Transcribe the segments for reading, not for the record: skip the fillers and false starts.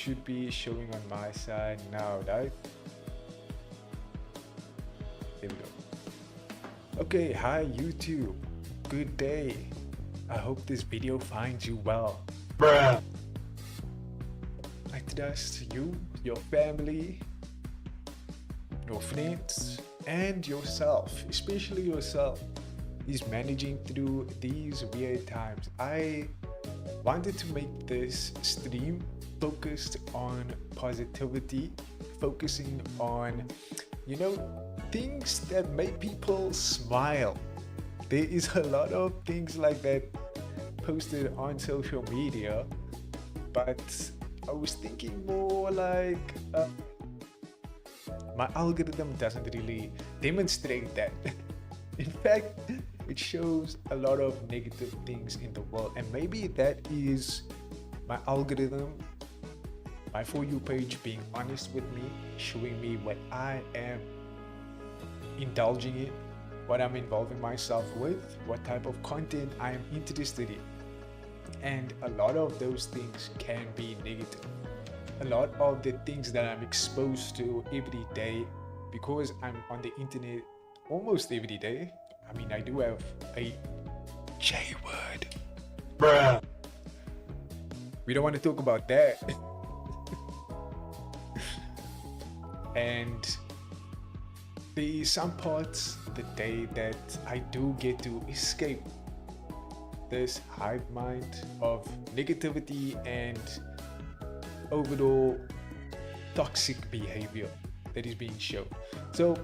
should be showing on my side now, right? There we go. Okay, hi YouTube. Good day. I hope this video finds you well. Bruh. I trust you, your family, your friends, and yourself, especially yourself, is managing through these weird times. I wanted to make this stream focused on positivity, focusing on, things that make people smile. There is a lot of things like that posted on social media, but I was thinking more like my algorithm doesn't really demonstrate that. In fact, it shows a lot of negative things in the world, and maybe that is my algorithm, my For You page being honest with me, showing me what I am indulging in, what I'm involving myself with, what type of content I am interested in. And a lot of those things can be negative. A lot of the things that I'm exposed to every day, because I'm on the internet almost every day. I mean, I do have a J word. Bruh. We don't want to talk about that. And there is some parts of the day that I do get to escape this hive mind of negativity and overall toxic behavior that is being shown. So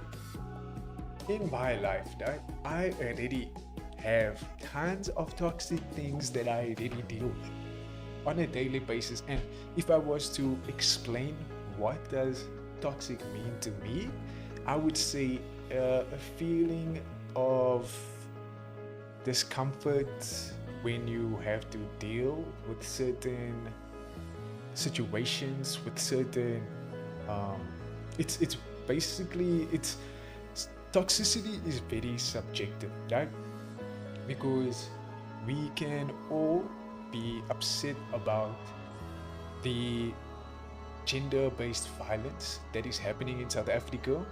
in my life, right, I already have tons of toxic things that I already deal with on a daily basis. And if I was to explain what does toxic mean to me, I would say a feeling of discomfort when you have to deal with certain situations, with certain it's basically toxicity is very subjective, right? Because we can all be upset about the gender-based violence that is happening in South Africa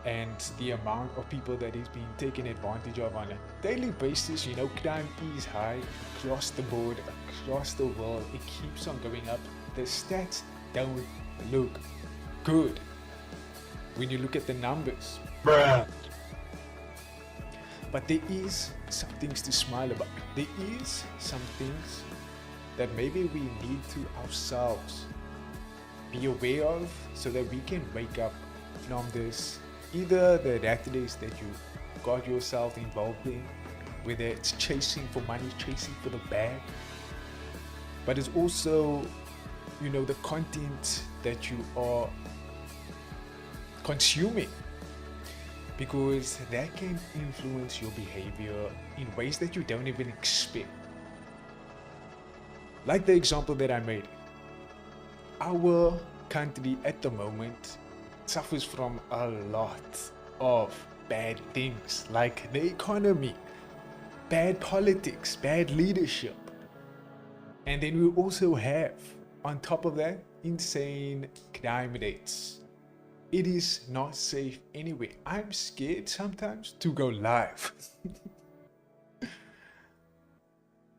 and the amount of people that is being taken advantage of on a daily basis. Crime is high across the board, across the world. It keeps on going up. The stats don't look good when you look at the numbers. Bruh. But there is some things to smile about. There is some things that maybe we need to ourselves be aware of so that we can wake up from this, either the rat race that you got yourself involved in, whether it's chasing for money, chasing for the bag, but it's also, the content that you are consuming, because that can influence your behavior in ways that you don't even expect. Like the example that I made, our country at the moment suffers from a lot of bad things, like the economy, bad politics, bad leadership. And then we also have, on top of that, insane crime rates. It is not safe anywhere. I'm scared sometimes to go live.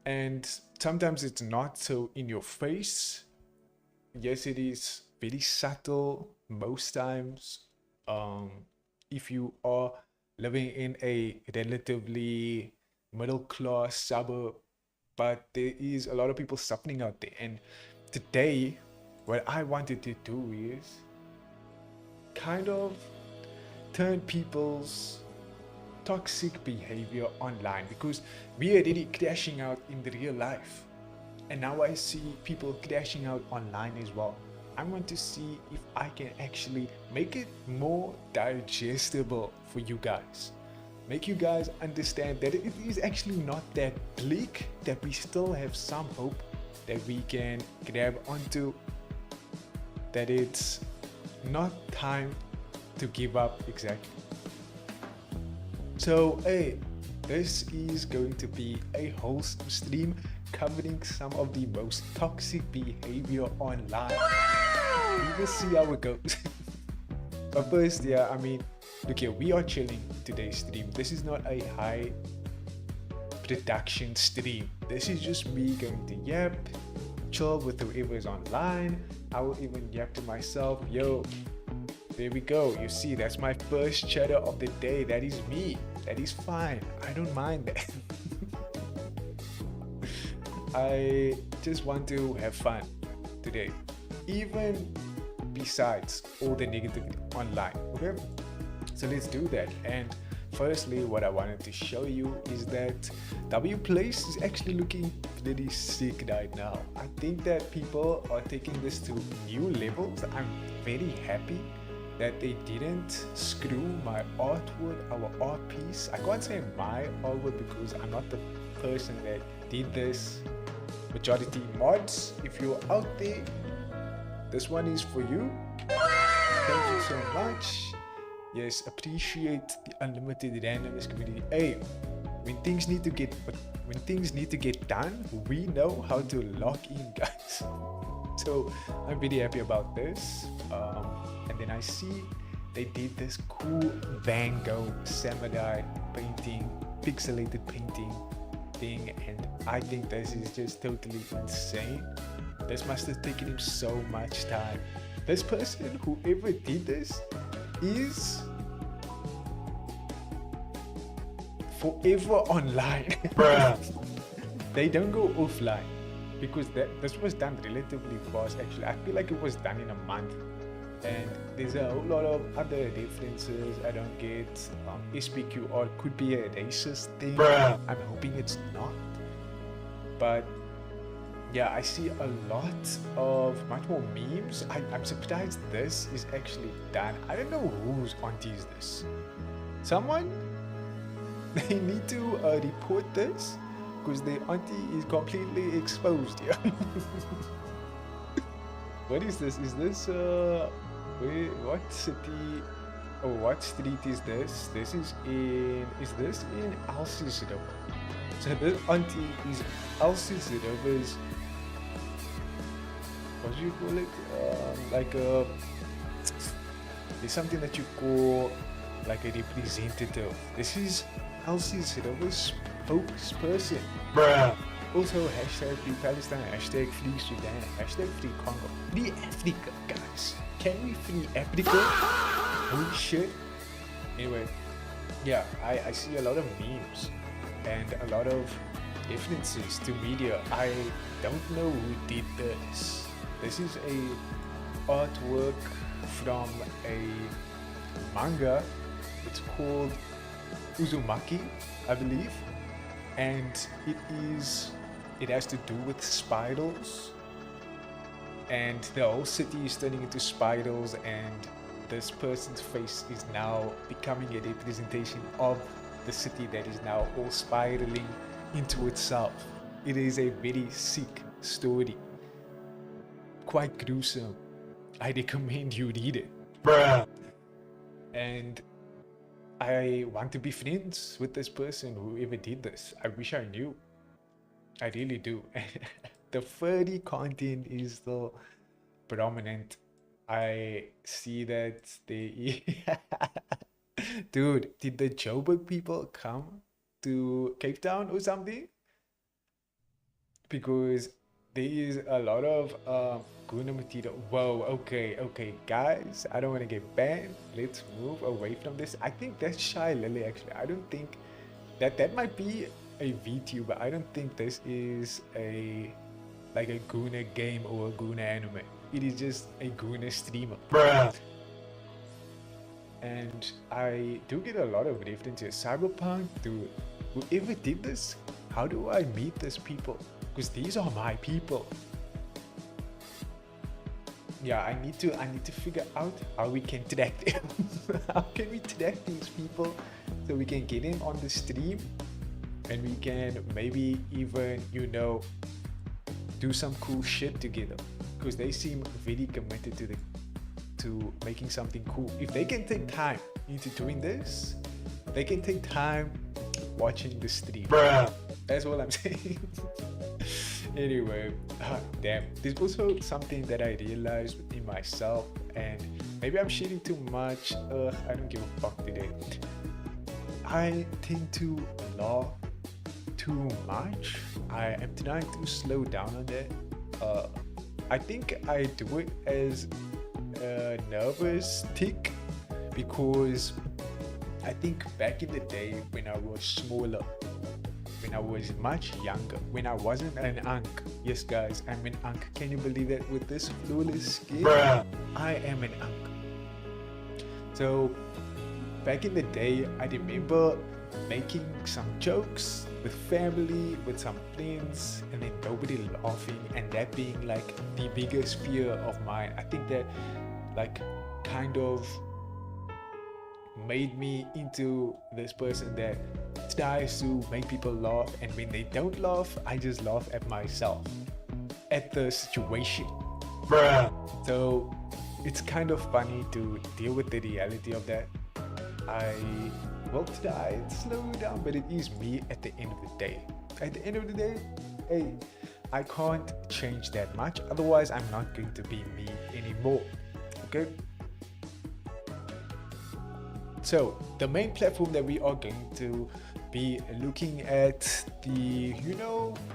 And sometimes it's not so in your face. Yes, it is very subtle most times. If you are living in a relatively middle class suburb, but there is a lot of people suffering out there. And today, what I wanted to do is kind of turn people's toxic behavior online, because we are already crashing out in the real life, and now I see people crashing out online as well. I want to see if I can actually make it more digestible for you guys, make you guys understand that it is actually not that bleak, that we still have some hope that we can grab onto, that it's not time to give up exactly. So hey, this is going to be a wholesome stream, covering some of the most toxic behavior online. We will see how it goes. But first, yeah, I mean, look here, we are chilling today's stream. This is not a high production stream. This is just me going to yap, chill with whoever is online. I will even yap to myself, yo, there we go. You see, that's my first chatter of the day. That is me. That is fine. I don't mind that. I just want to have fun today, even besides all the negativity online. Okay, so let's do that. And firstly, what I wanted to show you is that W Place is actually looking pretty sick right now. I think that people are taking this to new levels. I'm very happy that they didn't screw my artwork, our art piece. I can't say my artwork because I'm not the person that did this. Majority mods, if you're out there, this one is for you. Thank you so much. Yes, appreciate the unlimited randomness community. Hey, when things need to get done, we know how to lock in, guys. So I'm very happy about this. And then I see they did this cool Van Gogh samurai painting, pixelated painting thing, and I think this is just totally insane. This must have taken him so much time. This person, whoever did this, is forever online. They don't go offline because this was done relatively fast. Actually, I feel like it was done in a month. And there's a whole lot of other differences I don't get. SPQR could be a racist thing. I'm hoping it's not. But yeah, I see a lot of much more memes. I'm surprised this is actually done. I don't know whose auntie is this. Someone, they need to report this because their auntie is completely exposed here. What is this? Is this what city or what street is this? Is this in Alcisdorp? So this auntie is Alcisdorp's, what do you call it? Like a, there's something that you call like a representative. This is Alcisdorp's spokesperson. Also, hashtag Free Palestine, hashtag Free Sudan, hashtag Free Congo. Free Africa, guys. Can we free Africa? Holy shit. Anyway, yeah, I see a lot of memes and a lot of references to media. I don't know who did this. This is a artwork from a manga. It's called Uzumaki, I believe. And it has to do with spirals, and the whole city is turning into spirals, and this person's face is now becoming a representation of the city that is now all spiraling into itself. It is a very sick story, quite gruesome. I recommend you read it. And I want to be friends with this person, whoever did this. I wish I knew. I really do. The furry content is still prominent. I see that they... Dude, did the Joburg people come to Cape Town or something? Because there is a lot of Guna material. Whoa, okay, guys, I don't want to get banned. Let's move away from this. I think that's Shy Lily, actually. I don't think that might be a VTuber. I don't think this is like a Guna game or a Guna anime. It is just a Guna streamer. And I do get a lot of references. Cyberpunk, dude, whoever did this, how do I meet these people? Because these are my people. Yeah, I need to figure out how we can track them. How can we track these people so we can get in on the stream and we can maybe even, you know, do some cool shit together, because they seem very committed to making something cool. If they can take time into doing this, they can take time watching the stream. That's all I'm saying. Anyway, damn, there's also something that I realized in myself, and maybe I'm shitting too much. I don't give a fuck today. I tend to laugh too much. I am trying to slow down on that. I think I do it as a nervous tick because I think back in the day when I was smaller, when I was much younger, when I wasn't an unk. Yes, guys, I'm an unk. Can you believe that with this flawless skin? Bruh. I am an unk. So back in the day, I remember making some jokes with family, with some friends, and then nobody laughing, and that being like the biggest fear of mine. I think that like kind of made me into this person that tries to make people laugh, and when they don't laugh, I just laugh at myself, at the situation. Bruh. So it's kind of funny to deal with the reality of that. I will try to slow down, but it is me at the end of the day. At the end of the day, hey, I can't change that much. Otherwise, I'm not going to be me anymore. Okay? So the main platform that we are going to be looking at the,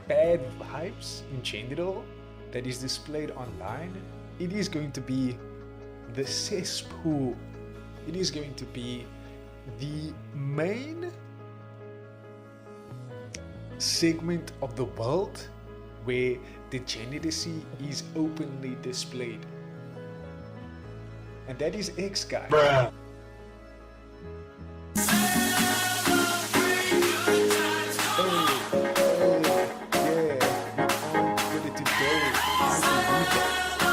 bad vibes in general that is displayed online, it is going to be the cesspool. It is going to be the main segment of the world where degeneracy is openly displayed. And that is X, guys. Bruh.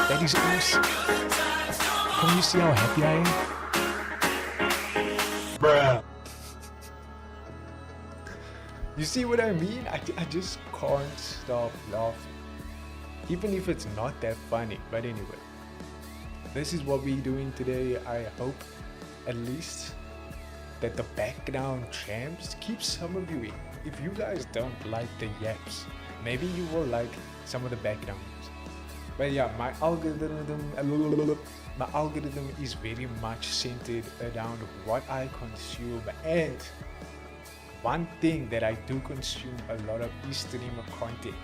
That is awesome. Can you see how happy I am? Bruh. You see what I mean? I just can't stop laughing. Even if it's not that funny. But anyway, this is what we're doing today. I hope at least that the background champs keep some of you in. If you guys don't like the yaps, maybe you will like some of the background music. But yeah, my algorithm is very much centered around what I consume, and one thing that I do consume a lot of is streamer content.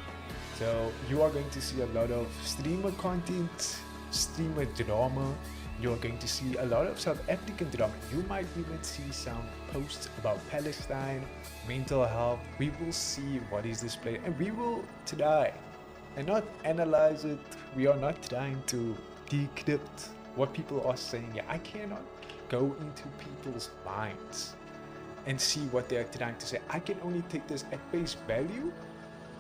So you are going to see a lot of streamer content, streamer drama. You're going to see a lot of South African drama. You might even see some posts about Palestine, mental health. We will see what is displayed, and we will try and not analyze it. We are not trying to decrypt what people are saying. Yeah, I cannot go into people's minds and see what they are trying to say. I can only take this at face value,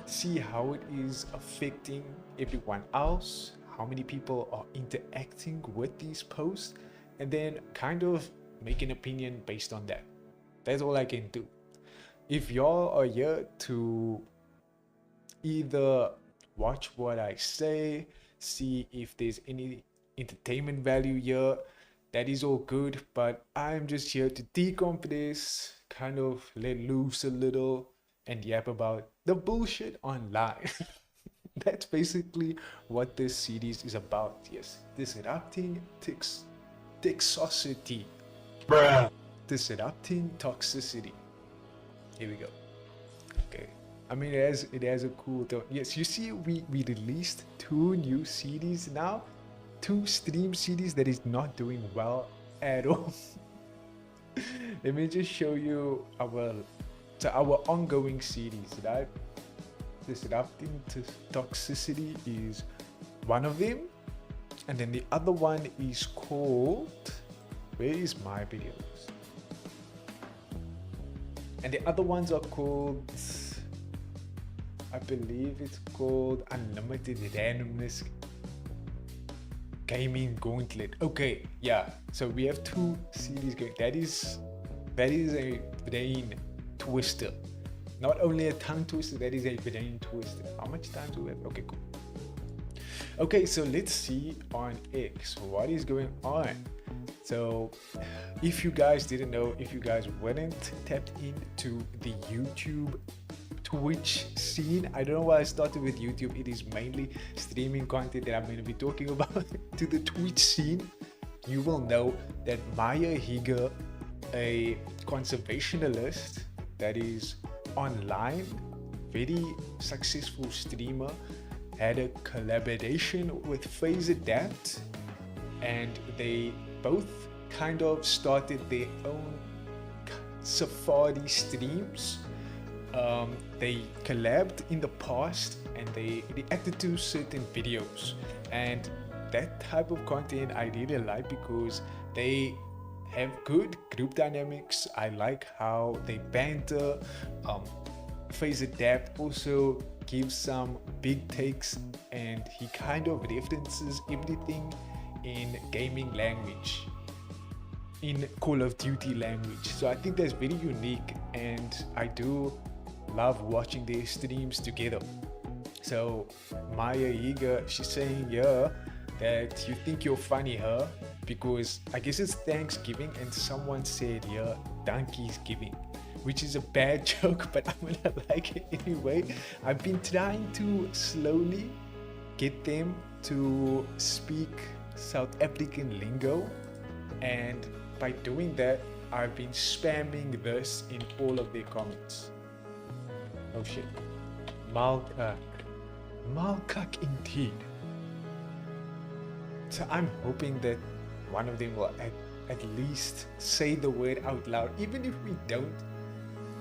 see how it is affecting everyone else, how many people are interacting with these posts, and then kind of make an opinion based on that. That's all I can do. If y'all are here to either watch what I say, see if there's any entertainment value here, that is all good, but I'm just here to decompress, kind of let loose a little, and yap about the bullshit online. That's basically what this series is about. Yes, disrupting toxicity. Bruh. Disrupting toxicity. Here we go. Okay. I mean, it has a cool tone. Yes, you see, we released 2 new series now. 2 stream series that is not doing well at all. Let me just show you our ongoing series, right? Disrupting toxicity is one of them, and then the other one is called, where is my videos? And the other ones are called, I believe it's called Unlimited Randomness Gaming Gauntlet. Okay, yeah. So we have 2 series going. That is a brain twister. Not only a tongue twister, that is a brain twister. How much time do we have? Okay, cool. Okay, so let's see on X what is going on. So if you guys didn't know, if you guys weren't tapped into the YouTube Twitch scene. I don't know why I started with YouTube. It is mainly streaming content that I'm going to be talking about. To the Twitch scene, you will know that Maya Higa, a conservationalist that is online, very successful streamer, had a collaboration with Phase Adapt, and they both kind of started their own safari streams. They collabed in the past and they reacted to certain videos, and that type of content I really like because they have good group dynamics. I like how they banter. Phase Adapt also gives some big takes, and he kind of references everything in gaming language, in Call of Duty language. So I think that's very unique, and I do love watching their streams together. So Maya Higa, she's saying that you think you're funny, huh? Because I guess it's Thanksgiving and someone said donkey's giving, which is a bad joke, but I'm gonna like it anyway. I've been trying to slowly get them to speak South African lingo, and by doing that, I've been spamming this in all of their comments. Oh shit. Malkak. Malkak indeed. So I'm hoping that one of them will at least say the word out loud. Even if we don't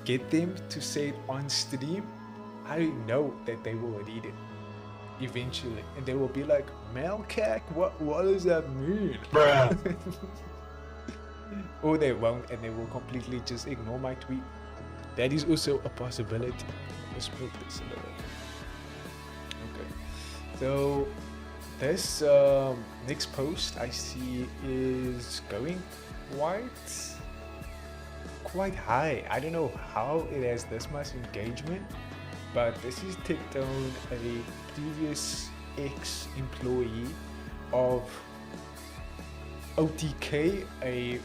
get them to say it on stream, I know that they will read it eventually. And they will be like, Malkak, what does that mean? Bruh. Or they won't, and they will completely just ignore my tweet. That is also a possibility. Let's put this in the way. Okay. So this next post I see is going quite high. I don't know how it has this much engagement, but this is taken a previous ex-employee of OTK, a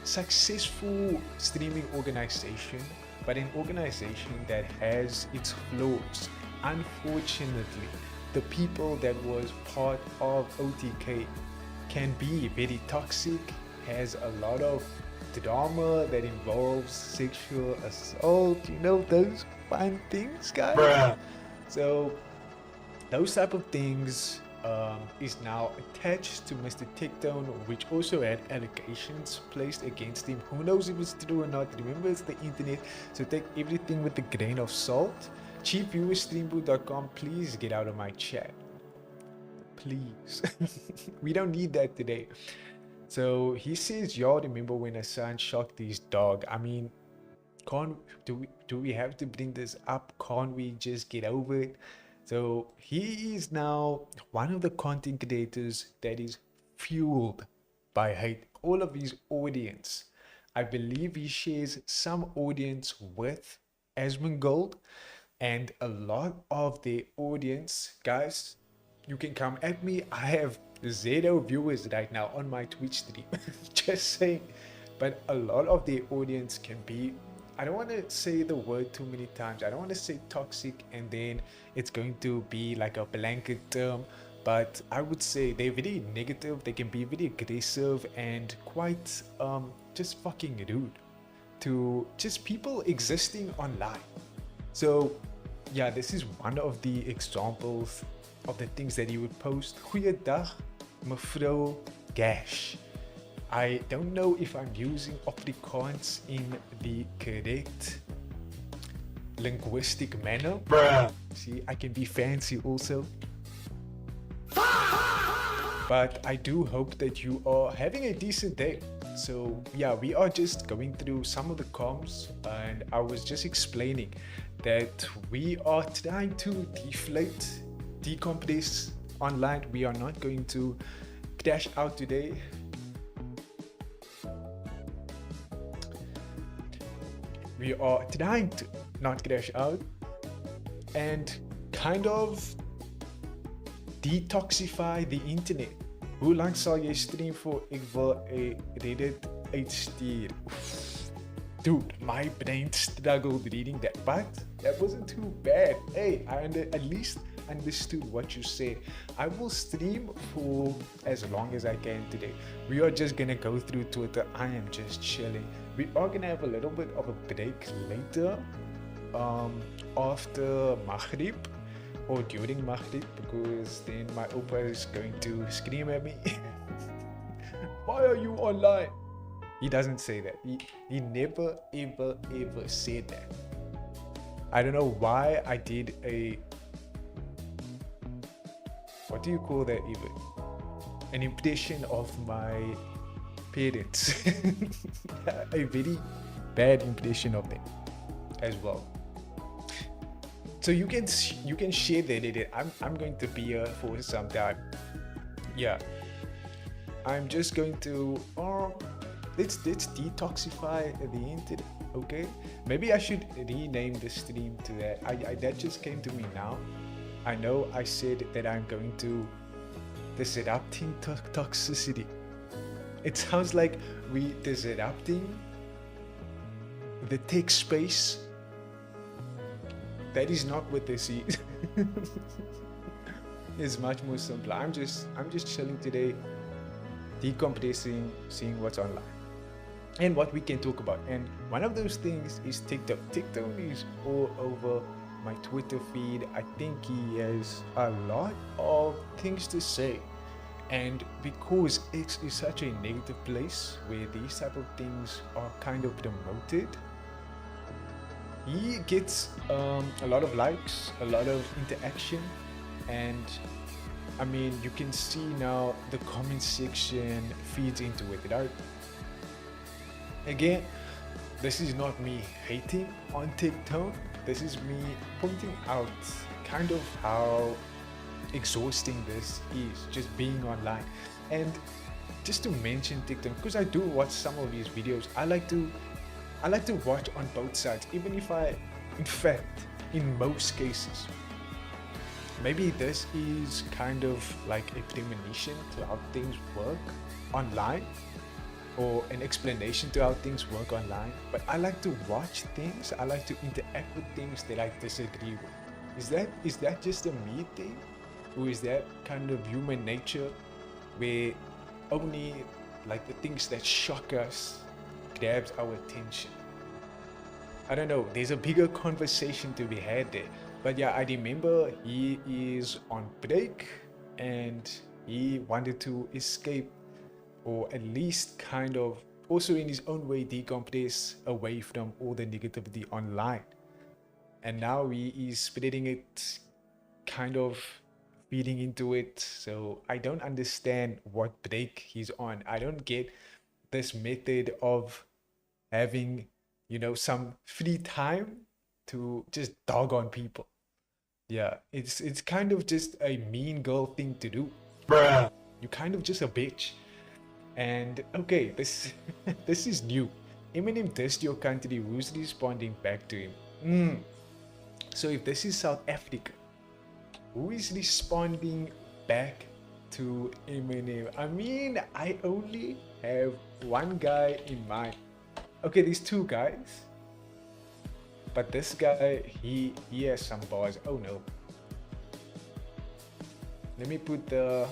successful streaming organization, but an organization that has its flaws. Unfortunately, the people that was part of OTK can be very toxic, has a lot of drama that involves sexual assault, those fun things, guys. Bruh. So those type of things is now attached to Mr. Tectone, which also had allegations placed against him. Who knows if it's true or not? Remember, it's the internet, so take everything with a grain of salt. Chiefviewerstreamboot.com, please get out of my chat. Please. We don't need that today. So he says, y'all remember when Hassan shocked his dog? I mean, do we have to bring this up? Can't we just get over it? So he is now one of the content creators that is fueled by hate. All of his audience, I believe he shares some audience with Asmongold, and a lot of the audience, guys, you can come at me. I have 0 viewers right now on my Twitch stream. Just saying. But a lot of the audience can be, I don't want to say the word too many times. I don't want to say toxic and then it's going to be like a blanket term. But I would say they're very negative. They can be very aggressive and quite just fucking rude to just people existing online. So yeah, this is one of the examples of the things that he would post. Goeiedag, mevrou Gash. I don't know if I'm using Afrikaans in the correct linguistic manner. Bruh. See, I can be fancy also. But I do hope that you are having a decent day. So yeah, we are just going through some of the comms, and I was just explaining that we are trying to deflate, decompress online. We are not going to crash out today. We are trying to not crash out and kind of detoxify the internet. Hoe lang sal jy stream voor ek wil 'n Reddit uitstuur? Dude, my brain struggled reading that, but That wasn't too bad. Hey, at least understood what you said. I will stream for as long as I can today. We are just gonna go through Twitter. I am just chilling. We are gonna have a little bit of a break later, after Maghrib or during Maghrib, because then my Opa is going to scream at me. Why are you online? He doesn't say that. He never ever ever said that. I don't know why I did a, what do you call that even? An impression of my parents. A very bad impression of them as well. So you can share that. I'm going to be here for some time. Yeah. I'm just going to let's detoxify the internet, okay? Maybe I should rename the stream to that. That just came to me now. I know I said that I'm going to disrupting toxicity. It sounds like we disrupting the tech space. That is not what this is. It's much more simple. I'm just chilling today, decompressing, seeing what's online and what we can talk about. And one of those things is TikTok. TikTok is all over my Twitter feed. I think he has a lot of things to say. And because X is such a negative place where these type of things are kind of promoted, he gets a lot of likes, a lot of interaction, and I mean, you can see now the comment section feeds into it, right? Again, this is not me hating on TikTok. This is me pointing out kind of how exhausting this is, just being online. And just to mention TikTok, because I do watch some of these videos, I like to watch on both sides, even if in fact, in most cases, maybe this is kind of like a premonition to how things work online, or an explanation to how things work online. But I like to watch things, I like to interact with things that I disagree with. Is that just a me thing? Or is that kind of human nature where only like the things that shock us grabs our attention? I don't know, there's a bigger conversation to be had there. But yeah, I remember he is on break and he wanted to escape, or at least kind of also in his own way decompress away from all the negativity online. And now he is spreading it, kind of feeding into it. So I don't understand what break he's on. I don't get this method of having, some free time to just dog on people. Yeah, it's kind of just a mean girl thing to do. Bruh. You're kind of just a bitch. And okay, this this is new. Eminem dissed your country. Who's responding back to him? So if this is South Africa, who is responding back to Eminem? I mean, I only have one guy in mind. Okay, these two guys. But this guy, he has some bars. Oh no. Let me put the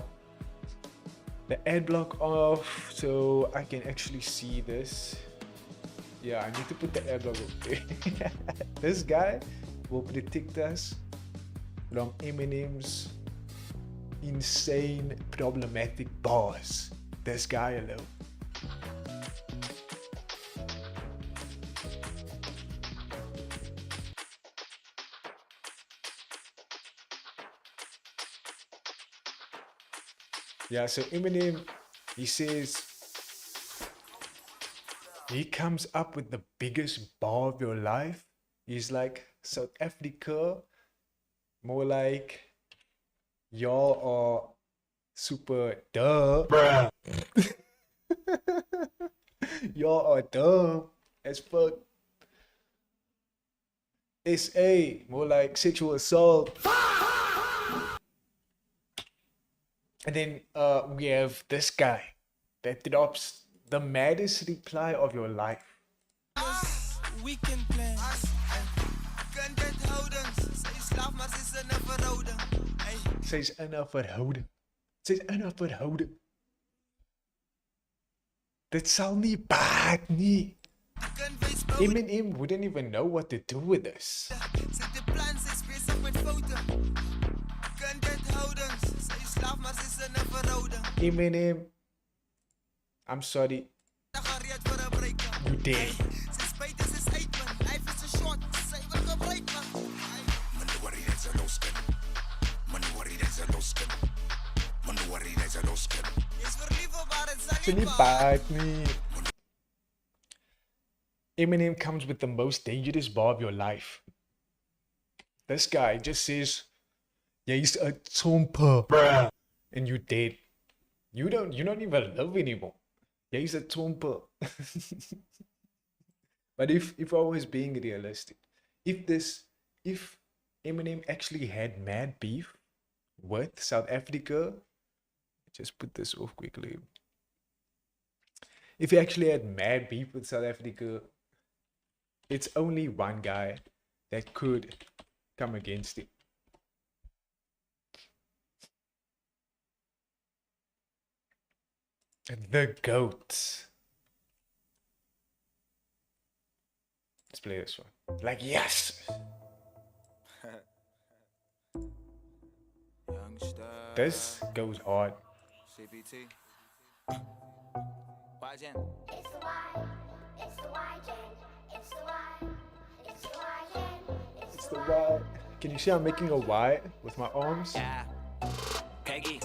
ad block off so I can actually see this. Yeah, I need to put the ad block off. This guy will protect us from Eminem's insane problematic bars. This guy alone. Yeah, so Eminem, he says he comes up with the biggest bar of your life. He's like, South Africa, more like y'all are super dumb. Bruh. Y'all are dumb as fuck. SA, more like sexual assault. And then we have this guy that drops the maddest reply of your life. Weekend plans. Sy is in 'n verhouding. Sy is in 'n verhouding. Dit sal nie bad nie. Eminem wouldn't even know what to do with this. Eminem, I'm sorry. You did. Sy nie bad nie. Eminem comes with the most dangerous bar of your life. This guy just says, yeah, he's a chomper. Bruh. And you dead. You don't even live anymore. Yeah, he's a chomper. But if I was being realistic, if Eminem actually had mad beef with South Africa, just put this off quickly. If he actually had mad beef with South Africa, it's only one guy that could come against him. The GOAT. Let's play this one. Like, yes! This goes hard. CPT. It's the Y, it's the Y gang, it's the Y, it's the Y gang, It's the Y. Can you see I'm making a Y with my arms? Yeah. Peggy.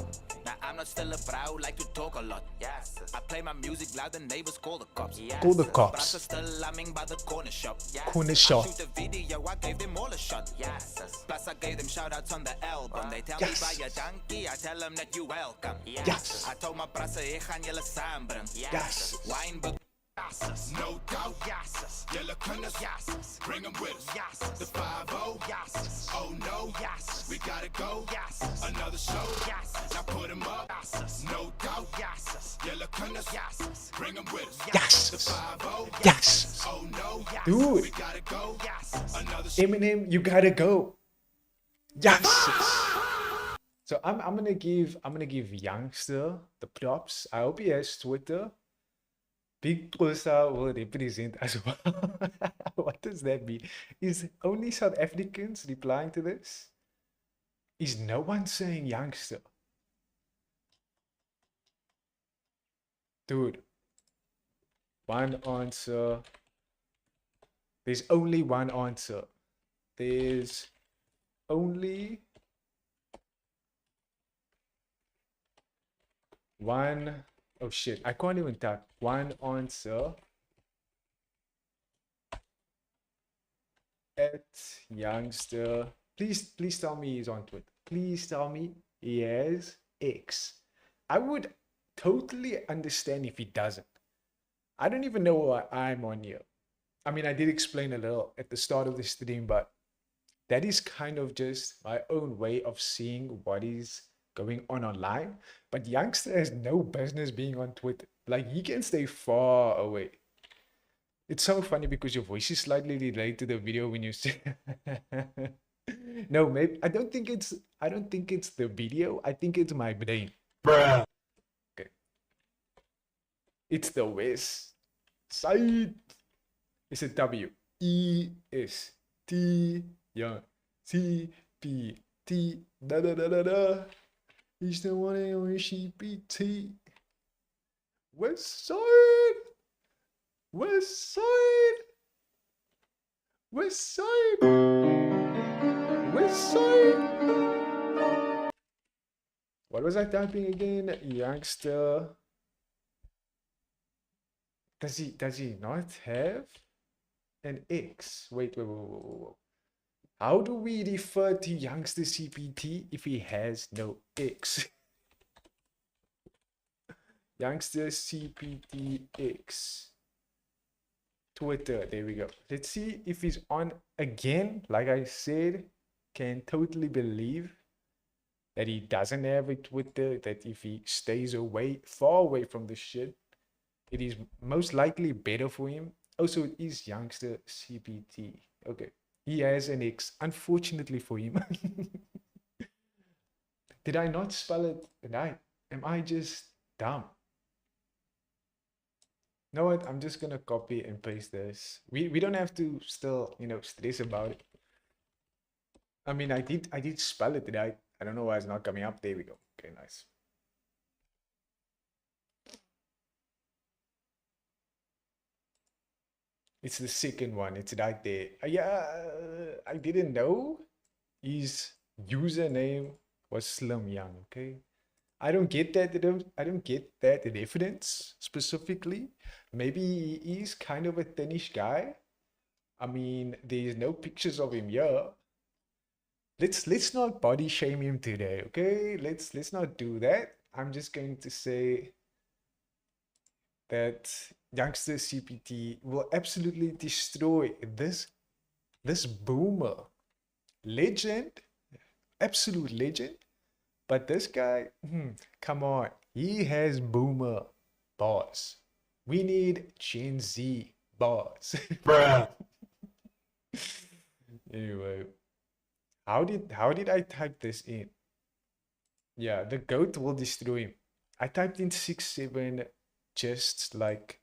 Now I'm not still a bro, like to talk a lot. Yes. I play my music loud, the neighbors call the cops. Yes. Call the Brats cops. are still lambing by the corner shop. Yes. Corner I shop. shoot the video, I gave them all a shot. Yes. Plus I gave them shout outs on the album. They tell Yes. me buy a donkey, I tell them that you welcome. Yes. I told my brother, hey, gaan jullie saambring. Yes. Wine No doubt, yes. Yellow cunners, yes. Bring them with us, yes. The 5-0, yes. Oh no, yes. We gotta go, yes. Another show, yes. Now put them up, yes. No doubt, yes. Yellow cunners, yes. Bring them with us, Yes. The 5-0, Yes. oh no, yes. Dude. We gotta go, yes. Another show. Eminem, you gotta go. Yes. So I'm gonna give Youngster the props. I hope he has Twitter. Big Xhosa will represent as well. What does that mean? Is only South Africans replying to this? Is no one saying Youngster? Dude. One answer. There's only one answer. There's only one. Oh shit, I can't even type. One answer at Youngster. Please tell me he's on Twitter. Please tell me he has X. I would totally understand if he doesn't. I don't even know why I'm on here. I mean, I did explain a little at the start of the stream, but that is kind of just my own way of seeing what is going on online. But Youngster has no business being on Twitter. Like, he can stay far away. It's so funny because your voice is slightly delayed to the video when you say no, maybe I don't think it's the video. I think it's my brain. Bruh. Okay. It's the West Side. It's a W E S T, yeah, C P T, da da da da da. He's the one on CPT. West Side, West Side, West Side, West Side. What was I typing again? Youngster. Does he not have an X? Wait. How do we refer to Youngster CPT if he has no X? Youngster CPT X. Twitter, there we go. Let's see if he's on again. Like I said, can totally believe that he doesn't have a Twitter, that if he stays far away from the shit, it is most likely better for him. Also, it is Youngster CPT. Okay. He has an ex, unfortunately for him. Did I not spell it right? Am I just dumb? Know what? I'm just gonna copy and paste this. We don't have to still, stress about it. I mean, I did spell it right. I don't know why it's not coming up. There we go. Okay, nice. It's the second one. It's right there. Yeah, I didn't know his username was Slim Young. Okay, I don't get that. I don't get that reference specifically. Maybe he is kind of a thinnish guy. I mean, there's no pictures of him here. Let's not body shame him today, okay? Let's not do that. I'm just going to say that youngster CPT will absolutely destroy this boomer legend, absolute legend. But this guy, come on, he has boomer bars. We need Gen Z bars. Bruh. Anyway, how did I type this in? Yeah, the goat will destroy him. I typed in 6-7 just like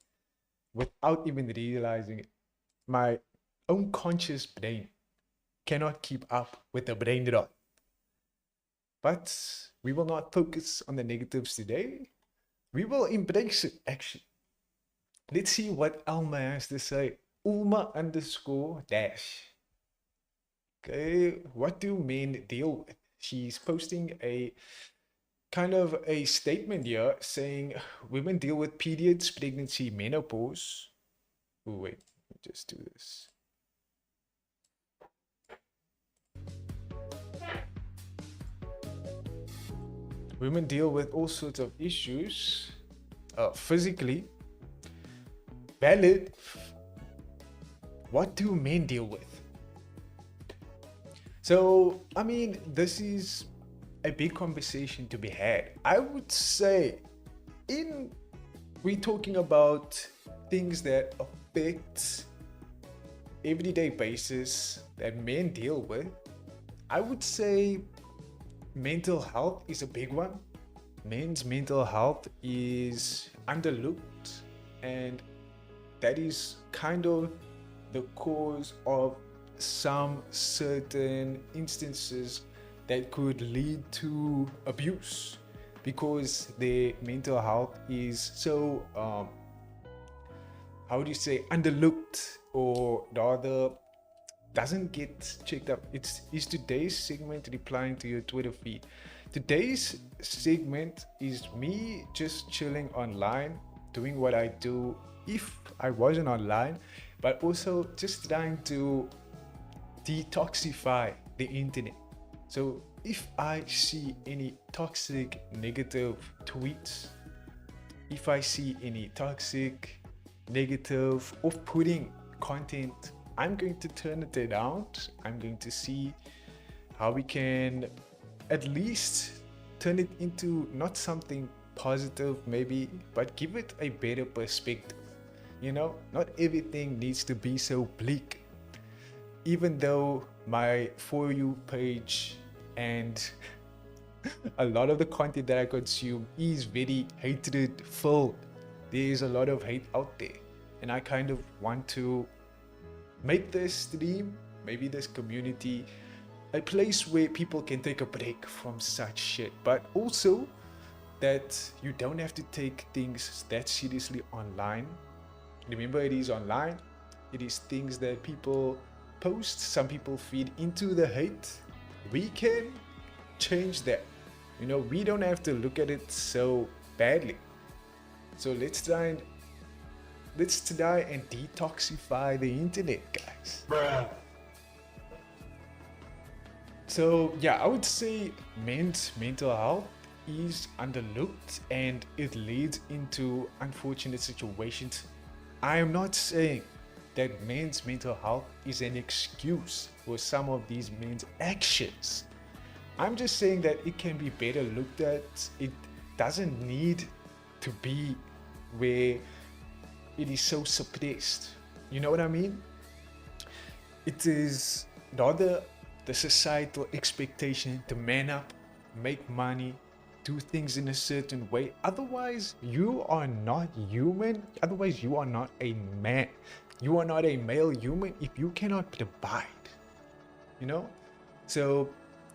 without even realizing it. My own conscious brain cannot keep up with the brain rot. But we will not focus on the negatives today. We will embrace it, actually. Let's see what Alma has to say. Ulma_dash. Okay, what do men deal with? She's posting a kind of a statement here saying women deal with periods, pregnancy, menopause. Oh, wait, let me just do this. Women deal with all sorts of issues physically. Valid. What do men deal with? So, I mean, this is a big conversation to be had. I would say we're talking about things that affect everyday basis that men deal with. I would say mental health is a big one. Men's mental health is underlooked, and that is kind of the cause of some certain instances that could lead to abuse, because their mental health is so how do you say, underlooked, or rather doesn't get checked up. Is today's segment replying to your Twitter feed. Today's segment is me just chilling online, doing what I do if I wasn't online, but also just trying to detoxify the internet. So if I see any toxic negative tweets, if I see any toxic negative off-putting content, I'm going to turn it around. I'm going to see how we can at least turn it into not something positive maybe, but give it a better perspective. Not everything needs to be so bleak. Even though my For You page and a lot of the content that I consume is very hatred filled, there is a lot of hate out there, and I kind of want to make this stream, maybe this community, a place where people can take a break from such shit, but also that you don't have to take things that seriously online. Remember, it is online. It is things that people post. Some people feed into the hate. We can change that. We don't have to look at it so badly. So let's try and detoxify the internet, guys. Bruh. So yeah, I would say men's mental health is underlooked, and it leads into unfortunate situations. I am not saying that men's mental health is an excuse for some of these men's actions. I'm just saying that it can be better looked at. It doesn't need to be where it is so suppressed. You know what I mean? It is rather the societal expectation to man up, make money, do things in a certain way. Otherwise, you are not human. Otherwise, you are not a man. You are not a male human if you cannot provide. You know? So,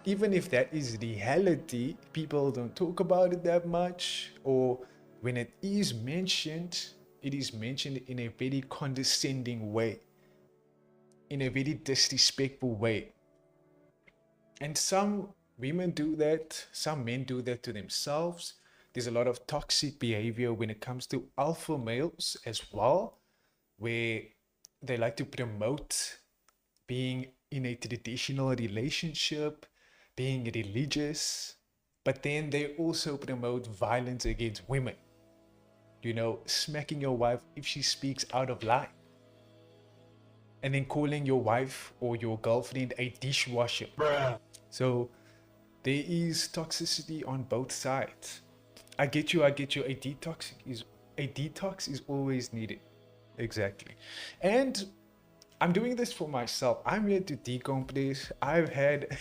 even if that is reality, people don't talk about it that much, or when it is mentioned in a very condescending way, in a very disrespectful way. And some women do that, some men do that to themselves. There's a lot of toxic behavior when it comes to alpha males as well, where they like to promote being in a traditional relationship, being religious, but then they also promote violence against women. You know, smacking your wife if she speaks out of line, and then calling your wife or your girlfriend a dishwasher. Bruh. So there is toxicity on both sides. I get you. A detox is always needed. Exactly. And I'm doing this for myself. I'm here to decompress. I've had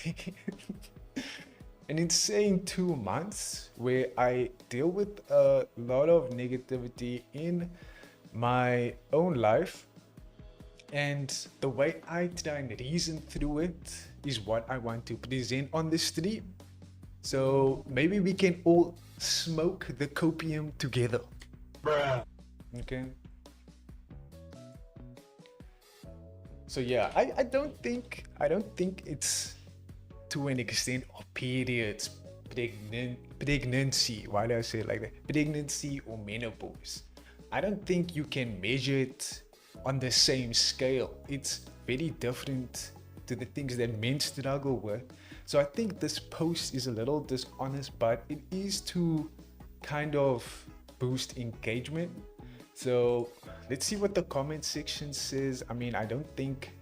an insane 2 months where I deal with a lot of negativity in my own life. And the way I try and reason through it is what I want to present on the stream. So maybe we can all smoke the copium together. Bruh. Okay. So yeah, I don't think it's to an extent of periods, pregnancy. Why do I say it like that? Pregnancy or menopause. I don't think you can measure it on the same scale. It's very different to the things that men struggle with. So I think this post is a little dishonest, but it is to kind of boost engagement. So let's see what the comment section says. I mean, I don't think,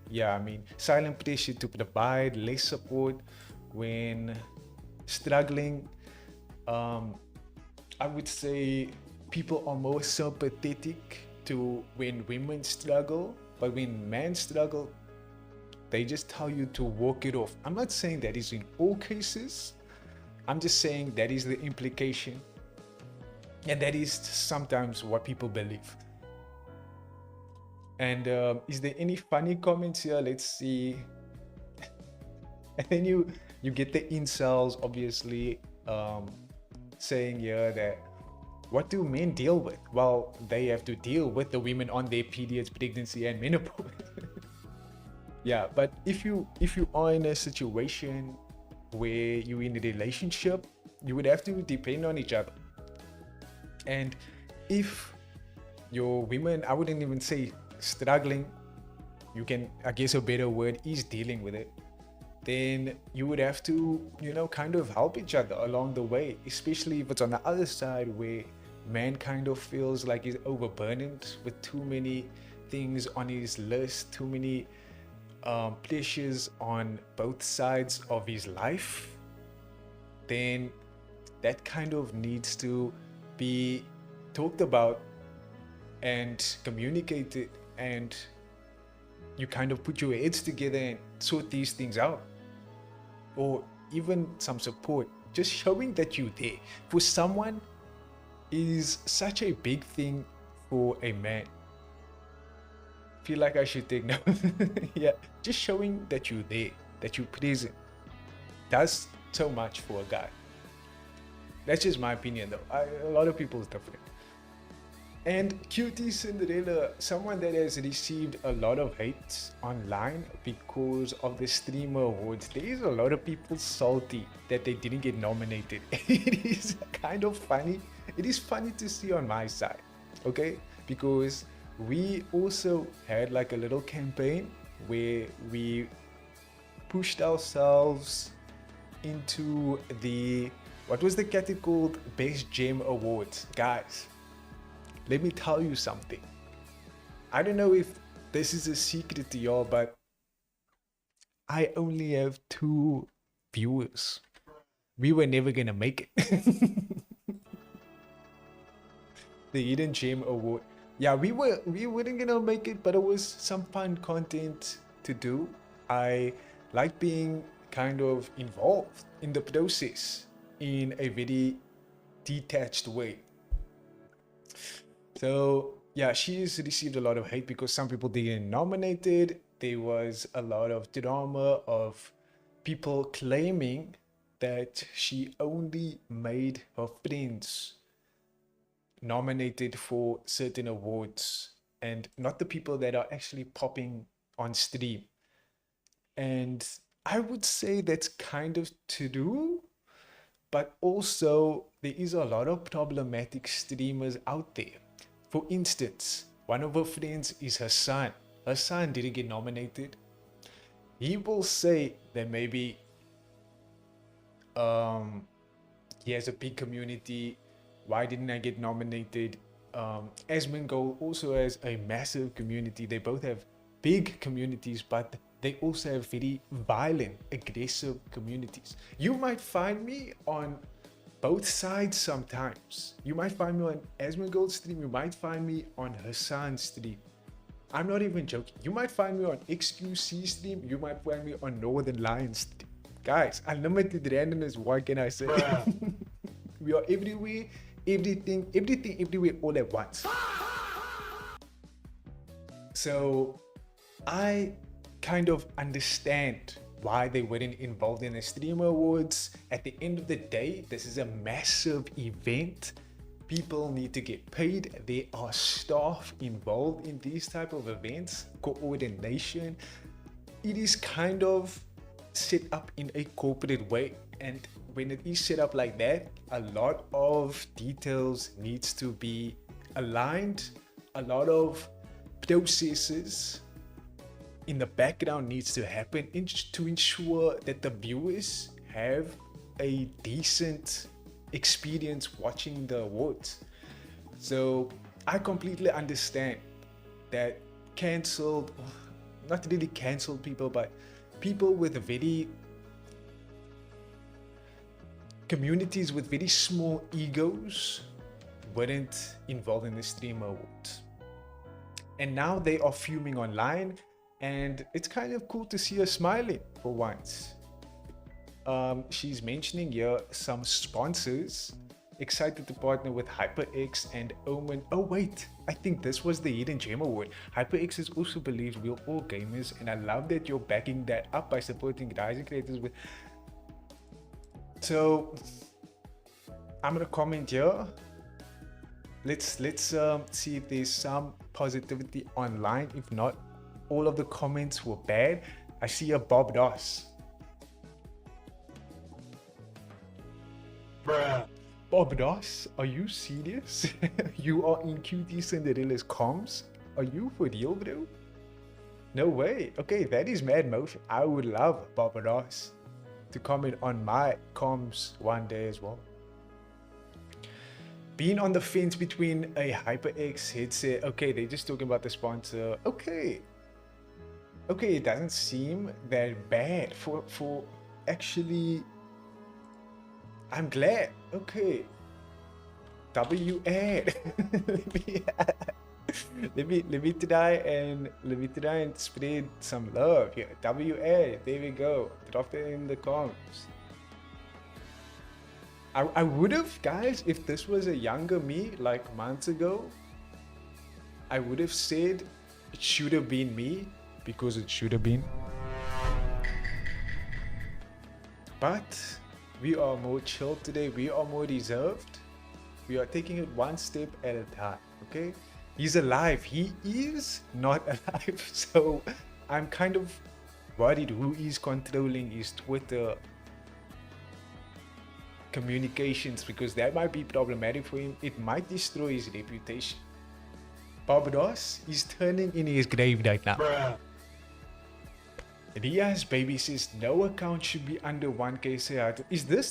silent pressure to provide less support when struggling. I would say people are more sympathetic to when women struggle, but when men struggle, they just tell you to walk it off. I'm not saying that is in all cases. I'm just saying that is the implication. And that is sometimes what people believe. And is there any funny comments here? Let's see. And then you get the incels, obviously, saying here that what do men deal with? Well, they have to deal with the women on their periods, pregnancy, and menopause. Yeah, but if you are in a situation where you're in a relationship, you would have to depend on each other. And if your women, I wouldn't even say struggling, you can, I guess a better word is dealing with it, then you would have to, kind of help each other along the way, especially if it's on the other side where man kind of feels like he's overburdened with too many things on his list, too many pleasures on both sides of his life. Then that kind of needs to be talked about and communicated, and you kind of put your heads together and sort these things out, or even some support. Just showing that you're there for someone is such a big thing for a man. Feel like I should take note. Yeah, just showing that you're there, that you're present, does so much for a guy. That's just my opinion though. A lot of people is different. And Cutie Cinderella, someone that has received a lot of hate online because of the Streamer Awards. There is a lot of people salty that they didn't get nominated. It is kind of funny. It is funny to see on my side, okay? Because we also had like a little campaign where we pushed ourselves into the, what was the category called? Best Gem Awards. Guys, let me tell you something. I don't know if this is a secret to y'all, but I only have 2 viewers. We were never gonna make it. The Hidden Gem Award. Yeah, we weren't gonna make it, but it was some fun content to do. I like being kind of involved in the process in a very detached way. So yeah, she's received a lot of hate because some people didn't nominate it. There was a lot of drama of people claiming that she only made her friends nominated for certain awards and not the people that are actually popping on stream. And I would say that's kind of true, but also there is a lot of problematic streamers out there. For instance, one of her friends is her son. Her son didn't get nominated. He will say that maybe he has a big community. Why didn't I get nominated? Asmongold also has a massive community. They both have big communities, but they also have very violent, aggressive communities. You might find me on both sides sometimes. You might find me on Asmongold's stream. You might find me on Hassan's stream. I'm not even joking. You might find me on XQC stream. You might find me on Northern Lions stream. Guys, unlimited randomness, what can I say? We are everywhere, everything, everywhere, all at once. So I kind of understand why they weren't involved in the Streamer Awards. At the end of the day, this is a massive event. People need to get paid. There are staff involved in these type of events, coordination. It is kind of set up in a corporate way, and when it is set up like that, a lot of details needs to be aligned. A lot of processes in the background needs to happen to ensure that the viewers have a decent experience watching the awards. So I completely understand that cancelled, not really cancelled people, but people with very communities with very small egos weren't involved in the Streamer Awards. And now they are fuming online, and it's kind of cool to see her smiling for once. She's mentioning here some sponsors excited to partner with HyperX and Omen. Oh wait, I think this was the Hidden Gem Award. HyperX is also believes we're all gamers, and I love that you're backing that up by supporting rising creators with. So I'm gonna comment here. Let's see if there's some positivity online. If not, all of the comments were bad. I see a Bob Doss. Bruh. Bob Doss, are you serious? You are in QT Cinderella's comms? Are you for real, bro? No way. Okay, that is mad motion. I would love Bob Doss to comment on my comms one day as well. Being on the fence between a HyperX headset. Okay, they're just talking about the sponsor. Okay, it doesn't seem that bad for actually. I'm glad. Okay. W-ad. let me try and spread some love here. W-ad. There we go. Drop it in the comments. I would have, guys, if this was a younger me, like months ago, I would have said it should have been me because it should have been. But we are more chill today. We are more reserved. We are taking it one step at a time, okay? He's alive. He is not alive. So I'm kind of worried who is controlling his Twitter communications, because that might be problematic for him. It might destroy his reputation. Bob Ross is turning in his grave right now. Bruh. Ria's baby says no account should be under 1k.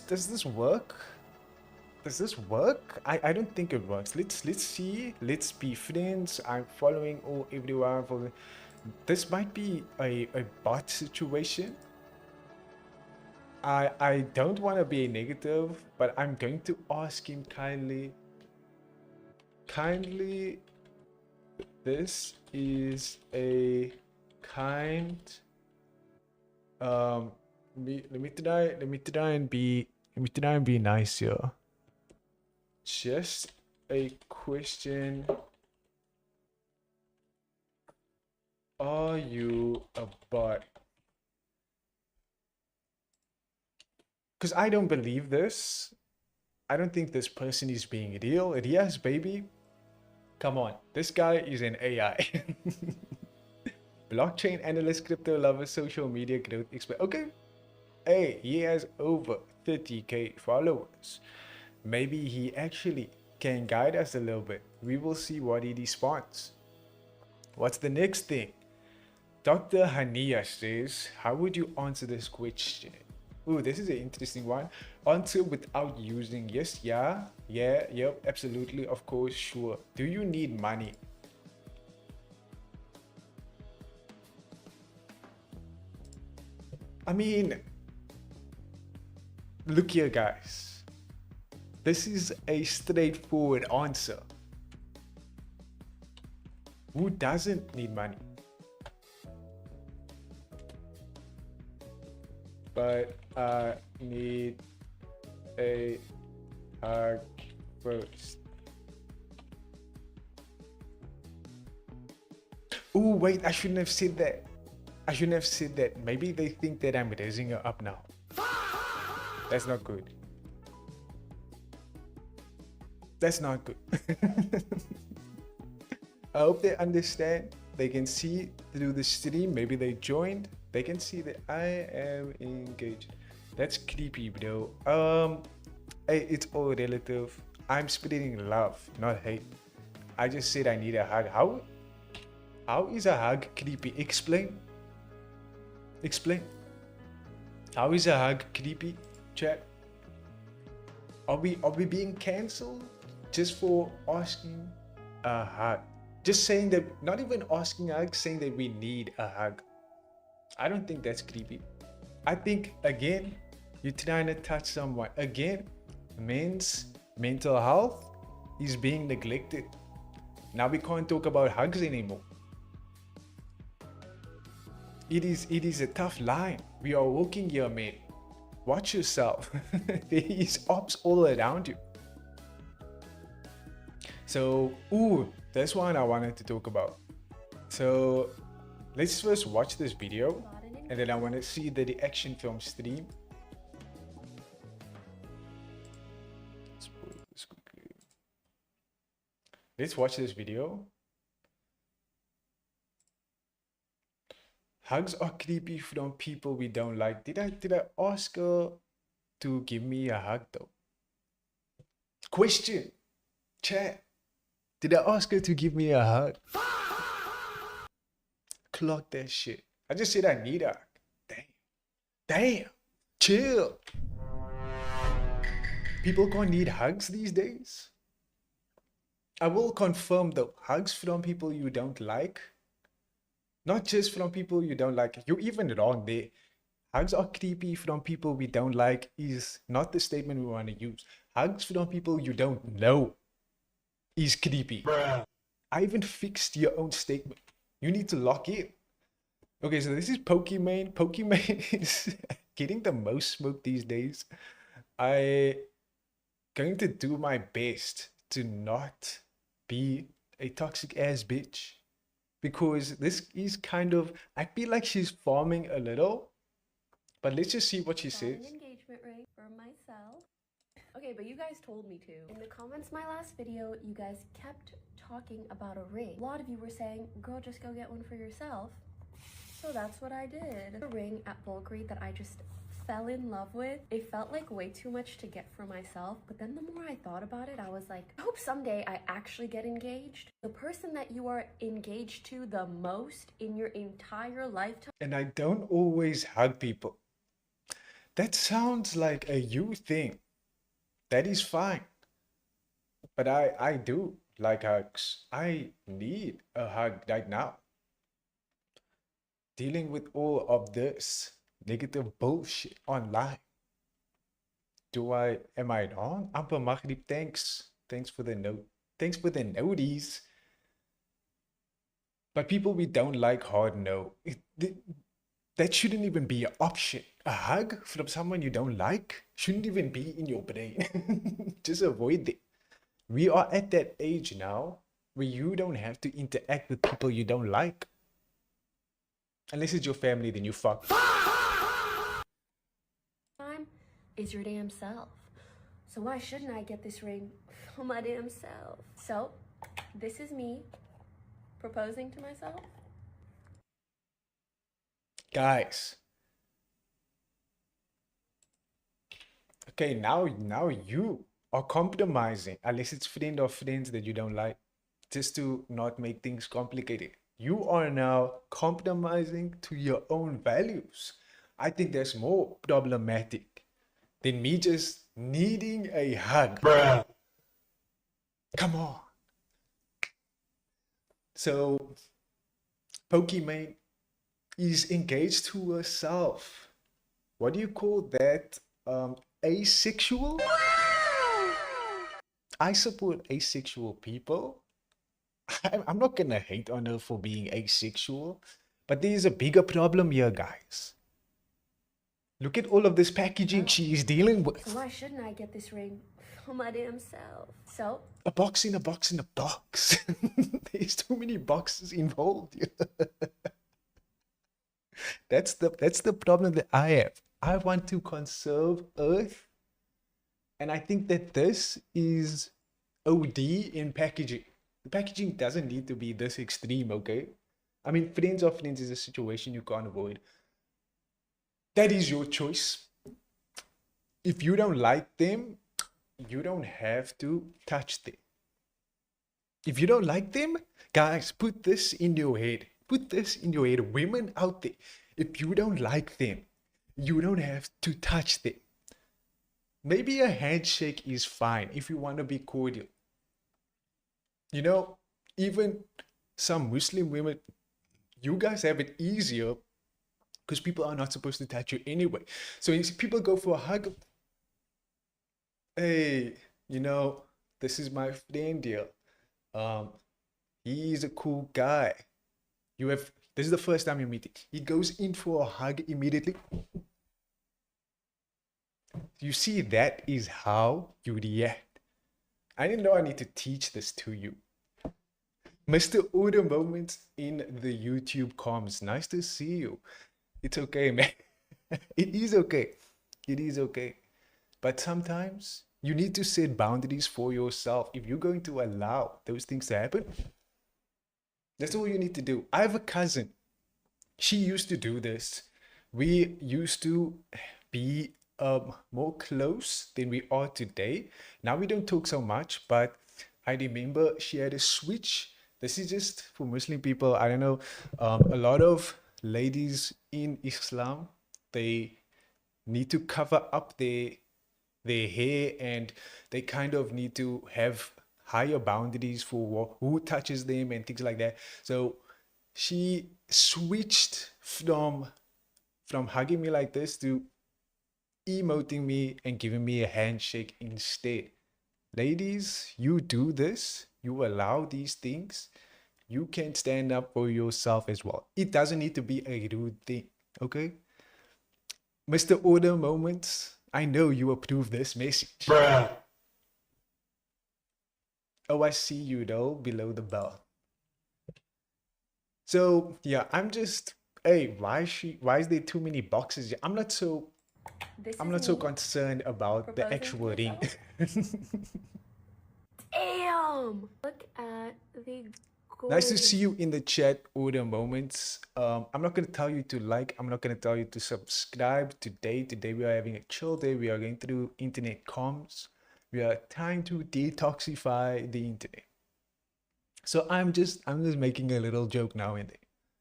Does this work? Does this work? I don't think it works. Let's see. Let's be friends. I'm following everyone. This might be a bot situation. I don't want to be negative, but I'm going to ask him kindly. This is a kind let me try and be nice here. Just a question. Are you a bot? Because I don't believe this. I don't think this person is being real. Yes, baby. Come on. This guy is an AI. Blockchain analyst, crypto lover, social media growth expert. Okay. Hey, he has over 30k followers. Maybe he actually can guide us a little bit. We will see what he responds. What's the next thing? Dr. Hania says, how would you answer this question? Ooh, this is an interesting one. Answer without using yes, yeah, yep, absolutely, of course, sure. Do you need money? I mean, look here, guys. This is a straightforward answer. Who doesn't need money? But I need a hug first. Oh, wait, I shouldn't have said that. I shouldn't have said that. Maybe they think that I'm raising her up now. That's not good. That's not good. I hope they understand. They can see through the stream. Maybe they joined. They can see that I am engaged. That's creepy, bro. Hey, it's all relative. I'm spreading love, not hate. I just said I need a hug. How is a hug creepy? Explain. Explain. How is a hug creepy? Chat. Are we being cancelled just for asking a hug? Just saying that, not even asking a hug, saying that we need a hug. I don't think that's creepy. I think, again, you're trying to touch someone. Again, men's mental health is being neglected. Now we can't talk about hugs anymore. It is a tough line. We are walking here, man. Watch yourself. There is ops all around you. So, ooh, that's one I wanted to talk about. So, let's first watch this video, and then I want to see the reaction film stream. Let's pause this quickly. Let's watch this video. Hugs are creepy from people we don't like. Did I ask her to give me a hug though? Question. Chat. Did I ask her to give me a hug? Clock that shit. I just said I need a hug. Damn. Chill. People can't need hugs these days. I will confirm though, hugs from people you don't like. Not just from people you don't like. You're even wrong there. Hugs are creepy from people we don't like is not the statement we want to use. Hugs from people you don't know is creepy. Bruh. I even fixed your own statement. You need to lock in. Okay, so this is Pokemon. Pokemon is getting the most smoke these days. I going to do my best to not be a toxic ass bitch. Because this is kind of, I feel like she's farming a little, but let's just see what she says. Engagement ring for myself. Okay, but you guys told me to. In the comments my last video, you guys kept talking about a ring. A lot of you were saying, girl, just go get one for yourself. So that's what I did. A ring at Bulgari that I just fell in love with. It felt like way too much to get for myself, but then the more I thought about it, I was like, I hope someday I actually get engaged. The person that you are engaged to the most in your entire lifetime. And I don't always hug people. That sounds like a you thing. That is fine. But I do like hugs. I need a hug right now. Dealing with all of this negative bullshit online. Am I wrong? Amper Maghrib, thanks. Thanks for the note. Thanks for the noties. But people we don't like hard no. That shouldn't even be an option. A hug from someone you don't like shouldn't even be in your brain. Just avoid it. We are at that age now where you don't have to interact with people you don't like. Unless it's your family, then you fuck. Time is your damn self. So why shouldn't I get this ring for my damn self? So, this is me proposing to myself. Guys. Okay, now you are compromising, unless it's friend or friends that you don't like, just to not make things complicated. You are now compromising to your own values. I think that's more problematic than me just needing a hug. Bruh. Come on. So, Pokimane is engaged to herself. What do you call that? Asexual? I support asexual people. I'm not gonna hate on her for being asexual, but there is a bigger problem here, guys. Look at all of this packaging she is dealing So with. why shouldn't I get this ring for my damn self? So, A box in a box in a box. There's too many boxes involved here. That's the problem that I have. I want to conserve Earth, and I think that this is OD in packaging. The packaging doesn't need to be this extreme, okay? I mean, friends of friends is a situation you can't avoid. That is your choice. If you don't like them, you don't have to touch them. If you don't like them, guys, put this in your head. Put this in your head. Women out there, if you don't like them, you don't have to touch them. Maybe a handshake is fine if you want to be cordial. You know, even some Muslim women, you guys have it easier because people are not supposed to touch you anyway. So if people go for a hug, hey, you know, this is my friend here. He's a cool guy. This is the first time you meet him. He goes in for a hug immediately. You see, that is how you react. I didn't know I need to teach this to you. Mr. Order Moments in the YouTube comms. Nice to see you. It's okay, man. It is okay. It is okay. But sometimes you need to set boundaries for yourself. If you're going to allow those things to happen, that's all you need to do. I have a cousin. She used to do this. We used to be more close than we are today. Now we don't talk so much, but I remember she had a switch. This is just for Muslim people. I don't know. A lot of ladies in Islam, they need to cover up their hair, and they kind of need to have higher boundaries for who touches them and things like that. So she switched from hugging me like this to emoting me and giving me a handshake instead. Ladies, you do this, you allow these things, you can stand up for yourself as well. It doesn't need to be a rude thing, okay? Mr. Order Moments, I know you approve this message. Bruh. Oh, I see you though, below the belt. So yeah, I'm just, hey, why is there too many boxes? I'm not so concerned about the actual ring. damn! Look at the Nice to see you in the chat, Order Moments. I'm not going to tell you to like. I'm not going to tell you to subscribe today. Today we are having a chill day. We are going through internet comms. We are trying to detoxify the internet. So I'm just making a little joke now and then.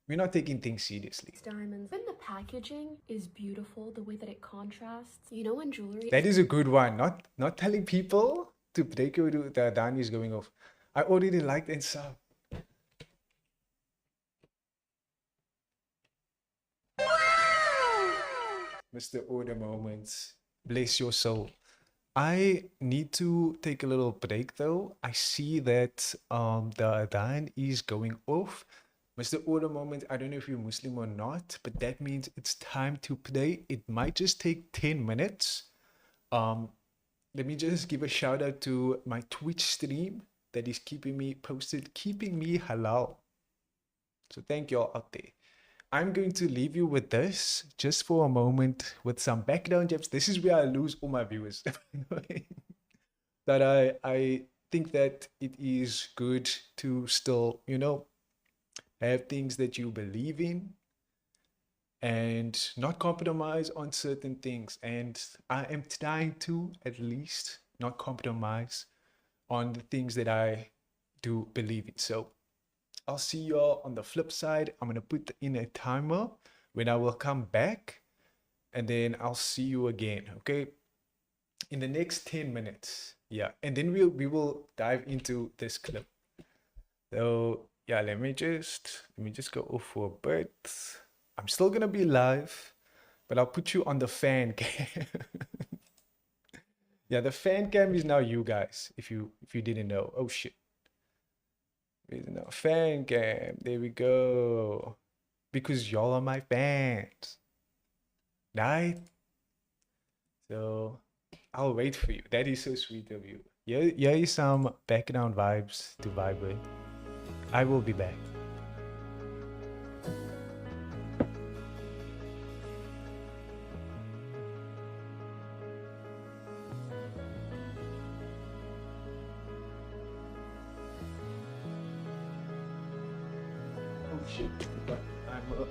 We're not taking things seriously. Diamonds. When the packaging is beautiful, the way that it contrasts, you know, in jewelry. That is a good one. Not telling people to break your the Dani is going off. I already liked and sub. Mr. Order Moments, bless your soul. I need to take a little break though. I see that the Adhan is going off. Mr. Order Moment, I don't know if you're Muslim or not, but that means it's time to play. It might just take 10 minutes. Let me just give a shout out to my Twitch stream that is keeping me posted, keeping me halal. So thank y'all out there. I'm going to leave you with this just for a moment with some background jabs. This is where I lose all my viewers. But I think that it is good to still, have things that you believe in and not compromise on certain things. And I am trying to at least not compromise on the things that I do believe in. So I'll see y'all on the flip side. I'm going to put in a timer when I will come back, and then I'll see you again, okay? In the next 10 minutes. Yeah, and then we will dive into this clip. So yeah, let me just go off for a bit. I'm still gonna be live, but I'll put you on the fan cam. Yeah, the fan cam is now you guys, if you didn't know. Oh shit. There's no fan cam. There we go. Because y'all are my fans. Right? So I'll wait for you. That is so sweet of you. Here is some background vibes to vibe with. I will be back. Oh shit, I forgot.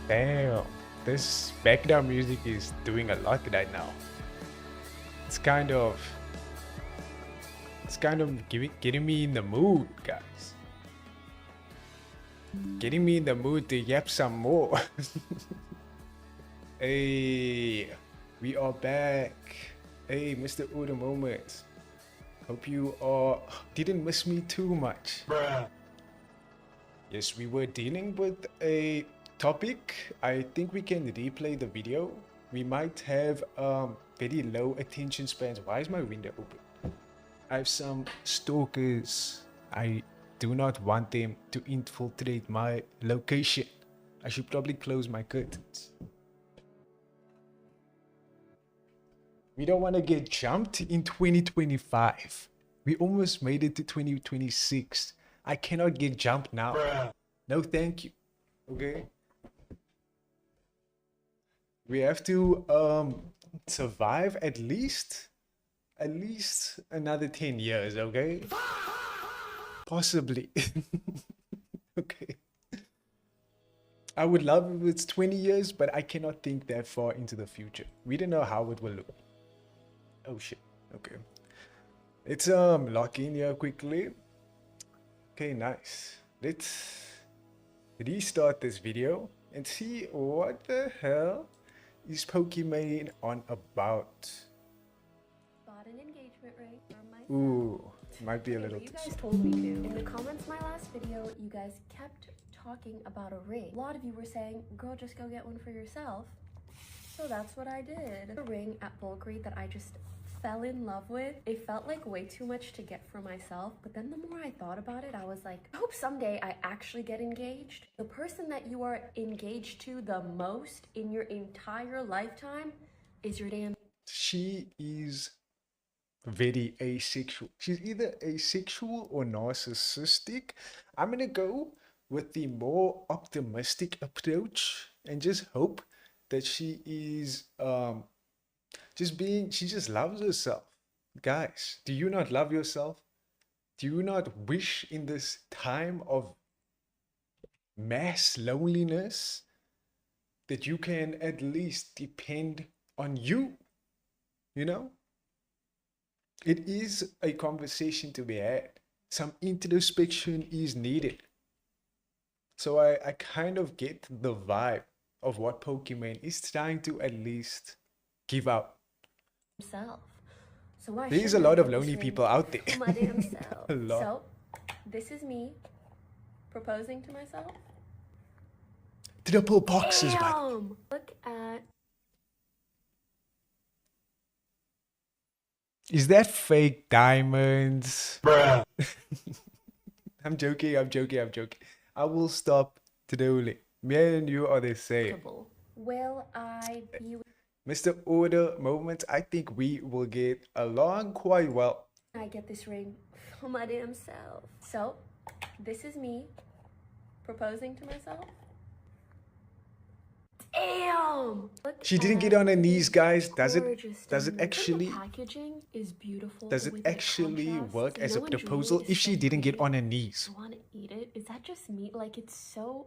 Damn, this background music is doing a lot right now. It's kind of getting me in the mood, guys. Getting me in the mood to yap some more. Hey, we are back. Hey, Mr. Uda Moments. Hope you all didn't miss me too much. Bruh. Yes, we were dealing with a topic. I think we can replay the video. We might have very low attention spans. Why is my window open? I have some stalkers. I do not want them to infiltrate my location. I should probably close my curtains. We don't want to get jumped in 2025. We almost made it to 2026. I cannot get jumped now. Bruh. No, thank you. Okay. We have to survive at least another 10 years, okay? Possibly. Okay. I would love if it's 20 years, but I cannot think that far into the future. We don't know how it will look. Oh shit. Okay. Let's lock in here quickly. Okay, nice. Let's restart this video and see what the hell is Pokemon on about. Bought an engagement ring for myself. Ooh, might be a Okay, little but you too guys soon. told me to. In the comments my last video, you guys kept talking about a ring. A lot of you were saying, girl, just go get one for yourself. So that's what I did. A ring at bulk rate that I just fell in love with. It felt like way too much to get for myself, but then the more I thought about it, I was like, I hope someday I actually get engaged. The person that you are engaged to the most in your entire lifetime is your damn She is very asexual. She's either asexual or narcissistic. I'm gonna go with the more optimistic approach and just hope that she is she just loves herself. Guys, do you not love yourself? Do you not wish in this time of mass loneliness that you can at least depend on you? You know? It is a conversation to be had. Some introspection is needed. So I kind of get the vibe of what Pokemon is trying to at least give out. self. So why There's a shouldn't I lot of get this lonely ring people out there. for my damn self? A lot. So this is me proposing to myself. Triple boxes, buddy. Damn! Look at Is that fake diamonds? Bruh. I'm joking. I will stop trolling. Me and you are the same. trouble. Will I be with Mr. Order Moments, I think we will get along quite well. I get this ring for my damn self? So this is me proposing to myself. Damn! Look She didn't get at on her knees, guys. Does it gorgeous does it diamond. actually The packaging is beautiful. does the it way that actually contrasts. work as a No one drew proposal it. if It's she so didn't get pretty. on her knees? I want to eat it. Is that just meat? Like, it's so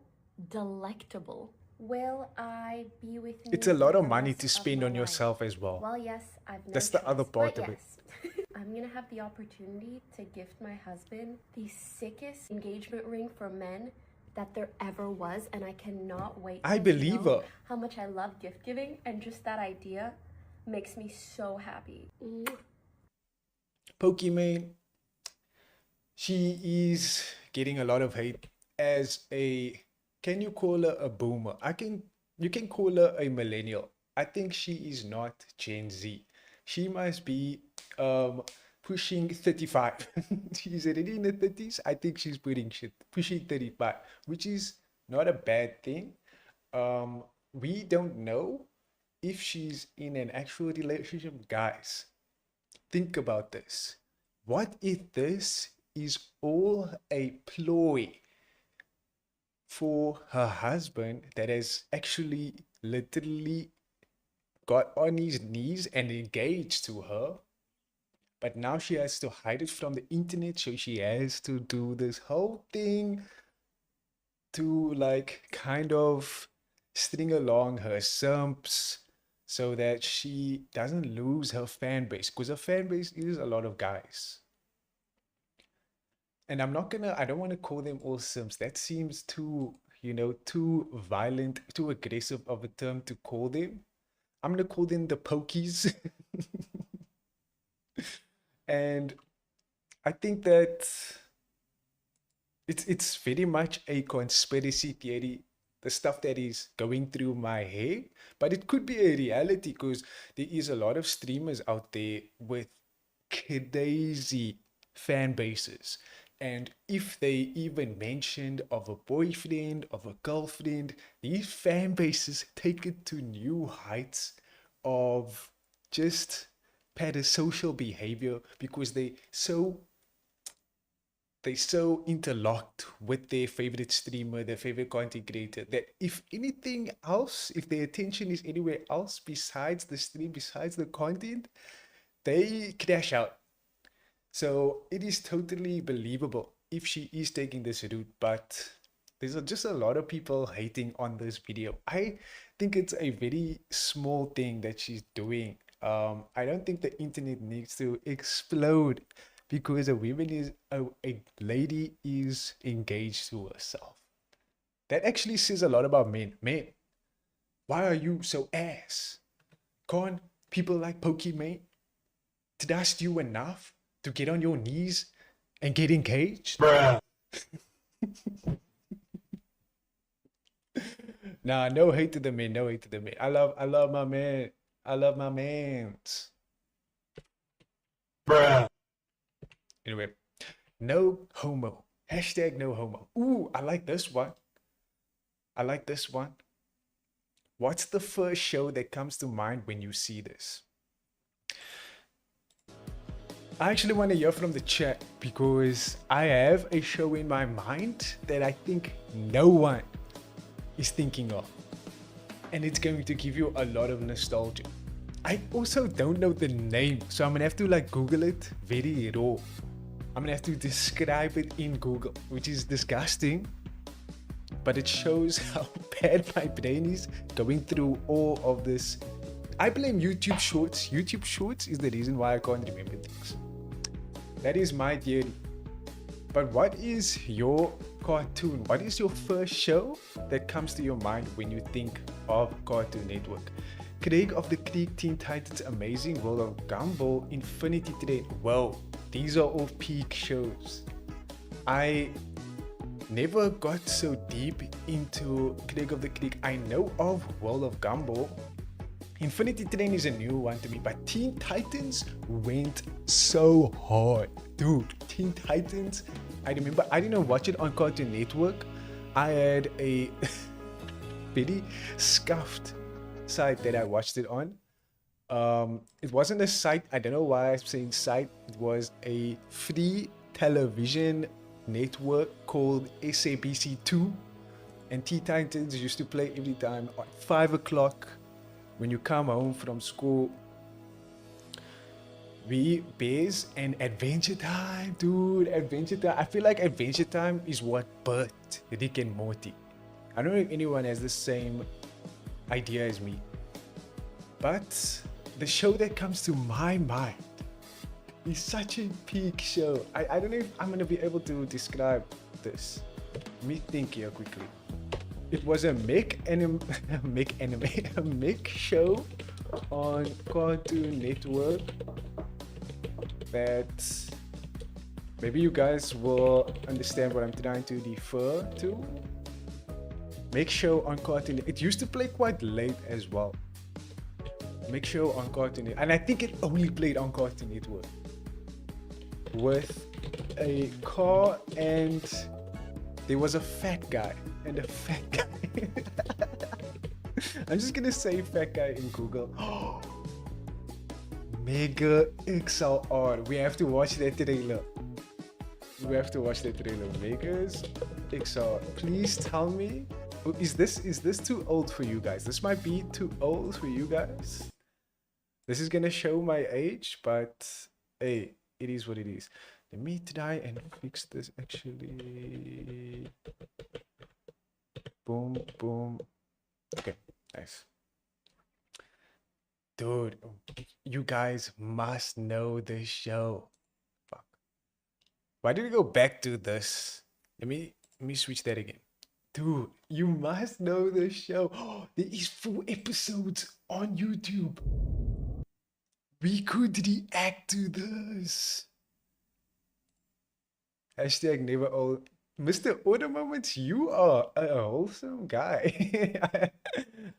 delectable. Will I be with me? It's a lot for of the money rest to of spend my on life? yourself as well. Well, yes, I've no That's the other choice, part but of it. yes. I'm gonna have the opportunity to gift my husband the sickest engagement ring for men that there ever was, and I cannot wait. I to believe know her. how much I love gift giving, and just that idea makes me so happy. Mwah. Pokemon, she is getting a lot of hate as a, can you call her a boomer? You can call her a millennial. I think she is not Gen Z. She must be pushing 35. She's already in the 30s. I think she's pushing 35, which is not a bad thing. We don't know if she's in an actual relationship. Guys, think about this. What if this is all a ploy for her husband that has actually literally got on his knees and engaged to her, but now she has to hide it from the internet, so she has to do this whole thing to like kind of string along her simps so that she doesn't lose her fan base, because her fan base is a lot of guys. And I don't want to call them all simps. That seems too, too violent, too aggressive of a term to call them. I'm gonna call them the pokies. And I think that it's very much a conspiracy theory, the stuff that is going through my head, but it could be a reality because there is a lot of streamers out there with crazy fan bases. And if they even mentioned of a boyfriend, of a girlfriend, these fan bases take it to new heights of just parasocial behavior because they so interlocked with their favorite streamer, their favorite content creator, that if anything else, if their attention is anywhere else besides the stream, besides the content, they crash out. So it is totally believable if she is taking this route, but there's just a lot of people hating on this video. I think it's a very small thing that she's doing. I don't think the internet needs to explode because a lady is engaged to herself. That actually says a lot about men. Men, why are you so ass? Can't people like Pokemon trust you enough to get on your knees and get engaged? Bruh. Nah, no hate to the men, no hate to the men. I love my man. I love my mans. Bruh. Anyway, no homo. Hashtag no homo. Ooh, I like this one. I like this one. What's the first show that comes to mind when you see this? I actually want to hear from the chat because I have a show in my mind that I think no one is thinking of. And it's going to give you a lot of nostalgia. I also don't know the name, so I'm gonna have to Google it very raw. I'm gonna have to describe it in Google, which is disgusting, but it shows how bad my brain is going through all of this. I blame YouTube Shorts. YouTube Shorts is the reason why I can't remember things. That is my theory. But what is your cartoon? What is your first show that comes to your mind when you think of Cartoon Network? Craig of the Creek, Teen Titans, Amazing World of Gumball, Infinity Train. Whoa, these are all peak shows. I never got so deep into Craig of the Creek. I know of World of Gumball. Infinity Train is a new one to me, but Teen Titans went so hard. Dude, Teen Titans, I remember I didn't watch it on Cartoon Network. I had a very scuffed site that I watched it on. It wasn't a site, I don't know why I'm saying site, it was a free television network called SABC2, and Teen Titans used to play every time at 5 o'clock when you come home from school. Bears and Adventure Time, dude. Adventure Time. I feel like Adventure Time is what birthed Rick and Morty. I don't know if anyone has the same idea as me, but the show that comes to my mind is such a peak show. I don't know if I'm gonna be able to describe this. Let me think here quickly. It was a mech show on Cartoon Network that maybe you guys will understand what I'm trying to refer to. Mech show on Cartoon. It used to play quite late as well. Mech show on Cartoon Network, and I think it only played on Cartoon Network with a car, and there was a fat guy and a fat guy. I'm just gonna say fat guy in Google. Mega XLR. We have to watch that trailer. We have to watch that trailer. Megas XLR. Please tell me. Is this too old for you guys? This might be too old for you guys. This is gonna show my age, but hey, it is what it is. Let me try and fix this actually. Boom, boom. Okay, nice. Dude, you guys must know this show. Fuck. Why did we go back to this? Let me switch that again. Dude, you must know this show. There is 4 episodes on YouTube. We could react to this. Hashtag never old. Mr. Order Moments, you are a wholesome guy.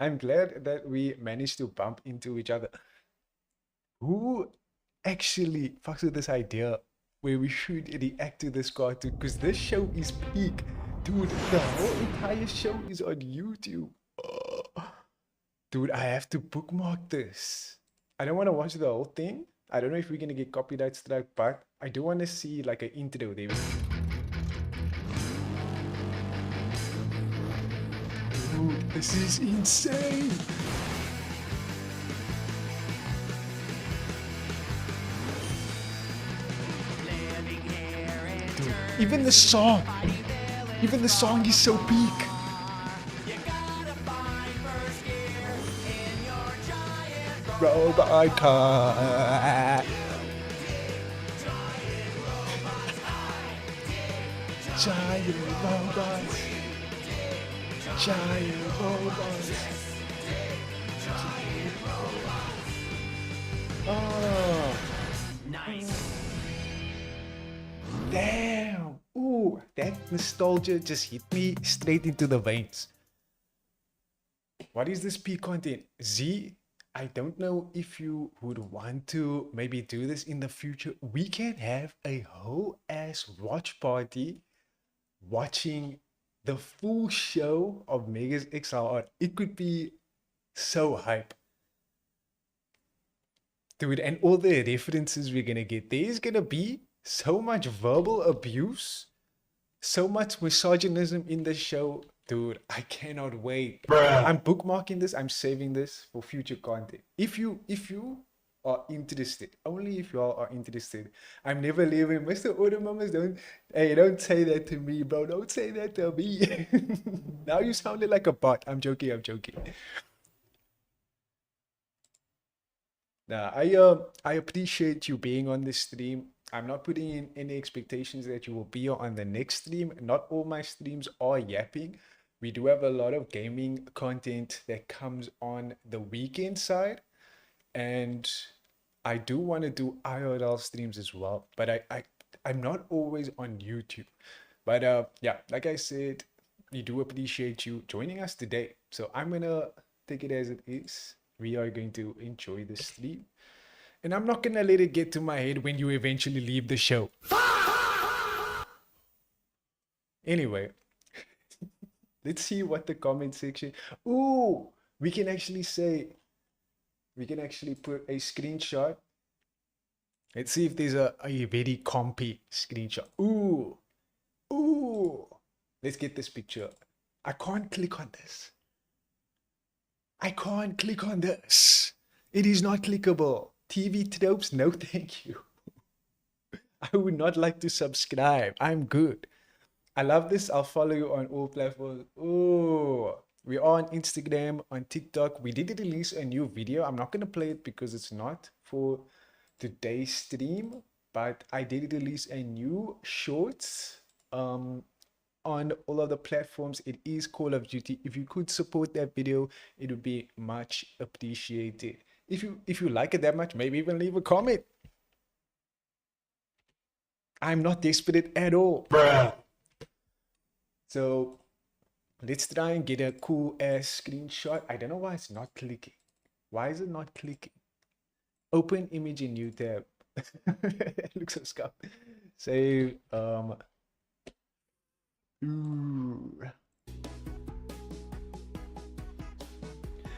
I'm glad that we managed to bump into each other. Who actually fucks with this idea where we should react to this cartoon? Because this show is peak. Dude, the whole entire show is on YouTube. Dude, I have to bookmark this. I don't want to watch the whole thing. I don't know if we're going to get copyright strike, but I do want to see like an intro. There we go. Dude, this is insane. Dude, even the song is so peak. Robot car. Giant robots. Giant robots. Oh. Nice. Damn. Ooh, that nostalgia just hit me straight into the veins. What is this peak content? Z, I don't know if you would want to maybe do this in the future. We can have a whole ass watch party watching the full show of Megas XLR. It could be so hype. Dude, and all the references we're gonna get. There's gonna be so much verbal abuse, so much misogynism in the show. Dude, I cannot wait. Bruh. I'm bookmarking this. I'm saving this for future content. If you are interested, only if you all are interested. I'm never leaving. Mr. Order Mamas, don't say that to me, bro. Don't say that to me. Now you sounded like a bot. I'm joking. Nah, I appreciate you being on this stream. I'm not putting in any expectations that you will be on the next stream. Not all my streams are yapping. We do have a lot of gaming content that comes on the weekend side, and I do want to do IRL streams as well, but I'm not always on YouTube. But yeah, like I said, we do appreciate you joining us today. So I'm gonna take it as it is. We are going to enjoy the stream, and I'm not gonna let it get to my head when you eventually leave the show. Anyway, let's see what the comment section. Ooh, we can actually put a screenshot. Let's see if there's a very compy screenshot. Ooh. Let's get this picture. I can't click on this. It is not clickable. TV tropes, no thank you. I would not like to subscribe. I'm good. I love this. I'll follow you on all platforms. Ooh. We are on Instagram, on TikTok. We did release a new video. I'm not going to play it because it's not for today's stream, but I did release a new shorts on all of the platforms. It is Call of Duty. If you could support that video, it would be much appreciated. If you like it that much, maybe even leave a comment. I'm not desperate at all. Bruh. So let's try and get a cool ass screenshot. I don't know why it's not clicking. Why is it not clicking? Open image in new tab. It looks so scuffed. Save.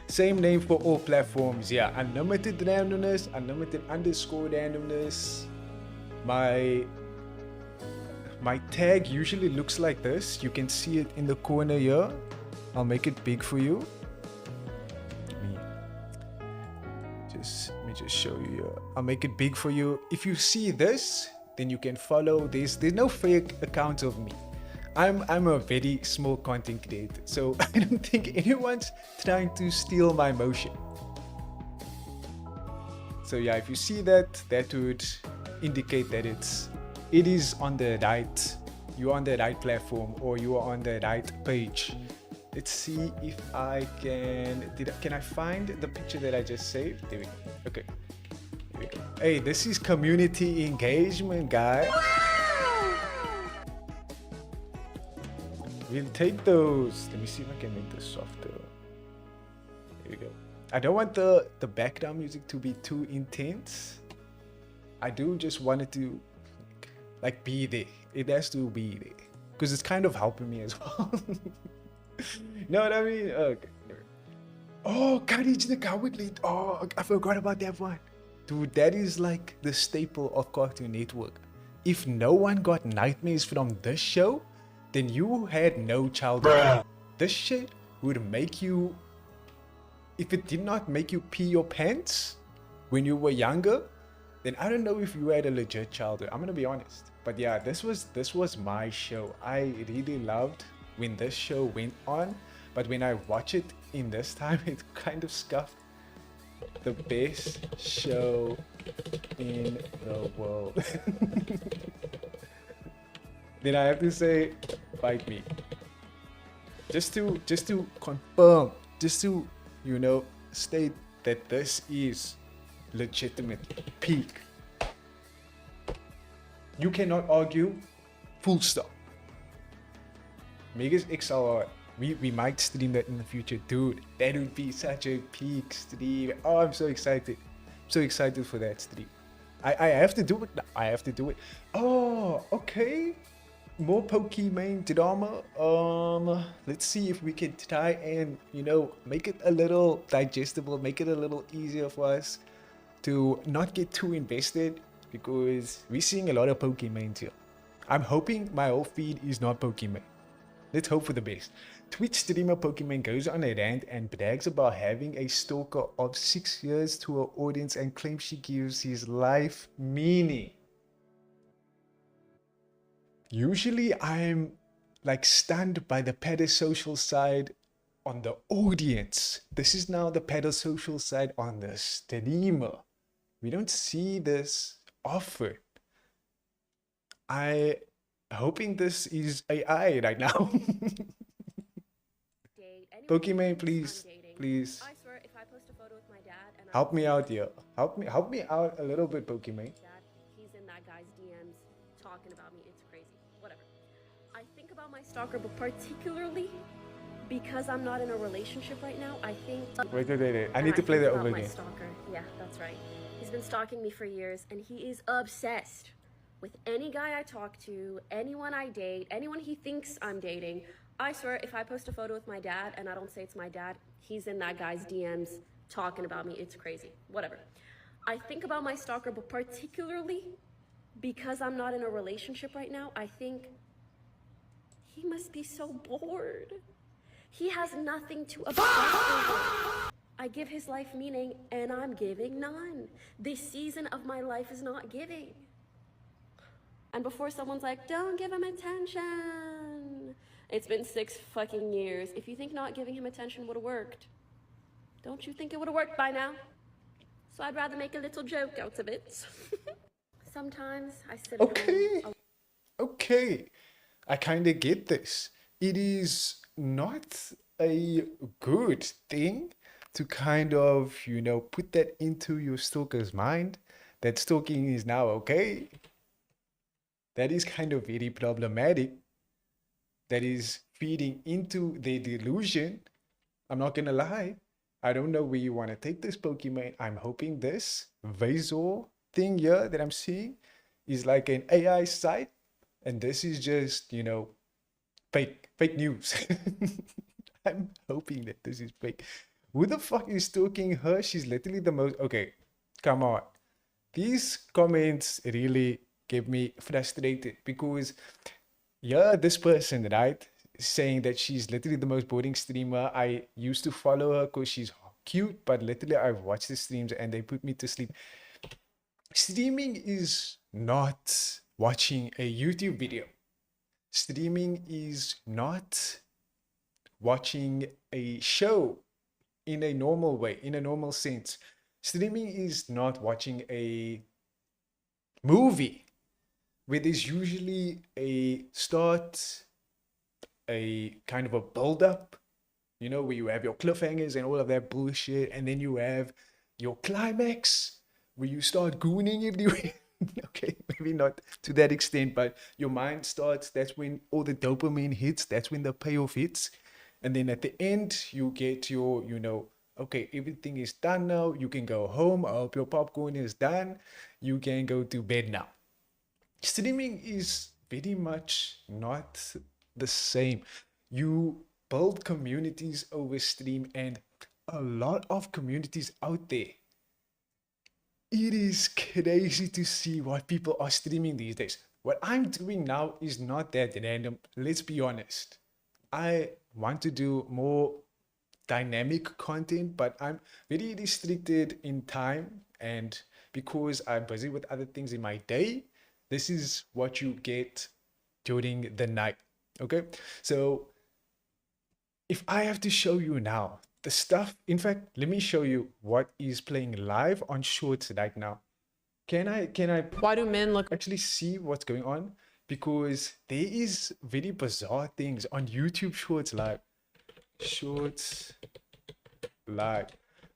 Same name for all platforms. Yeah, unlimited randomness, unlimited underscore randomness. My tag usually looks like this. You can see it in the corner here. I'll make it big for you. Let me just show you here. I'll make it big for you. If you see this, then you can follow this. There's no fake account of me. I'm a very small content creator, so I don't think anyone's trying to steal my motion. So yeah, if you see that, that would indicate that it is on the right, you're on the right platform, or you are on the right page. Let's see if I can I find the picture that I just saved? There we go. Okay. Here we go. Hey, this is community engagement, guys. We'll take those. Let me see if I can make this softer. Here we go. I don't want the background music to be too intense. I do just want it to like be there. It has to be there. Because it's kind of helping me as well. Know what I mean? Okay. Oh, Courage the Cowardly. Oh, I forgot about that one. Dude, that is like the staple of Cartoon Network. If no one got nightmares from this show, then you had no childhood. Bruh. This shit would make you, if it did not make you pee your pants when you were younger, then I don't know if you had a legit childhood. I'm gonna be honest. But yeah, this was my show. I really loved when this show went on, but when I watch it in this time, it kind of scuffed the best show in the world. Then I have to say, fight me. Just to confirm, just to, you know, state that this is legitimate peak. You cannot argue, full stop. Megas XLR, we might stream that in the future. Dude, that would be such a peak stream. Oh, I'm so excited. So excited for that stream. I have to do it now. I have to do it. Oh, okay. More Pokemon drama. Let's see if we can try and, you know, make it a little digestible, make it a little easier for us to not get too invested, because we're seeing a lot of Pokemon here. I'm hoping my whole feed is not Pokemon. Let's hope for the best. Twitch streamer Pokemon goes on a rant and brags about having a stalker of 6 years to her audience and claims she gives his life meaning. Usually I'm like stunned by the parasocial side on the audience. This is now the parasocial side on the streamer. We don't see this often. I hoping this is AI right now. Pokemon, please, please I swear, if I post a photo with my dad and help me out here. Help me out a little bit, Pokemon. dad, he's in that guy's DMs talking about me. It's crazy. Whatever. I think about my stalker, but particularly because I'm not in a relationship right now, I think. Wait. I and need to play think that about over my again. stalker. Yeah, that's right. He's been stalking me for years, and he is obsessed with any guy I talk to, anyone I date, anyone he thinks I'm dating. I swear, if I post a photo with my dad and I don't say it's my dad, he's in that guy's DMs talking about me. It's crazy. Whatever. I think about my stalker, but particularly because I'm not in a relationship right now, I think he must be so bored. He has nothing to obsess over. I give his life meaning, and I'm giving none. This season of my life is not giving. And before someone's like, don't give him attention. It's been 6 fucking years. If you think not giving him attention would have worked, don't you think it would have worked by now? So I'd rather make a little joke out of it. Sometimes I sit at Okay. home Okay. I kind of get this. It is not a good thing to kind of, you know, put that into your stalker's mind that stalking is now okay. That is kind of very problematic. That is feeding into their delusion. I'm not gonna lie. I don't know where you want to take this Pokemon. I'm hoping this Vazor thing here that I'm seeing is like an AI site, and this is just, you know, fake news. I'm hoping that this is fake. Who the fuck is stalking her? She's literally the most. Okay, come on. These comments really get me frustrated because, yeah, this person, right, saying that she's literally the most boring streamer. I used to follow her because she's cute, but literally I've watched the streams and they put me to sleep. Streaming is not watching a YouTube video. streaming is not watching a show in a normal way, in a normal sense. Streaming is not watching a movie where there's usually a start, a kind of a build up, you know, where you have your cliffhangers and all of that bullshit, and then you have your climax where you start gooning everywhere. Okay, maybe not to that extent, but your mind starts, that's when all the dopamine hits, that's when the payoff hits. And then at the end, you get your, you know, okay, everything is done now. You can go home. I hope your popcorn is done. You can go to bed now. Streaming is very much not the same. You build communities over stream, and a lot of communities out there. It is crazy to see what people are streaming these days. What I'm doing now is not that random. Let's be honest. I want to do more dynamic content, but I'm very restricted in time. And because I'm busy with other things in my day, this is what you get during the night. Okay. So if I have to show you now the stuff, in fact, let me show you what is playing live on Shorts right now. Can I Why do men look actually see what's going on? Because there is very bizarre things on YouTube Shorts live. Shorts live.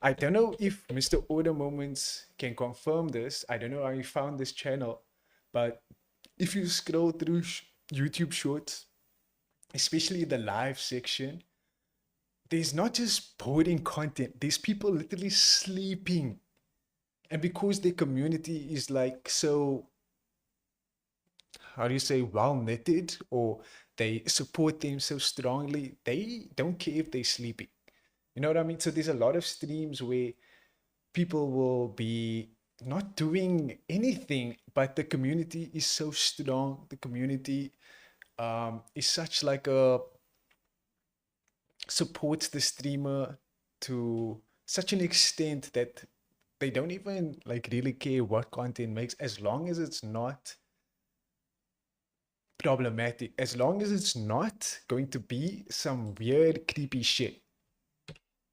I don't know if Mr. Order Moments can confirm this. I don't know how he found this channel, but if you scroll through YouTube Shorts, especially the live section, there's not just boring content, there's people literally sleeping. And because their community is like so, how do you say, well knitted, or they support them so strongly, they don't care if they're sleeping. You know what I mean? So there's a lot of streams where people will be not doing anything, but the community is so strong. The community is such like a supports the streamer to such an extent that they don't even like really care what content makes, as long as it's not problematic, as long as it's not going to be some weird creepy shit.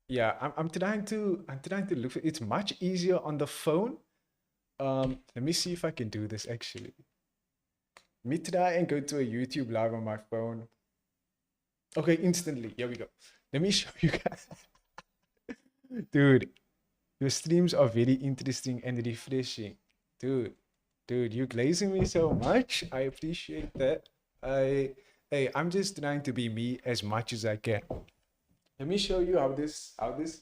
Yeah, I'm trying to look for, it's much easier on the phone. Let me see if I can do this actually. Let me try and go to a YouTube live on my phone. Okay, instantly. Here we go. Let me show you guys. Dude, your streams are very interesting and refreshing. Dude, you're glazing me so much. I appreciate that. Hey, I'm just trying to be me as much as I can. Let me show you how this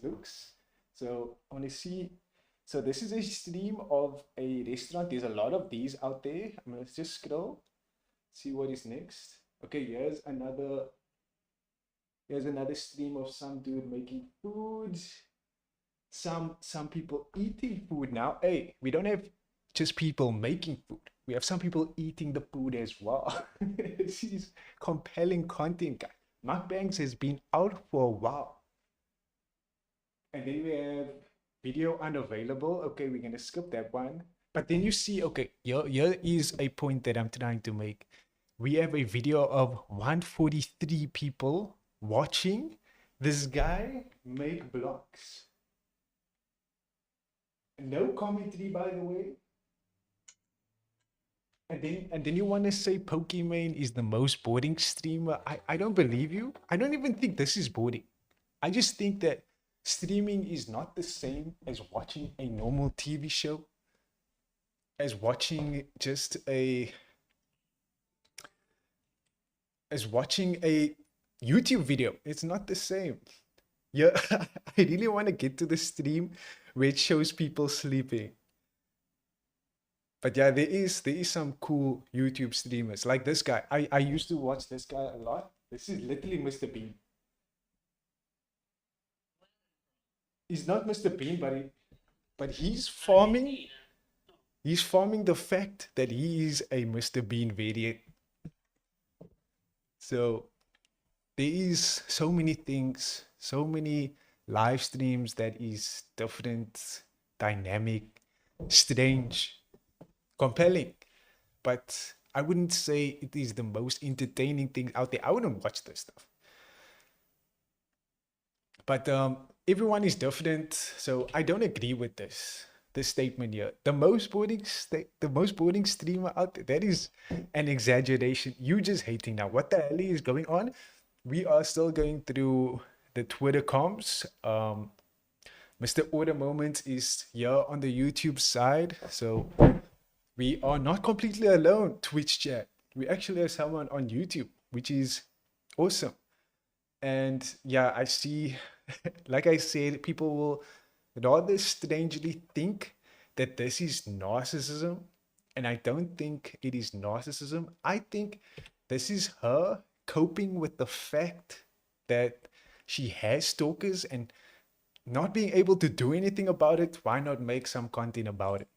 looks. So I want to see. So this is a stream of a restaurant. There's a lot of these out there. I'm gonna just scroll, see what is next. Okay, here's another stream of some dude making food. Some people eating food now. Hey, we don't have just people making food. We have some people eating the food as well. This is compelling content, guys. Mukbangs has been out for a while. And then we have video unavailable. Okay, we're gonna skip that one. But then you see, okay, here is a point that I'm trying to make. We have a video of 143 people watching this guy make blocks. No commentary, by the way. And then you want to say Pokemon is the most boring streamer. I don't believe you. I don't even think this is boring. I just think that streaming is not the same as watching a normal TV show, as watching just a YouTube video. It's not the same. Yeah, I really want to get to the stream where it shows people sleeping. But yeah, there is some cool YouTube streamers like this guy. I used to watch this guy a lot. This is literally Mr. Bean. He's not Mr. Bean, but he's farming. He's farming the fact that he is a Mr. Bean variant. So there is so many things, so many live streams that is different, dynamic, strange, compelling. But I wouldn't say it is the most entertaining thing out there. I wouldn't watch this stuff. But everyone is different, so I don't agree with this statement here. The most boring streamer out there, that is an exaggeration. You just hating now. What the hell is going on? We are still going through the Twitter comms. Mr. Order Moments is here on the YouTube side, so we are not completely alone. Twitch chat. We actually have someone on YouTube, which is awesome. And yeah, I see, like I said, people will rather strangely think that this is narcissism. And I don't think it is narcissism. I think this is her coping with the fact that she has stalkers and not being able to do anything about it. Why not make some content about it?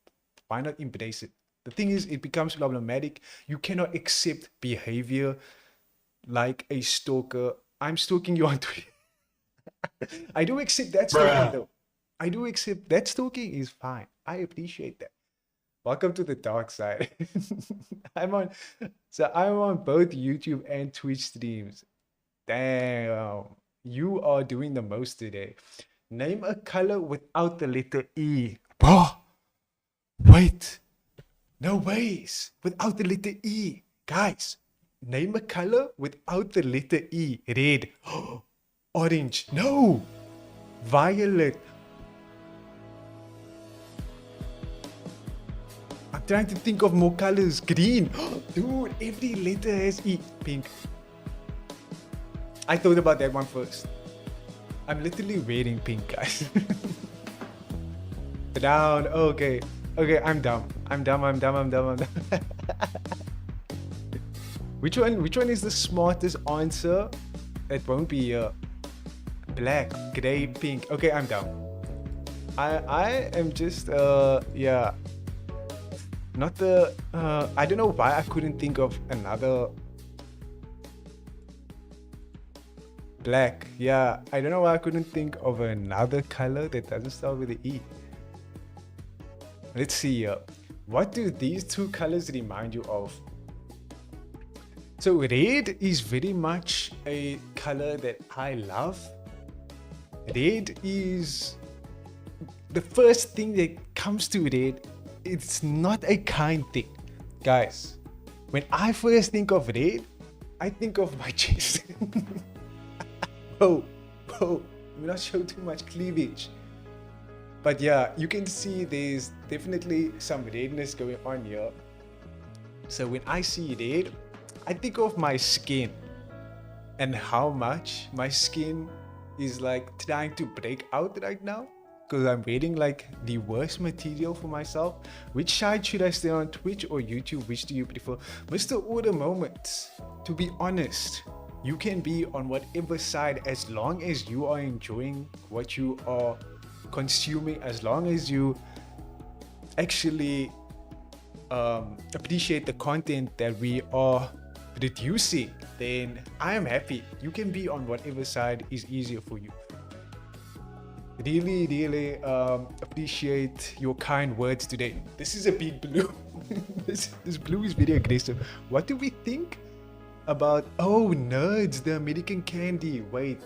Why not embrace it? The thing is, it becomes problematic. You cannot accept behavior like a stalker. I'm stalking you on Twitter. I do accept that stalking though. I do accept that stalking is fine. I appreciate that. Welcome to the dark side. I'm on both YouTube and Twitch streams. Damn, you are doing the most today. Name a color without the letter E. Bro, wait. No ways. Without the letter E. Guys, name a color without the letter E. Red. Orange. No. Violet. I'm trying to think of more colors. Green. Dude, every letter has E. Pink. I thought about that one first. I'm literally wearing pink, guys. Brown. Okay. Okay, I'm dumb. I'm dumb. Which one is the smartest answer? It won't be black, gray, pink. Okay, I'm dumb. I am just yeah. Not the I don't know why I couldn't think of another. Black. Yeah, I don't know why I couldn't think of another color that doesn't start with an E. Let's see here. What do these two colors remind you of? So red is very much a color that I love. Red is the first thing that comes to red. It's not a kind thing. Guys, when I first think of red, I think of my chest. Whoa, do not show too much cleavage. But yeah, you can see there's definitely some redness going on here. So when I see red, I think of my skin and how much my skin is like trying to break out right now because I'm wearing like the worst material for myself. Which side should I stay on, Twitch or YouTube? Which do you prefer? Mr. Order Moments, to be honest, you can be on whatever side as long as you are enjoying what you are consuming, as long as you actually appreciate the content that we are producing, then I am happy. You can be on whatever side is easier for you. Really appreciate your kind words today. This is a big blue. this blue is very aggressive. What do we think about, oh, Nerds, the American candy? Wait,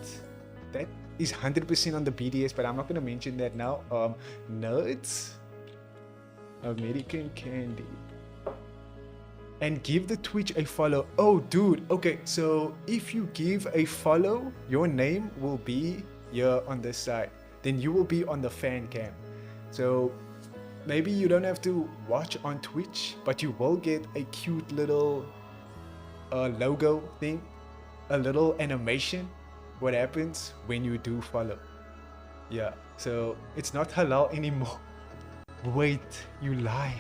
that is 100% on the BDS, but I'm not going to mention that now. Nerds, American candy. And give the Twitch a follow. Oh, dude. Okay, so if you give a follow, your name will be here on this side. Then you will be on the fan cam. So maybe you don't have to watch on Twitch, but you will get a cute little logo thing, a little animation. What happens when you do follow? Yeah, so it's not halal anymore. Wait, you lied.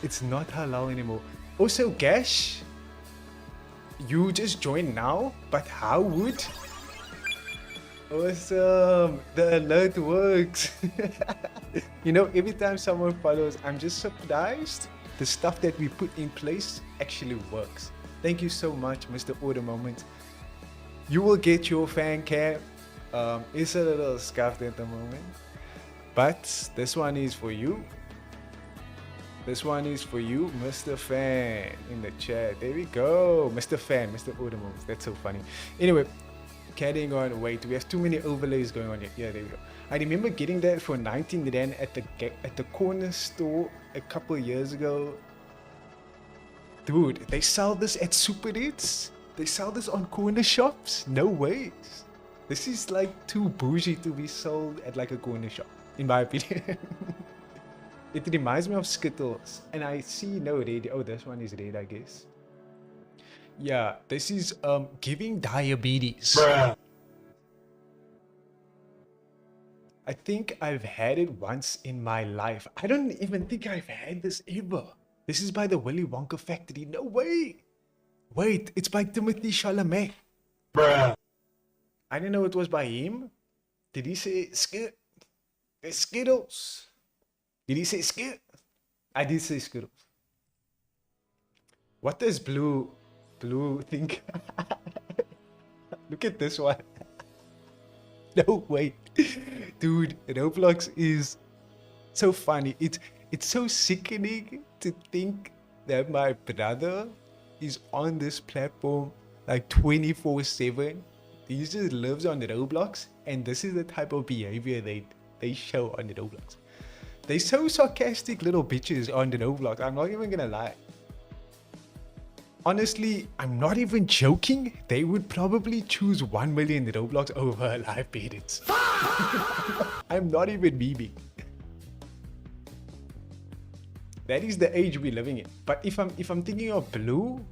It's not halal anymore. Also, Gash, you just joined now, but how would? Awesome, the alert works. You know, every time someone follows, I'm just surprised the stuff that we put in place actually works. Thank you so much, Mr. Order Moment. You will get your fan cam. It's a little scuffed at the moment, but this one is for you. This one is for you, Mr. Fan, in the chat. There we go. Mr. Fan, Mr. Odemos. That's so funny. Anyway, carrying on. Wait, we have too many overlays going on here. Yeah, there we go. I remember getting that for 19 Rand at the corner store a couple years ago. Dude, they sell this at Super Eats? They sell this on corner shops? No ways. This is like too bougie to be sold at like a corner shop, in my opinion. It reminds me of Skittles. And I see no red. Oh, this one is red, I guess. Yeah, this is giving diabetes. Bruh. I think I've had it once in my life. I don't even think I've had this ever. This is by the Willy Wonka Factory. No way. Wait, it's by Timothy Chalamet. Bruh. I didn't know it was by him. Did he say Skittles? Did he say Skit? I did say Skittles. What does Blue think? Look at this one. No, wait. Dude, Roblox is so funny. It's so sickening to think that my brother is on this platform like 24/7. He just lives on Roblox, and this is the type of behavior they show on Roblox. They so sarcastic little bitches on Roblox. I'm not even gonna lie. Honestly, I'm not even joking. They would probably choose 1 million Roblox over live parents. I'm not even memeing. That is the age we're living in. But if I'm thinking of blue,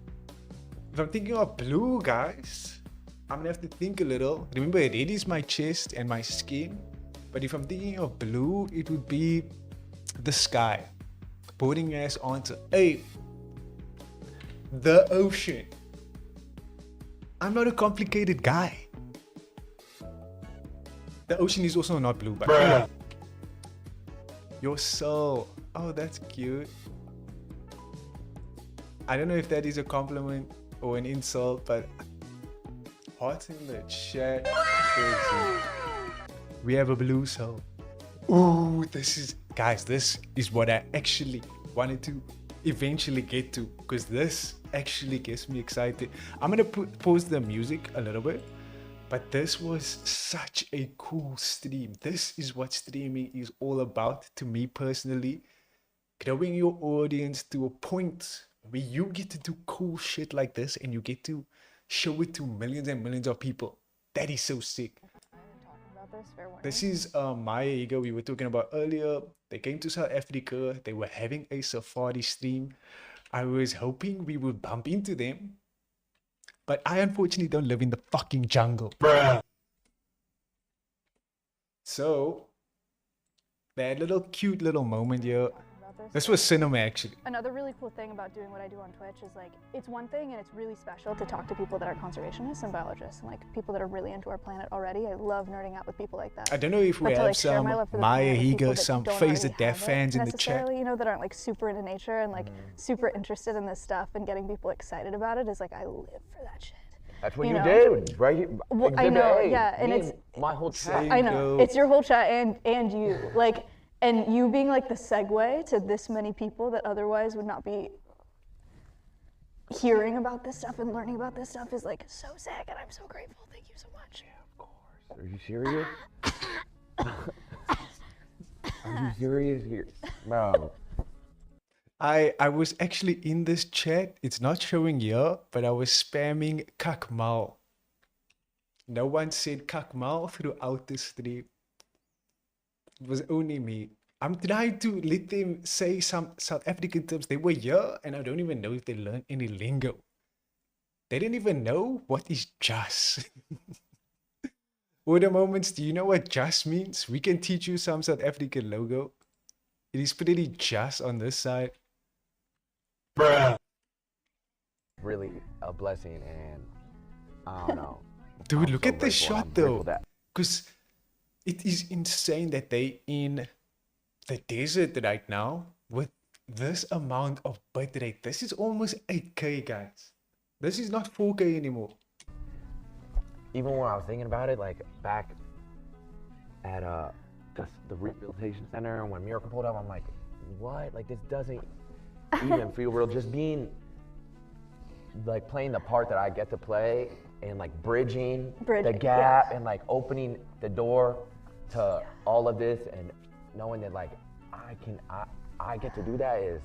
guys, I'm gonna have to think a little. Remember, red is my chest and my skin. But if I'm thinking of blue, it would be the sky. Boring ass answer. Hey, the ocean. I'm not a complicated guy. The ocean is also not blue, but Bruh. your soul. Oh, that's cute. I don't know if that is a compliment or an insult, but hearts in the chat. We have a blue soul. Ooh, this is what I actually wanted to eventually get to, because this actually gets me excited. I'm gonna pause the music a little bit, but this was such a cool stream. This is what streaming is all about to me personally. Growing your audience to a point where you get to do cool shit like this and you get to show it to millions and millions of people. That is so sick. This is Maya Ego we were talking about earlier. They came to South Africa. They were having a safari stream. I was hoping we would bump into them, but I unfortunately don't live in the fucking jungle. Bruh. So that little cute little moment here. This was cinema actually. Another really cool thing about doing what I do on Twitch is like, it's one thing and it's really special to talk to people that are conservationists and biologists and like people that are really into our planet already. I love nerding out with people like that. I don't know if we But to, have like, share my some love for the Maya planet with people Higa, that some don't Phase the already Deaf have it fans in the chat. necessarily, you know, that aren't like super into nature and like super interested in this stuff and getting people excited about it is like, I live for that shit. That's what You you, know? did, right? Well, I Exhibit know, A, yeah, and me it's my whole chat. Same. I know, go. it's your whole chat and you, like, and you being like the segue to this many people that otherwise would not be hearing about this stuff and learning about this stuff is like so sick, and I'm so grateful. Thank you so much. Of course. Are you serious? Are you serious here? Bro. I was actually in this chat. It's not showing here, but I was spamming Kakmal. No one said Kakmal throughout the stream. It was only me. I'm trying to let them say some South African terms. They were here, and I don't even know if they learned any lingo. They didn't even know what is just. Order moments, do you know what just means? We can teach you some South African logo. It is pretty just on this side. Bruh. Really a blessing, and I don't know. Dude, I'm look so at the grateful. shot I'm grateful though. that- Because it is insane that they in the desert right now with this amount of bitrate. This is almost 8K, guys. This is not 4K anymore. Even when I was thinking about it, like back at the rehabilitation center, when Miracle pulled up, I'm like, what? Like this doesn't even feel real. Just being like playing the part that I get to play and like bridging the Bridging, gap yeah. and like opening the door to all of this and knowing that like I get to do that is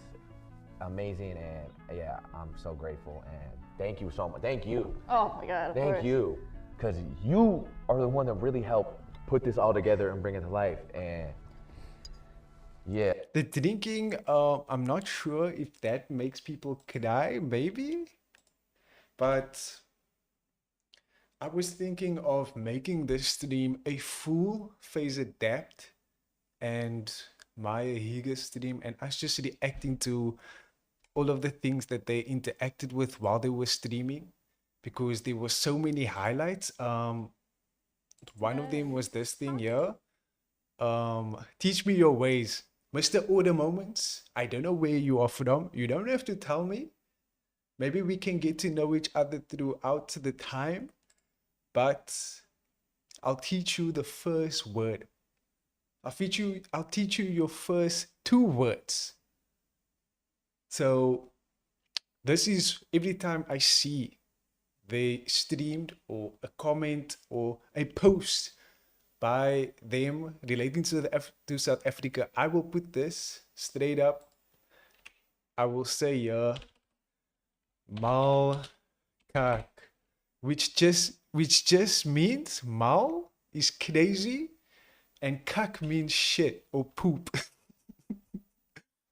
amazing. And yeah, I'm so grateful and thank you so much. Thank you. Oh my God. Of Thank course. you, because you are the one that really helped put this all together and bring it to life. And yeah, The drinking, I'm not sure if that makes people cry, maybe. But I was thinking of making this stream a full phase adapt and Maya Higa stream and us just reacting to all of the things that they interacted with while they were streaming because there were so many highlights. One of them was this thing here. Teach me your ways. Mr. Order Moments. I don't know where you are from. You don't have to tell me. Maybe we can get to know each other throughout the time. But I'll teach you the first word. I'll teach you your first 2 words. So this is every time I see they streamed or a comment or a post by them relating to South Africa, I will put this straight up. I will say mal kak, which just means mal is crazy and kak means shit or poop.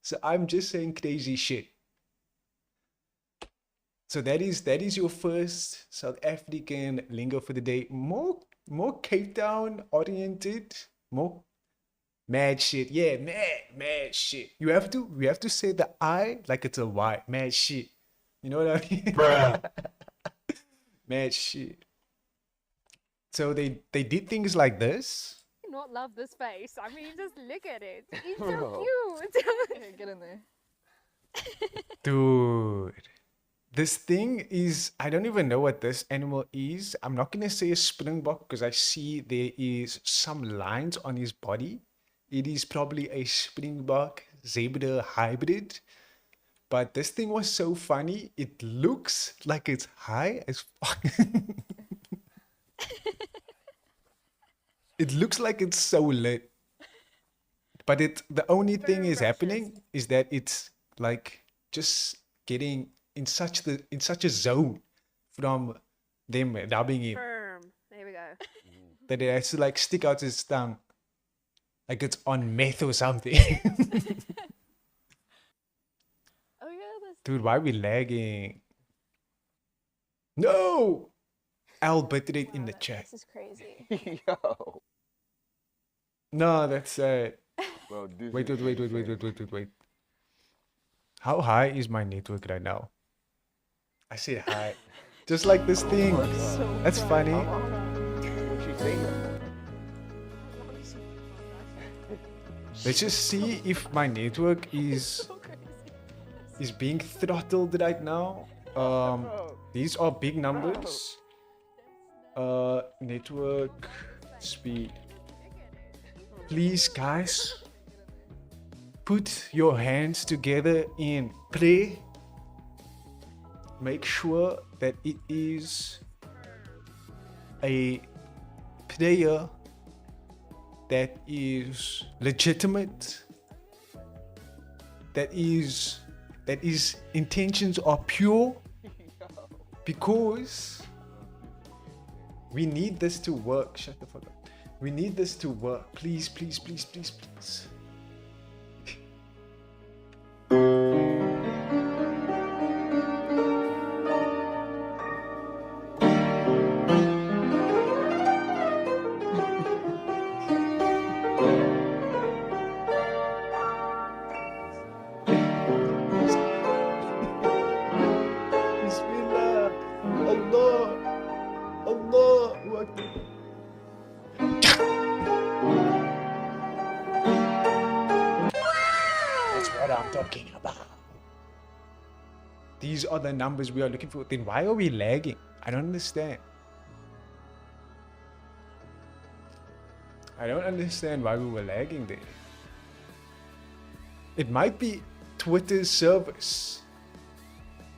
So I'm just saying crazy shit. So that is your first South African lingo for the day. More Cape Town oriented, more mad shit. Yeah, mad shit. We have to say the I like it's a Y. Mad shit. You know what I mean? Bruh. Mad shit. So they did things like this. Not love this face. I mean, just look at it. It's Bro. so cute. Okay, get in there. Dude. This thing is, I don't even know what this animal is. I'm not gonna say a springbok because I see there is some lines on his body. It is probably a springbok zebra hybrid. But this thing was so funny. It looks like it's high as fuck. It looks like it's so lit. But the only thing is happening is that it's like just getting in such a zone from them rubbing him Firm. There we go. that it has to like stick out his tongue like it's on meth or something. Oh yeah, this. Dude, why are we lagging? No! I'll put it in the chat. This is crazy. yo, No, that's sad. bro, this Wait. is Wait. How high is my network right now? I said high. Just like this thing. That's funny. What you think? Let's just see if my network is being throttled right now. These are big numbers. Network speed. Please, guys, put your hands together in prayer. Make sure that it is a prayer that is legitimate, that is intentions are pure, because we need this to work. Shut the fuck up. We need this to work. Please. Bismillah. Allahu Akbar. That's what I'm talking about. These are the numbers we are looking for. Then why are we lagging? I don't understand. I don't understand why we were lagging there. It might be Twitter's service.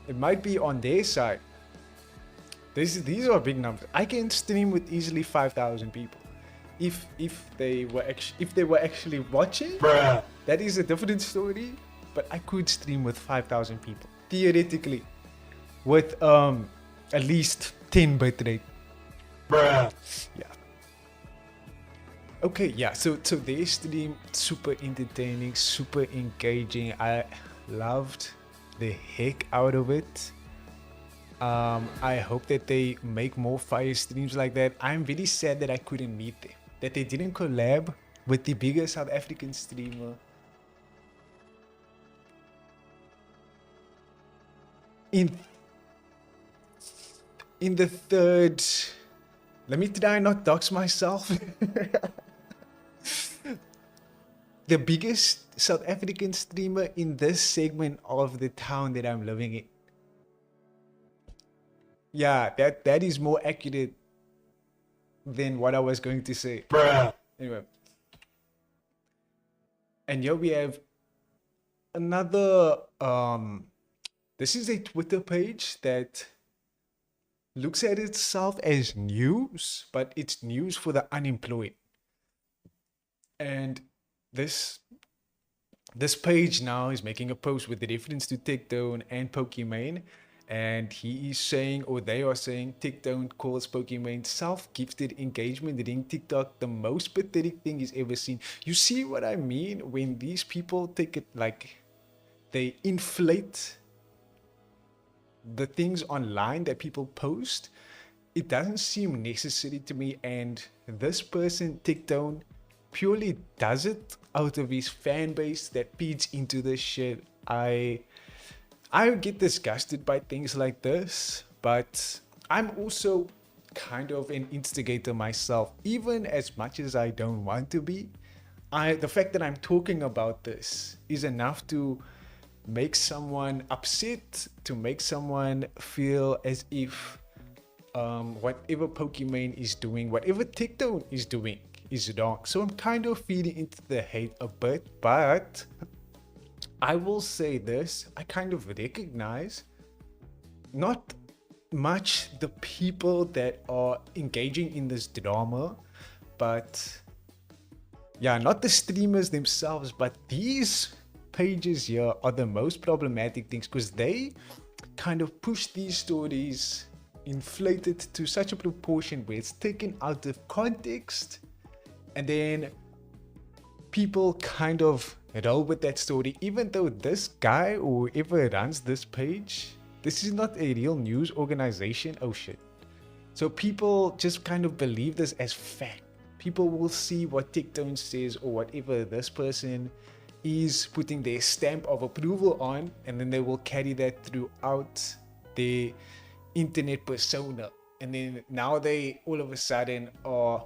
It might be on their side. These are big numbers. I can stream with easily 5,000 people. If they were actually watching, Bruh. that is a different story. But I could stream with 5,000 people theoretically, with at least 10 bitrate. Bruh. Yeah. Okay, yeah. So their stream super entertaining, super engaging. I loved the heck out of it. I hope that they make more fire streams like that. I'm very sad that I couldn't meet them, that they didn't collab with the bigger South African streamer. In the third, let me try not dox myself. The biggest South African streamer in this segment of the town that I'm living in. Yeah, that is more accurate than what I was going to say. Bruh. Anyway. And here we have another, this is a Twitter page that looks at itself as news, but it's news for the unemployed. And this page now is making a post with the reference to TikTok and Pokimane. And he is saying, or they are saying, TikTok calls Pokimane self-gifted engagement ring TikTok the most pathetic thing he's ever seen. You see what I mean? When these people take it like they inflate the things online that people post, it doesn't seem necessary to me. And this person, TikTok, purely does it out of his fan base that feeds into this shit. I get disgusted by things like this, but I'm also kind of an instigator myself, even as much as I don't want to be. The fact that I'm talking about this is enough to make someone upset, to make someone feel as if whatever Pokimane is doing, whatever TikTok is doing is wrong. So I'm kind of feeding into the hate a bit, but I will say this, I kind of recognize not much the people that are engaging in this drama, but yeah, not the streamers themselves, but these pages here are the most problematic things, because they kind of push these stories, inflate it to such a proportion where it's taken out of context, and then people kind of roll with that story, even though this guy or whoever runs this page, this is not a real news organization. Oh shit. So people just kind of believe this as fact. People will see what TikTok says or whatever this person is putting their stamp of approval on, and then they will carry that throughout their internet persona. And then now they all of a sudden are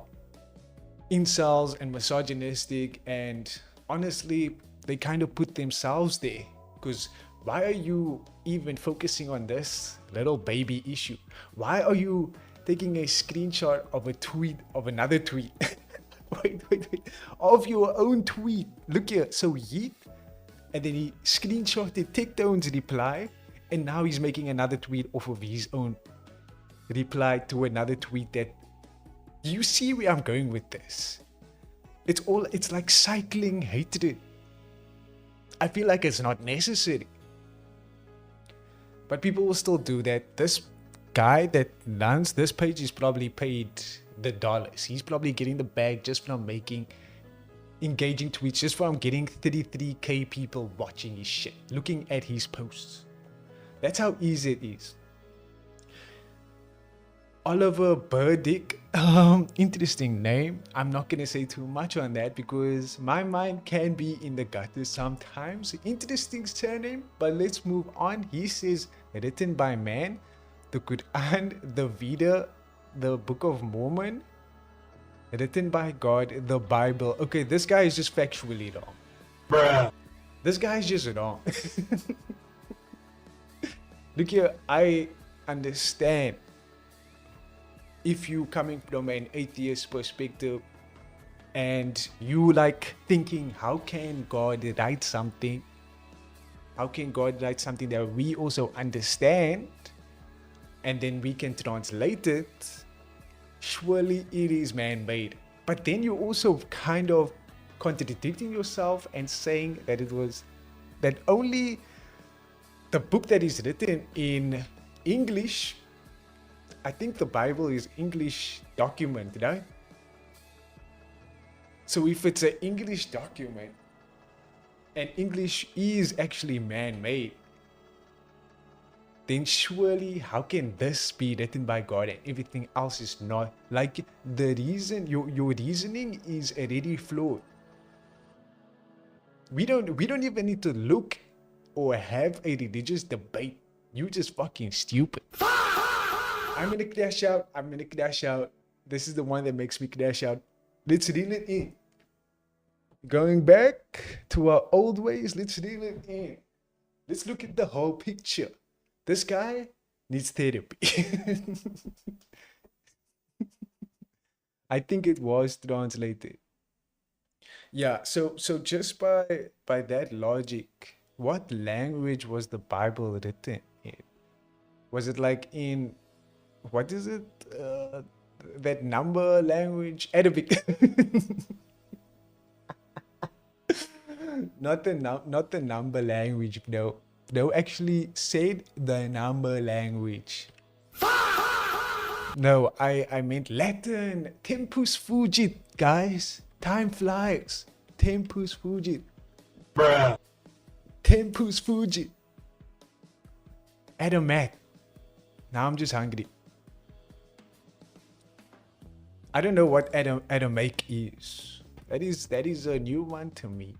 incels and misogynistic, and honestly, they kind of put themselves there, because why are you even focusing on this little baby issue? Why are you taking a screenshot of a tweet of another tweet? wait, of your own tweet. Look here, so Yeet, and then he screenshotted TikTok's reply, and now he's making another tweet off of his own reply to another tweet. That, do you see where I'm going with this? It's like cycling hatred. I feel like it's not necessary, but people will still do that. This guy that runs this page is probably paid the dollars. He's probably getting the bag just from making engaging tweets, just from getting 33k people watching his shit, looking at his posts. That's how easy it is. Oliver Burdick, interesting name. I'm not gonna say too much on that because my mind can be in the gutter sometimes. Interesting surname, but let's move on. He says, written by man, the Quran, the Veda, the Book of Mormon, written by God, the Bible. Okay, this guy is just factually wrong. Bruh. This guy is just wrong. Look here, I understand if you coming from an atheist perspective and you like thinking, how can God write something How can God write something that we also understand and then we can translate it? Surely it is man-made. But then you're also kind of contradicting yourself and saying that it was that only the book that is written in English, I think the Bible is English document, right? So if it's an English document and English is actually man-made, then surely how can this be written by God and everything else is not? Like the reason, your reasoning is already flawed. We don't even need to look or have a religious debate. You just fucking stupid. I'm gonna crash out. This is the one that makes me crash out. Let's reel it in. Going back to our old ways, let's reel it in. Let's look at the whole picture. This guy needs therapy. I think it was translated. Yeah, so just by that logic, what language was the Bible written in? Was it like in, what is it? That number language? Arabic. Not the number language, no. No, actually said the number language. No, I meant Latin. Tempus fugit, guys. Time flies. Tempus fugit. Bruh. Tempus fugit. Adamat. Now I'm just hungry. I don't know what Adamake is. That is a new one to me.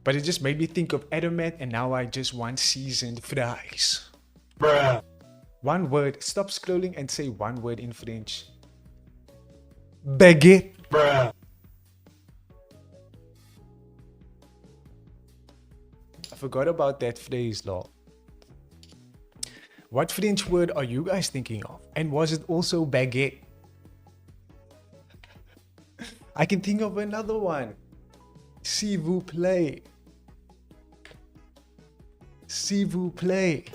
But it just made me think of Adamat, and now I just want seasoned fries. Bruh. One word. Stop scrolling and say one word in French. Baguette. Bruh. I forgot about that phrase, lol. What French word are you guys thinking of? And was it also baguette? I can think of another one. S'il vous plaît. S'il vous plaît.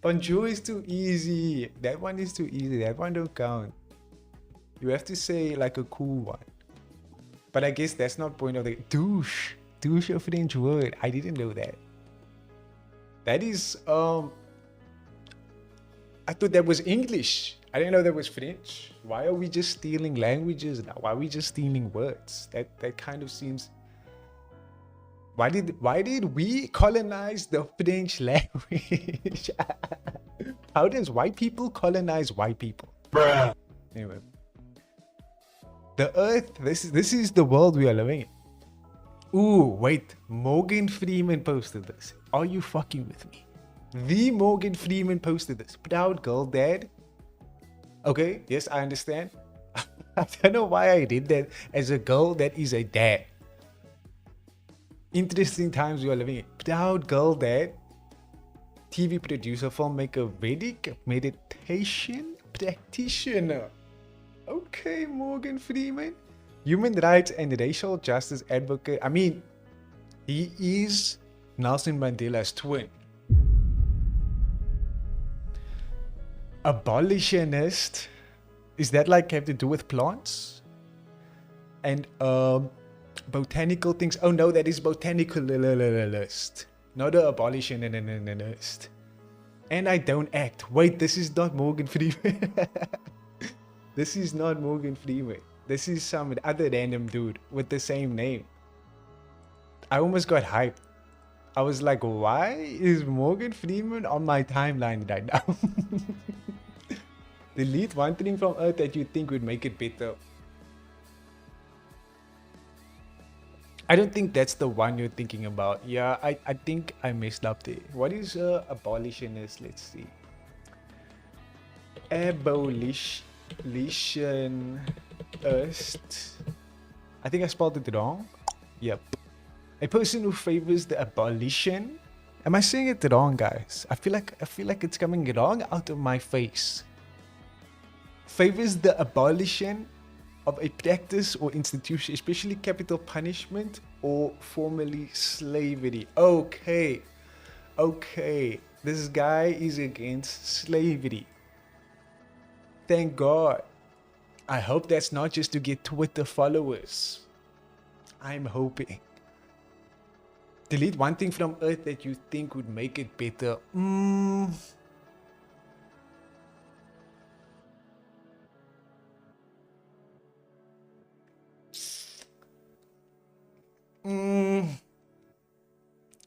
Bonjour is too easy. That one is too easy. That one don't count. You have to say like a cool one. But I guess that's not point of the douche. Douche a French word. I didn't know that. That is I thought that was English. I didn't know that was French. Why are we just stealing languages now? Why are we just stealing words? That kind of seems. Why did we colonize the French language? How does white people colonize white people? Bruh. Anyway. The earth, this is the world we are living in. Ooh, wait. Morgan Freeman posted this. Are you fucking with me? The Morgan Freeman posted this. Proud girl dad. Okay, yes, I understand. I don't know why I did that as a girl that is a dad. Interesting times we are living in. Proud girl dad. TV producer, filmmaker, Vedic meditation practitioner. Okay, Morgan Freeman. Human rights and racial justice advocate. I mean, he is Nelson Mandela's twin. Abolitionist. Is that like have to do with plants? And botanical things. Oh no, that is botanicalist. Not an abolitionist. And I don't act. Wait, this is not Morgan Freeman. This is not Morgan Freeman. This is some other random dude with the same name. I almost got hyped. I was like, why is Morgan Freeman on my timeline right now? Delete one thing from Earth that you think would make it better. I don't think that's the one you're thinking about. Yeah, I think I messed up there. What is abolitionist? Let's see. Abolitionist. I think I spelled it wrong. Yep. A person who favors the abolition. Am I saying it wrong, guys? I feel like it's coming wrong out of my face. Favors the abolition of a practice or institution, especially capital punishment or formerly slavery. Okay. This guy is against slavery. Thank God. I hope that's not just to get Twitter followers. I'm hoping. Delete one thing from Earth that you think would make it better.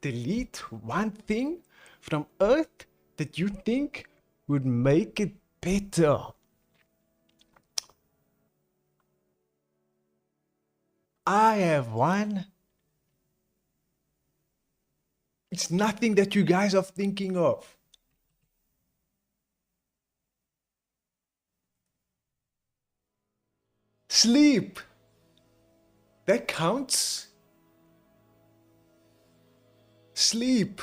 Delete one thing from Earth that you think would make it better. I have one. It's nothing that you guys are thinking of. Sleep. That counts. Sleep.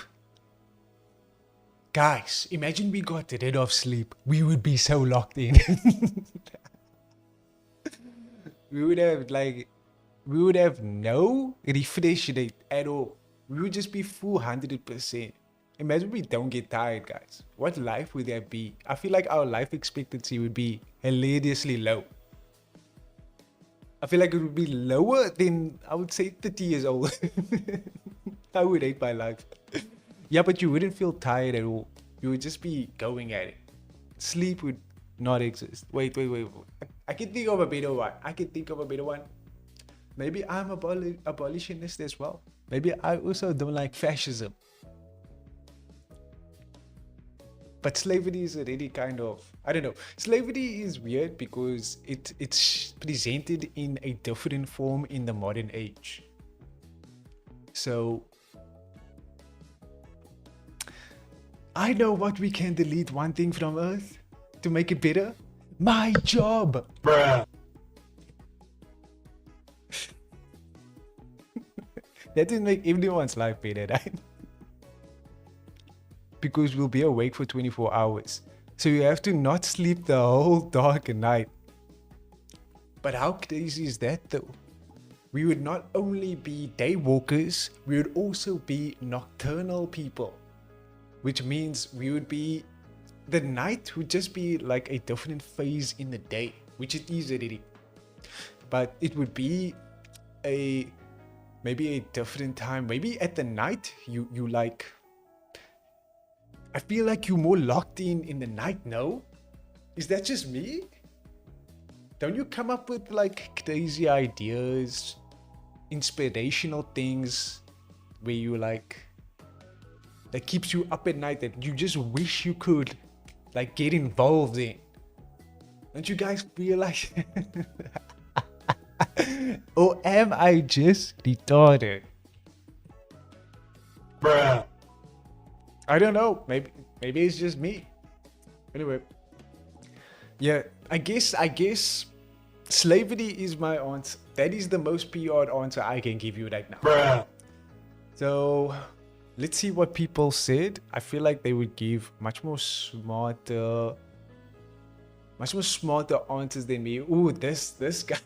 Guys, imagine we got rid of sleep. We would be so locked in. we would have no refresh rate at all. We would just be full 100%. Imagine we don't get tired, guys. What life would that be? I feel like our life expectancy would be hilariously low. I feel like it would be lower than, I would say, 30 years old. I would hate my life. Yeah, but you wouldn't feel tired at all. You would just be going at it. Sleep would not exist. Wait. I can think of a better one. Maybe I'm abolitionist as well. Maybe I also don't like fascism. But slavery is already kind of, I don't know. Slavery is weird because it's presented in a different form in the modern age. So, I know what we can delete one thing from Earth to make it better. My job. Bruh. That didn't make everyone's life better, right? Because we'll be awake for 24 hours. So you have to not sleep the whole dark night. But how crazy is that though? We would not only be day walkers, we would also be nocturnal people. Which means the night would just be like a different phase in the day, which it is already. But it would be maybe a different time. Maybe at the night, you like, I feel like you're more locked in the night, no? Is that just me? Don't you come up with like crazy ideas, inspirational things where you like, that keeps you up at night that you just wish you could like get involved in? Don't you guys feel like or am I just retarded? Bruh. I don't know. Maybe it's just me. Anyway. Yeah, I guess slavery is my answer. That is the most PR answer I can give you right now. Bruh. So let's see what people said. I feel like they would give much more smarter answers than me. Ooh, this guy.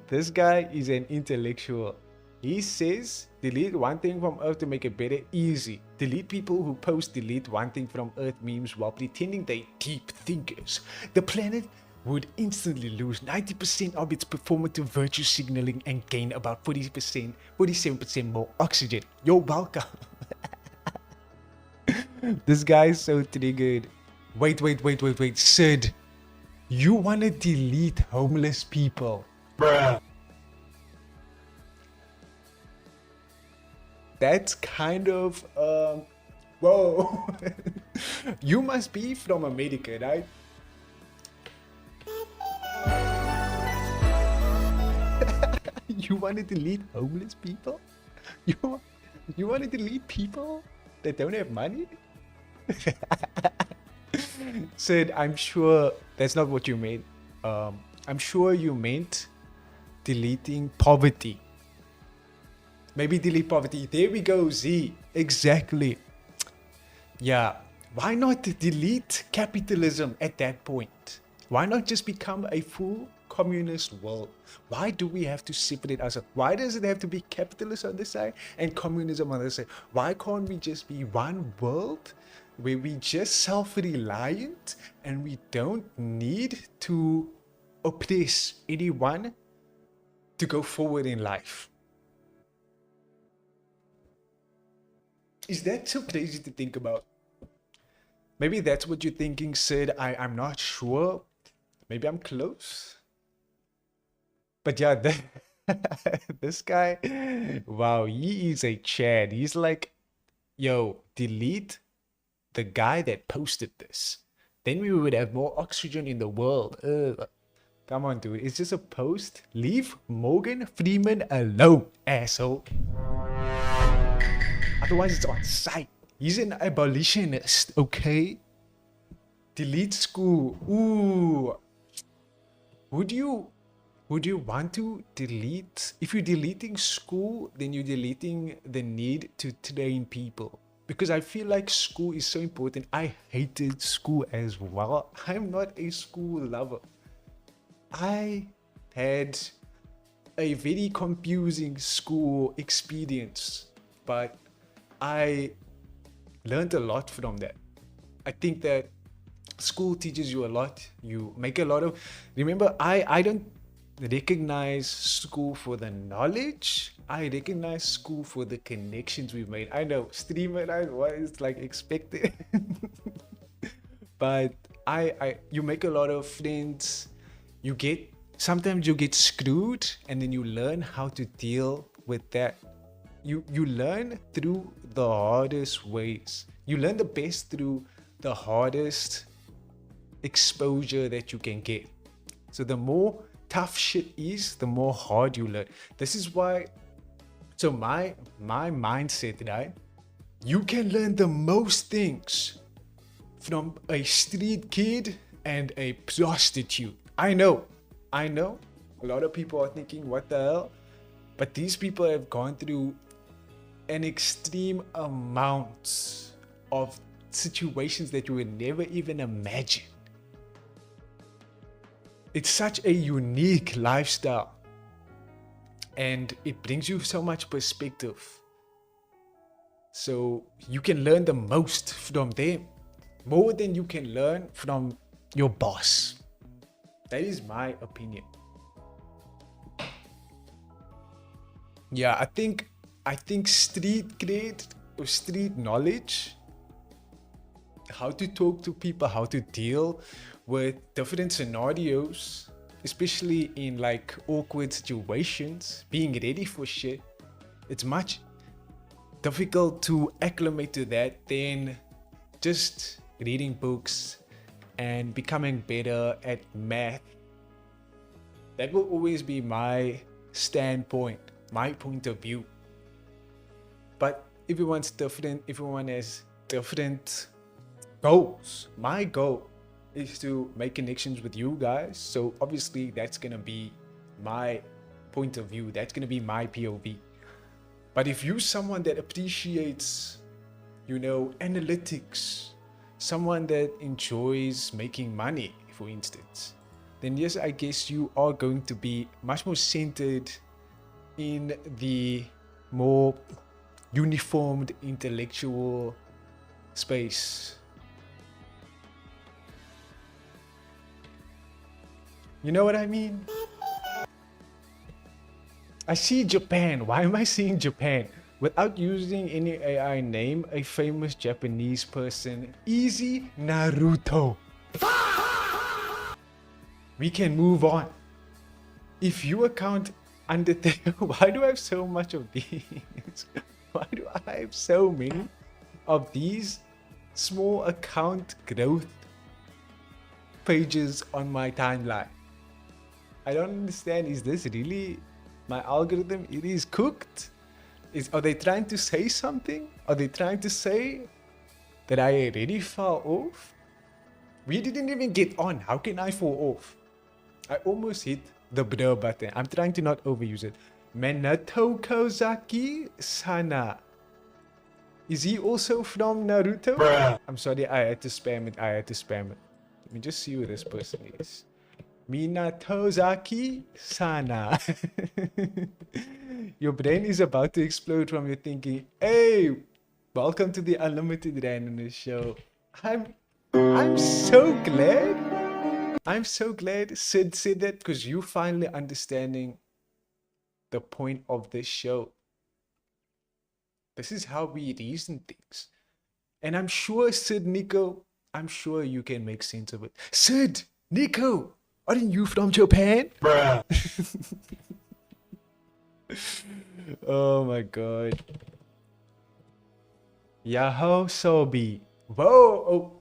This guy is an intellectual. He says, delete one thing from Earth to make it better. Easy. Delete people who post delete one thing from Earth memes while pretending they're deep thinkers. The planet would instantly lose 90% of its performative virtue signaling and gain about 47% more oxygen. You're welcome. This guy is so triggered. Wait. Sid, you want to delete homeless people? Bruh. That's kind of, whoa. You must be from America, right? You want to delete homeless people? You want to delete people that don't have money? Sid, I'm sure that's not what you meant. I'm sure you meant deleting poverty. Maybe delete poverty. There we go, Z. Exactly. Yeah. Why not delete capitalism at that point? Why not just become a full communist world? Why do we have to separate ourselves? Why does it have to be capitalist on this side and communism on this side? Why can't we just be one world where we just self-reliant and we don't need to oppress anyone to go forward in life? Is that so crazy to think about? Maybe that's what you're thinking, Sid. I'm not sure. Maybe I'm close. But yeah, this guy, wow, he is a Chad. He's like, yo, delete the guy that posted this. Then we would have more oxygen in the world. Come on, dude. It's just a post. Leave Morgan Freeman alone, asshole. Otherwise, it's on site. He's an abolitionist, okay? Delete school. Ooh. Would you want to delete? If you're deleting school, then you're deleting the need to train people. Because I feel like school is so important. I hated school as well. I'm not a school lover. I had a very confusing school experience, but I learned a lot from that. I think that school teaches you a lot. You make a lot of... Remember, I don't recognize school for the knowledge. I recognize school for the connections we've made. I know, streamer, what is like expected. But you make a lot of friends. Sometimes you get screwed, and then you learn how to deal with that. You learn through the hardest ways. You learn the best through the hardest exposure that you can get. So the more tough shit is, the more hard you learn. This is why, so my mindset, right? You can learn the most things from a street kid and a prostitute. I know. A lot of people are thinking, what the hell? But these people have gone through an extreme amount of situations that you would never even imagine. It's such a unique lifestyle, and it brings you so much perspective. So you can learn the most from them, more than you can learn from your boss. That is my opinion. Yeah, I think street cred or street knowledge, how to talk to people, how to deal with different scenarios, especially in like awkward situations, being ready for shit, it's much difficult to acclimate to that than just reading books and becoming better at math. That will always be my standpoint, my point of view. But everyone's different, everyone has different goals. My goal is to make connections with you guys, so obviously that's gonna be my point of view, that's gonna be my POV. But if you're someone that appreciates, analytics, someone that enjoys making money, for instance, then yes, I guess you are going to be much more centered in the more uniformed intellectual space. You know what I mean? I see Japan. Why am I seeing Japan? Without using any AI, name a famous Japanese person. Easy Naruto. We can move on. If you account Undertale, why do I have so much of these? Why do I have so many of these small account growth pages on my timeline? I don't understand. Is this really my algorithm? It is cooked. Are they trying to say something? Are they trying to say that I already fell off? We didn't even get on. How can I fall off? I almost hit the blur button. I'm trying to not overuse it. Minato Kozaki Sana. Is he also from Naruto? Bruh. I'm sorry, I had to spam it. me just see who this person is. Minatozaki Sana. Your brain is about to explode from you thinking, hey, welcome to the Unlimited Randomness Show. I'm so glad. I'm so glad Sid said that, because you finally understanding the point of this show. This is how we reason things. And I'm sure, Sid, Nico, I'm sure you can make sense of it. Sid, Nico, aren't you from Japan? Bruh. Oh my god. Yahoo Sobi. Whoa. Oh.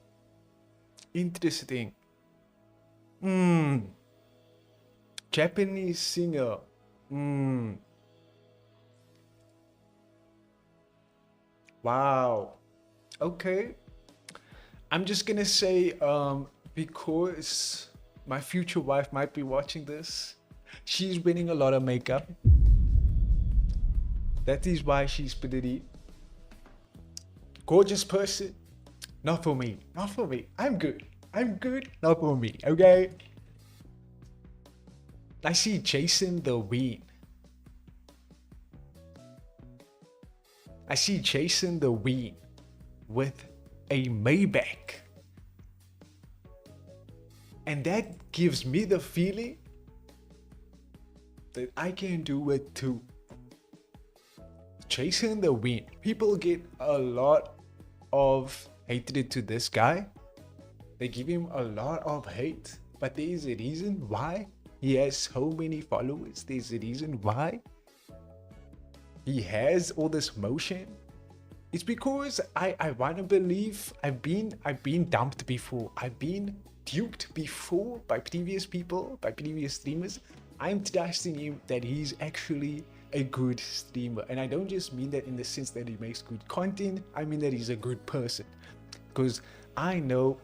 Interesting. Japanese singer. Wow. Okay. I'm just gonna say, because my future wife might be watching this, she's wearing a lot of makeup. That is why she's pretty. Gorgeous person. Not for me. Not for me. I'm good. I'm good. Not for me. Okay? I see Jason the Ween. I see Jason the Ween with a Maybach. And that gives me the feeling that I can do it too. Jason the Ween. People get a lot of hatred to this guy. They give him a lot of hate. But there is a reason why he has so many followers. There's a reason why he has all this motion. It's because I want to believe I've been dumped before. I've been duped before by previous people, by previous streamers. I'm trusting him that he's actually a good streamer. And I don't just mean that in the sense that he makes good content. I mean that he's a good person. Because I know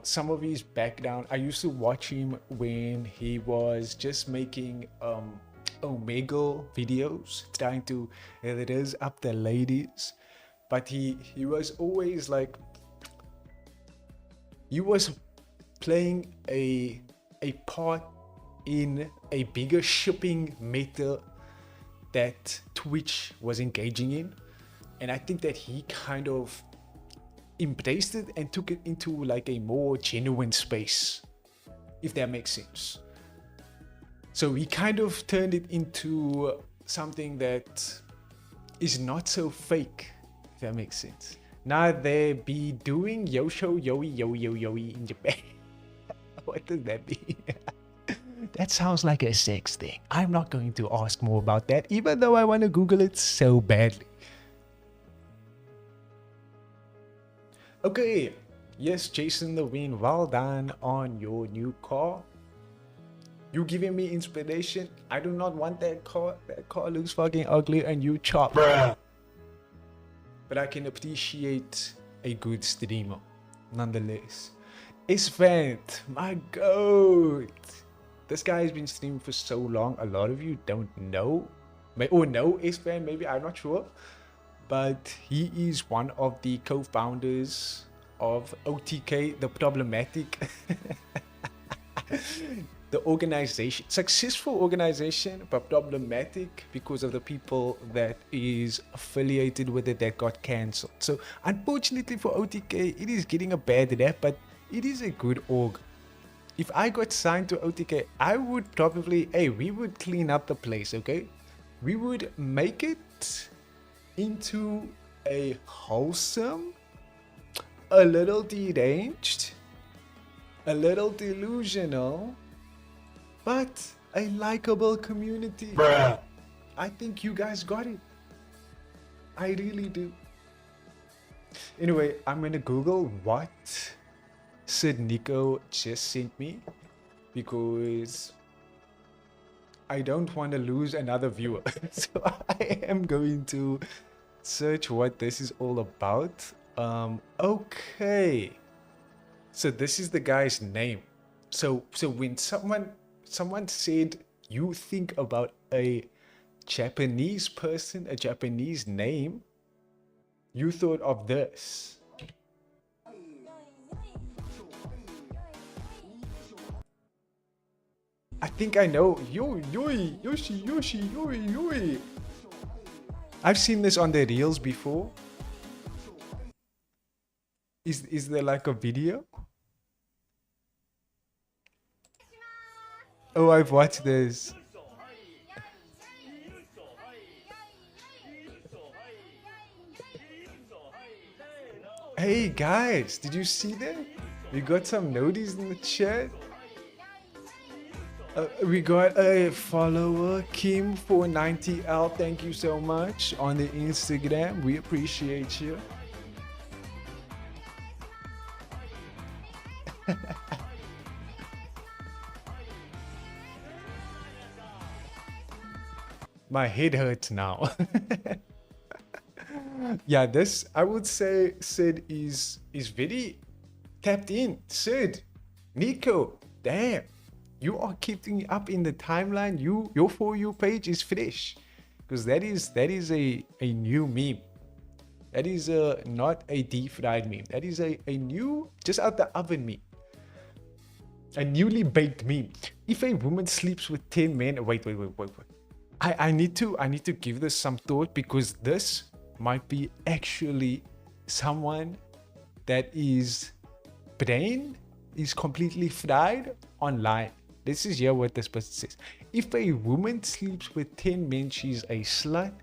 some of his background. I used to watch him when he was just making Omegle videos, trying to raise up the ladies. But he was always like, he was playing a part in a bigger shipping meta that Twitch was engaging in. And I think that he kind of embraced it and took it into like a more genuine space, if that makes sense. So he kind of turned it into something that is not so fake, if that makes sense. Now they be doing Yosho Yoi Yo Yo Yoi in Japan. What does that mean? That sounds like a sex thing. I'm not going to ask more about that, even though I want to Google it so badly. Okay, yes, Jason the Ween, well done on your new car. You giving me inspiration. I do not want that car. That car looks fucking ugly and you chop. Bruh. But I can appreciate a good streamer, nonetheless. Isvant, my goat. This guy has been streaming for so long. A lot of you don't know. Or know Isvant, maybe, I'm not sure. But he is one of the co-founders of OTK, the problematic the organization, successful organization, but problematic because of the people that is affiliated with it that got cancelled. So unfortunately for OTK, it is getting a bad rap, but it is a good org. If I got signed to OTK, I would probably, we would clean up the place, okay? We would make it into a wholesome, a little deranged, a little delusional, but a likable community. Bruh. I think you guys got it. I really do. Anyway, I'm gonna Google what Sid Nico just sent me, because I don't want to lose another viewer. So I am going to search what this is all about. Okay. So this is the guy's name. So when someone said you think about a Japanese person, a Japanese name, you thought of this. I think I know. Yoshi. I've seen this on the reels before. Is there like a video? Oh, I've watched this. Hey guys, did you see that? We got some noties in the chat. We got a follower, Kim490L. Thank you so much on the Instagram. We appreciate you. My head hurts now. Yeah, this I would say Sid is very tapped in. Sid, Nico, damn, you are keeping up in the timeline. Your For You page is fresh, because that is a new meme. That is not a deep fried meme. That is a new, just out the oven meme. A newly baked meme. If a woman sleeps with 10 men, wait. I need to give this some thought, because this might be actually someone that is brain is completely fried online. This is here what this person says. If a woman sleeps with 10 men, she's a slut.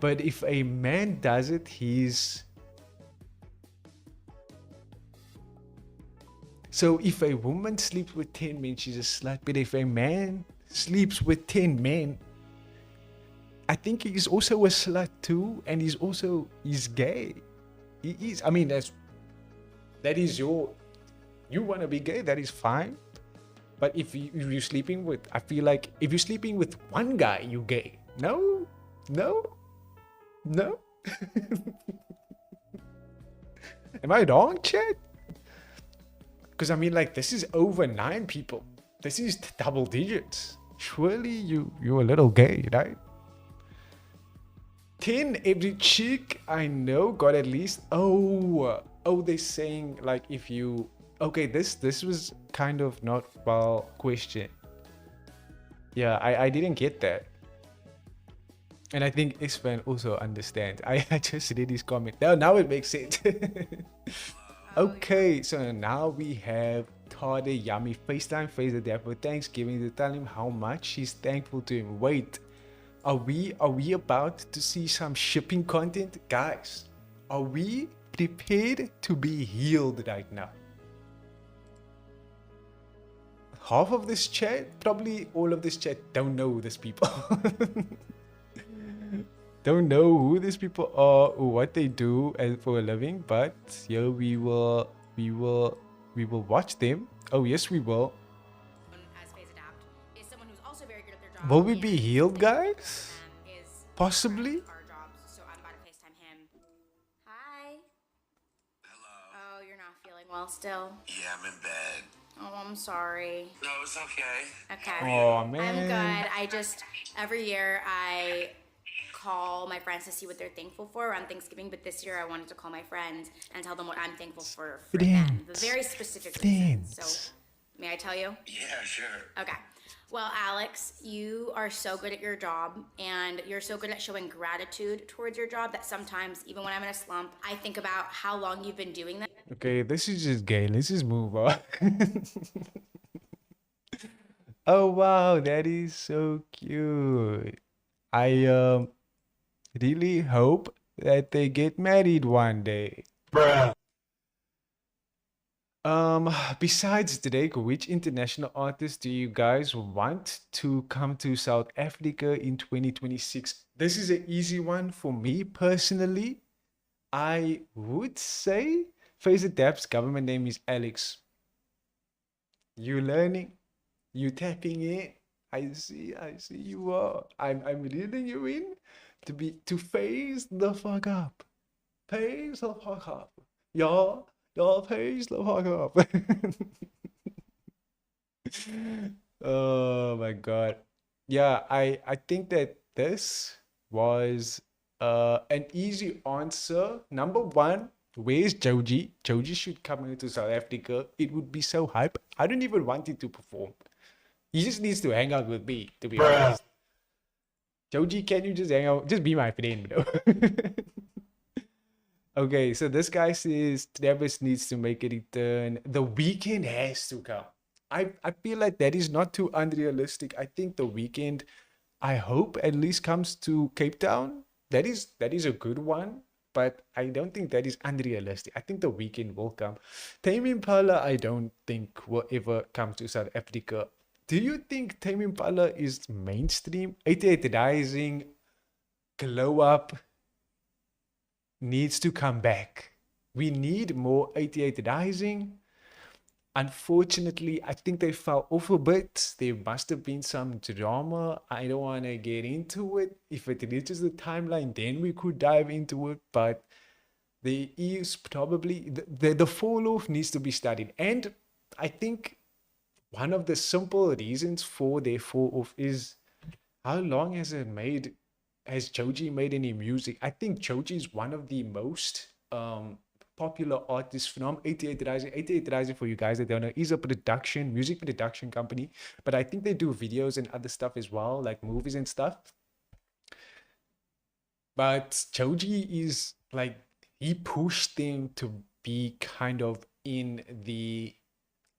But if a man does it, he's... So if a woman sleeps with 10 men, she's a slut. But if a man sleeps with 10 men, I think he's also a slut too, and he's gay. He is. I mean, that is you want to be gay, that is fine. But if you're sleeping with, I feel like if you're sleeping with one guy, you're gay. No. Am I wrong, chat? Because I mean, like, this is over 9 people. This is double digits. Surely you're a little gay, right? 10 every chick I know got at least. Oh, they're saying like if you. Okay, this was kind of not well questioned. Yeah, I didn't get that. And I think Ispan also understands. I just read his comment. Now it makes sense. Okay, so now we have Tade Yummy FaceTime Face the Dad for Thanksgiving to tell him how much she's thankful to him. Wait, are we about to see some shipping content? Guys, are we prepared to be healed right now? Half of this chat, probably all of this chat, don't know these people. Don't know who these people are or what they do for a living, but yeah, we will watch them. Oh yes, we will. Will we be healed, guys? Possibly. Hi. Hello. Oh, you're not feeling well still? Yeah, I'm in bed. Oh, I'm sorry. No, it's okay. Okay. Oh man. I'm good. Every year I call my friends to see what they're thankful for around Thanksgiving, but this year I wanted to call my friends and tell them what I'm thankful for them. The very specific reasons. So, may I tell you? Yeah, sure. Okay. Well, Alex, you are so good at your job, and you're so good at showing gratitude towards your job that sometimes, even when I'm in a slump, I think about how long you've been doing that. Okay, this is just gay. Let's just move on. Oh wow, that is so cute. I really hope that they get married one day. Bruh. Besides Drake, which international artists do you guys want to come to South Africa in 2026? This is an easy one for me personally. I would say Face Adapt's government name is Alex. You learning? You tapping in? I see you are. I'm reading you in to phase the fuck up. Phase the fuck up. Y'all phase the fuck up. Oh my god. Yeah, I think that this was an easy answer. Number one, where's Joji? Joji should come into South Africa. It would be so hype. I don't even want it to perform. He just needs to hang out with me, to be Bruh. honest. Joji, can you just hang out? Just be my friend, bro. Okay, so this guy says Travis needs to make a return. The weekend has to come. I feel like that is not too unrealistic. I think the weekend, I hope at least comes to Cape Town. That is a good one, but I don't think that is unrealistic. I think the weekend will come. Tame Impala, I don't think will ever come to South Africa. Do you think Tame Impala is mainstream? 88 Rising, Glow Up needs to come back. We need more 88 Rising. Unfortunately, I think they fell off a bit. There must have been some drama. I don't want to get into it. If it reaches the timeline, then we could dive into it. But there is probably the fall off needs to be studied. And I think one of the simple reasons for their fall off is how long has Joji made any music? I think Joji is one of the most popular artists from 88 Rising. 88 Rising, for you guys that don't know, is a music production company. But I think they do videos and other stuff as well, like movies and stuff. But Joji is like, he pushed them to be kind of in the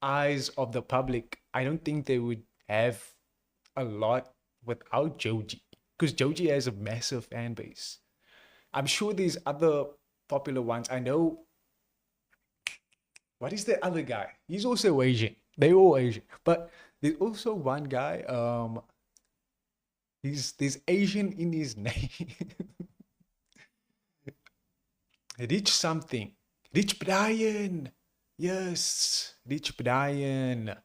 eyes of the public. I don't think they would have a lot without Joji, because Joji has a massive fan base. I'm sure there's other popular ones. I know. What is the other guy? He's also Asian. They're all Asian. But there's also one guy. There's Asian in his name. Rich something. Rich Brian. Yes, Rich Brian.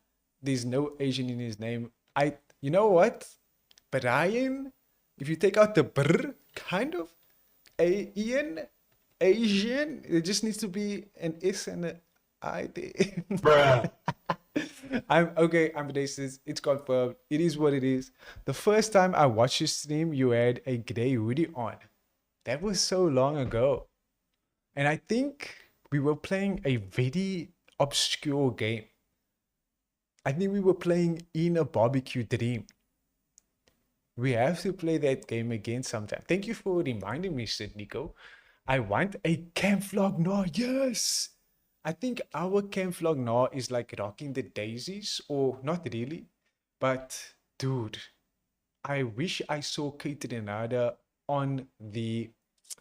There's no Asian in his name. You know what? Brian, if you take out the brr, kind of, Ian, Asian, it just needs to be an S and an I there. Bruh. I'm racist. It's confirmed. It is what it is. The first time I watched your stream, you had a grey hoodie on. That was so long ago. And I think we were playing a very obscure game. I think we were playing In a Barbecue Dream. We have to play that game again sometime. Thank you for reminding me, Sid Nico. I want a camp vlog now. Yes! I think our camp vlog now is like Rocking the Daisies, or not really. But, dude, I wish I saw Kate Renada on the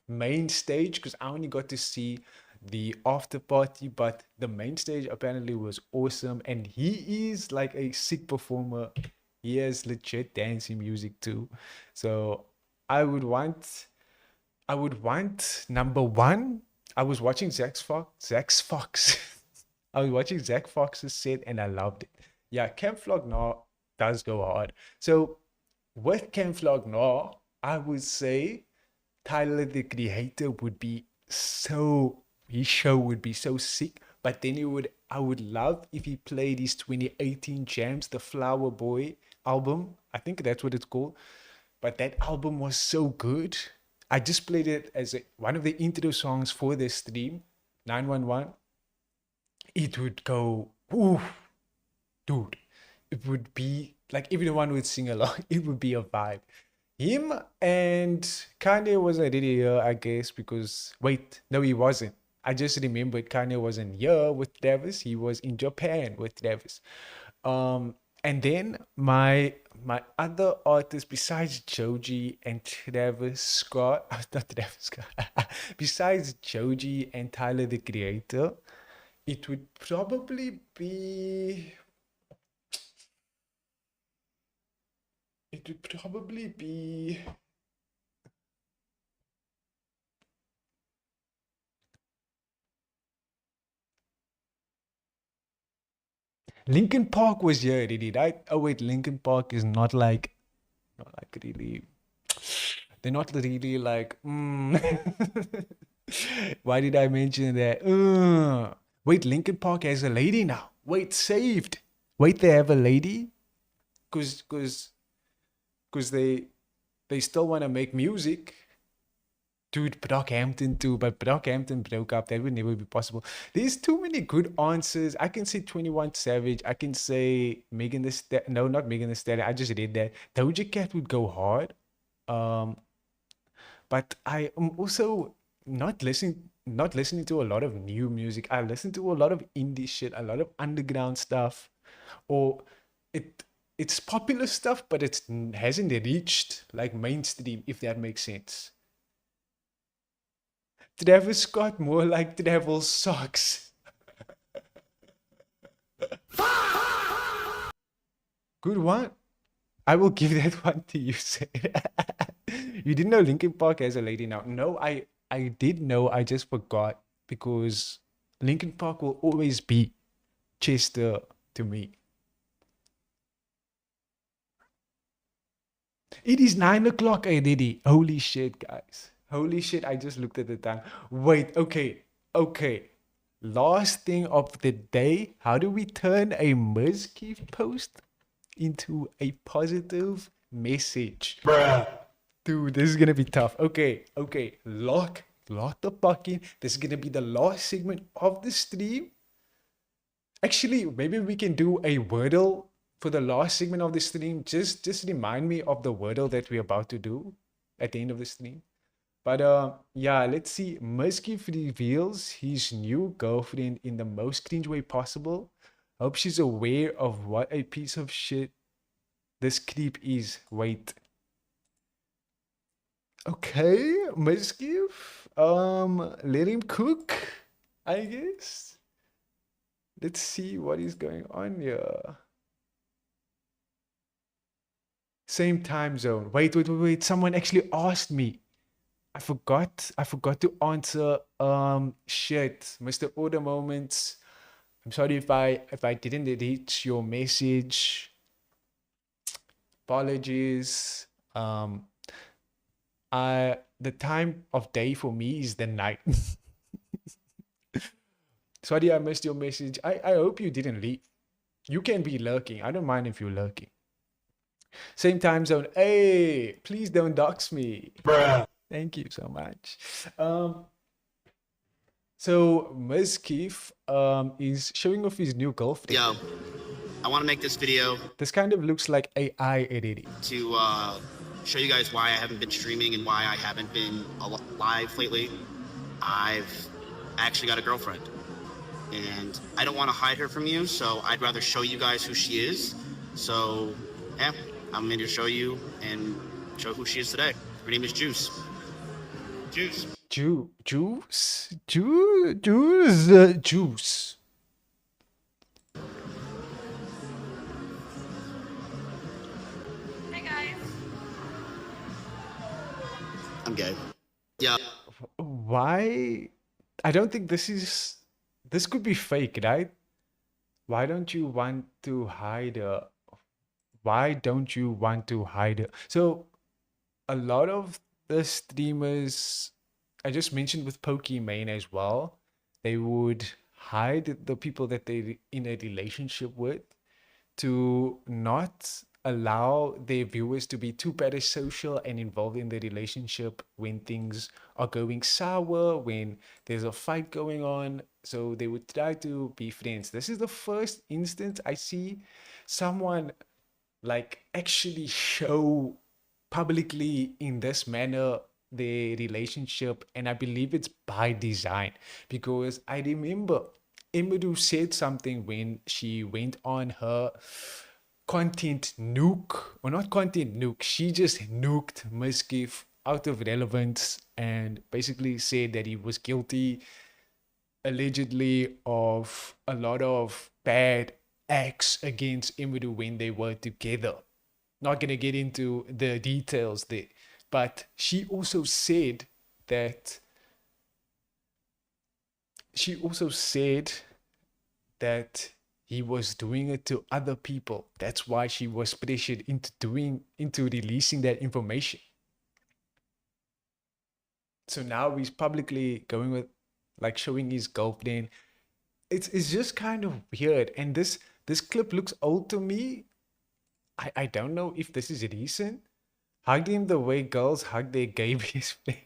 main stage, because I only got to see the after party, but the main stage apparently was awesome. And he is like a sick performer. He has legit dancing music too. So I would want number one. I was watching Zach Fox. I was watching Zach Fox's set and I loved it. Yeah, Camp Vlog now does go hard. So with Camp Vlog now, I would say Tyler the Creator would be his show would be so sick. But then I would love if he played his 2018 jams, the Flower Boy album. I think that's what it's called. But that album was so good. I just played it as one of the intro songs for this stream, 911. It would go, ooh, dude. It would be like everyone would sing along. It would be a vibe. Him and Kanye wasn't really here, I guess, because wait, no, he wasn't. I just remembered Kanye wasn't here with Travis. He was in Japan with Travis. And then my other artists besides Joji and Travis Scott, not Travis Scott, besides Joji and Tyler the Creator, it would probably be. It would probably be. Linkin Park was here already, right? Oh wait, Linkin Park is not like really. They're not really like. Why did I mention that? Wait, Linkin Park has a lady now. Wait, saved. Wait, they have a lady? Cause they still want to make music. dude, Brockhampton too, but Brockhampton broke up. That would never be possible. There's too many good answers. I can say 21 Savage. I can say Megan the Stallion. No, not Megan the Stallion. I just read that. Doja Cat would go hard. But I am also not listening to a lot of new music. I listen to a lot of indie shit, a lot of underground stuff, or it's popular stuff, but it hasn't reached like mainstream, if that makes sense. Travis Scott, more like Travel Socks. Good one. I will give that one to you, Sarah. You didn't know Linkin Park has a lady now. No, I did know. I just forgot because Linkin Park will always be Chester to me. It is 9 o'clock already. Holy shit, guys. Holy shit, I just looked at the time. Wait, okay. Last thing of the day. How do we turn a Mizkeef post into a positive message? Bruh. Dude, this is gonna be tough. Okay. Lock the fuck in. This is gonna be the last segment of the stream. Actually, maybe we can do a wordle for the last segment of the stream. Just remind me of the wordle that we're about to do at the end of the stream. But yeah, let's see. Mizkeef reveals his new girlfriend in the most cringe way possible. Hope she's aware of what a piece of shit this creep is. Wait. Okay, Mizkeef. Let him cook, I guess. Let's see what is going on here. Same time zone. Wait. Someone actually asked me. I forgot to answer. Shit. Mr. Order Moments. I'm sorry if I didn't reach your message. Apologies. The time of day for me is the night. Sorry I missed your message. I hope you didn't leave. You can be lurking. I don't mind if you're lurking. Same time zone. Hey, please don't dox me. Bruh. Thank you so much. So Mizkeef is showing off his new girlfriend. Yo, I want to make this video This kind of looks like AI editing. to show you guys why I haven't been streaming and why I haven't been live lately. I've actually got a girlfriend, and I don't want to hide her from you, so I'd rather show you guys who she is. So, yeah, I'm going to show you and show who she is today. Her name is Juice. Juice. Juice. Hey guys. I'm gay. Yeah. Why? I don't think this could be fake, right? Why don't you want to hide her? Why don't you want to hide her? So a lot of the streamers I just mentioned with Pokimane as well, they would hide the people that they're in a relationship with to not allow their viewers to be too parasocial and involved in the relationship when things are going sour, when there's a fight going on. So they would try to be friends. This is the first instance I see someone like actually show publicly in this manner their relationship, and I believe it's by design, because I remember Emiru said something when she went on her content nuke, or not content nuke, she just nuked Mizkeef out of relevance and basically said that he was guilty allegedly of a lot of bad acts against Emiru when they were together. Not gonna get into the details there, but she also said that he was doing it to other people. That's why she was pressured into releasing that information. So now he's publicly going with, like, showing his girlfriend. It's just kind of weird. And this clip looks old to me. I don't know if this is recent. Hugged him the way girls hug their gay best friend.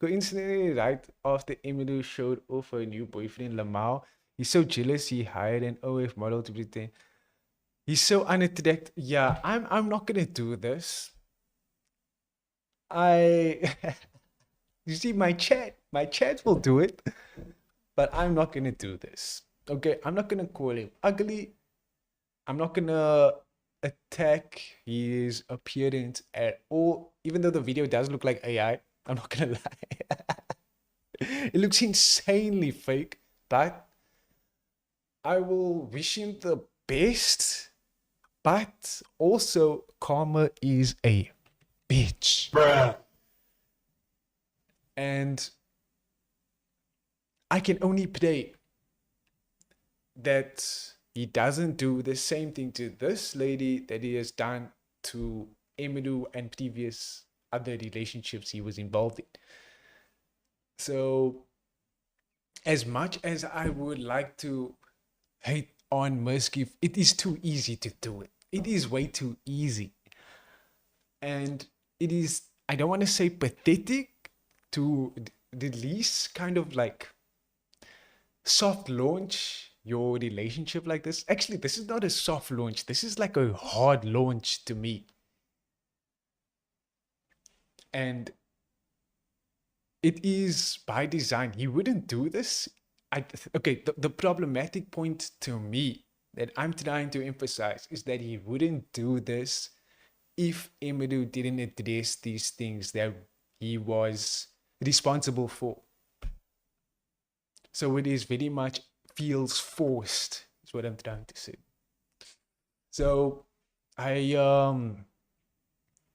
Coincidentally, right after Emily showed off her new boyfriend Lamau, he's so jealous he hired an OF model to pretend. He's so unattached. Yeah, I'm not gonna do this. You see, my chat will do it, but I'm not gonna do this. Okay, I'm not gonna call him ugly. I'm not gonna attack his appearance at all, even though the video does look like AI. I'm not gonna lie. It looks insanely fake, but I will wish him the best. But also, karma is a bitch. Bruh. And I can only pray that he doesn't do the same thing to this lady that he has done to Emilu and previous other relationships he was involved in. So, as much as I would like to hate on Muskif, it is too easy to do it. It is way too easy. And it is, I don't want to say pathetic, to release kind of like soft launch your relationship like this. Actually, this is not a soft launch. This is like a hard launch to me. And it is by design. He wouldn't do this. Okay, the problematic point to me that I'm trying to emphasize is that he wouldn't do this if Emilu didn't address these things that he was responsible for. So it is very much feels forced, is what I'm trying to say. So I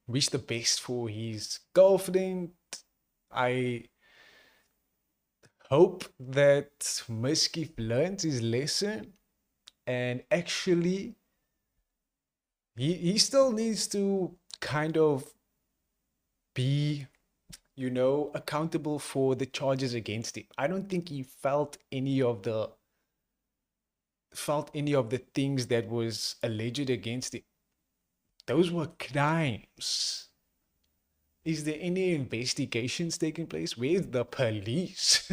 wish the best for his girlfriend. I hope that Muskif learns his lesson and actually he still needs to kind of be, you know, accountable for the charges against him. I don't think he felt any of the things that was alleged against him. Those were crimes. Is there any investigations taking place? Where's the police?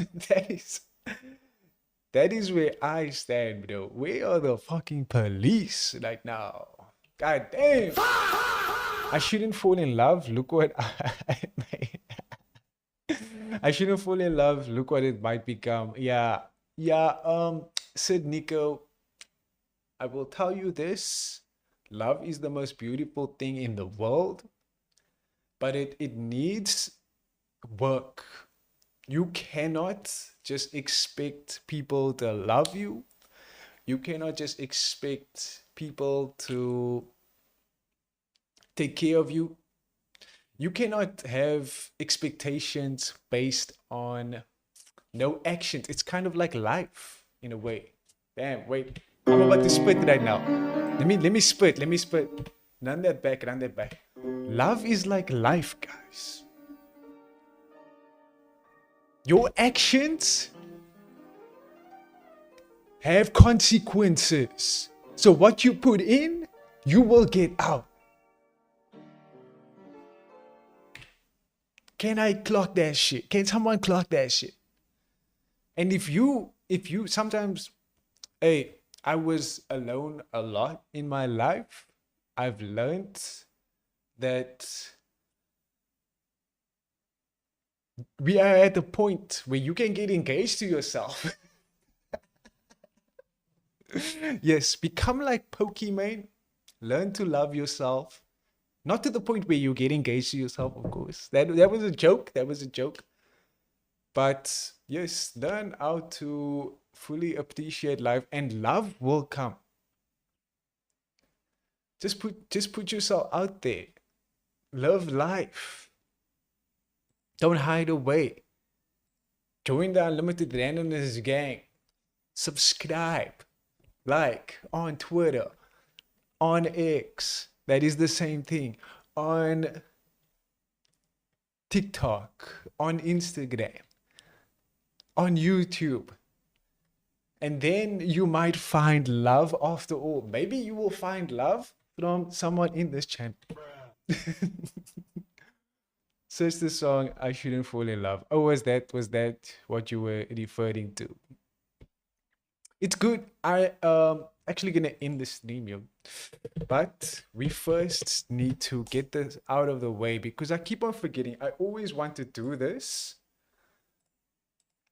That is where I stand, bro. Where are the fucking police right now? God damn. I shouldn't fall in love. Look what I made. I shouldn't fall in love. Look what it might become. Yeah. Sid Nico, I will tell you this. Love is the most beautiful thing in the world, but it needs work. You cannot just expect people to love you. You cannot just expect people to take care of you. You cannot have expectations based on no actions. It's kind of like life in a way. Damn, wait. I'm about to spit right now. Let me spit. Run that back. Love is like life, guys. Your actions have consequences. So what you put in, you will get out. Can I clock that shit? Can someone clock that shit? And if you sometimes, hey, I was alone a lot in my life. I've learned that we are at the point where you can get engaged to yourself. Yes, become like Pokemon. Learn to love yourself. Not to the point where you get engaged to yourself, of course. That was a joke. But yes, learn how to fully appreciate life, and love will come. Just put yourself out there. Love life. Don't hide away. Join the Unlimited Randomness gang. Subscribe. Like on Twitter. On X. That is the same thing. On TikTok. On Instagram. On YouTube. And then you might find love after all. Maybe you will find love from someone in this channel. Search the song I Shouldn't Fall in Love. Oh, was that what you were referring to? It's good. I actually gonna end the stream, yo. But we first need to get this out of the way because I keep on forgetting. I always want to do this.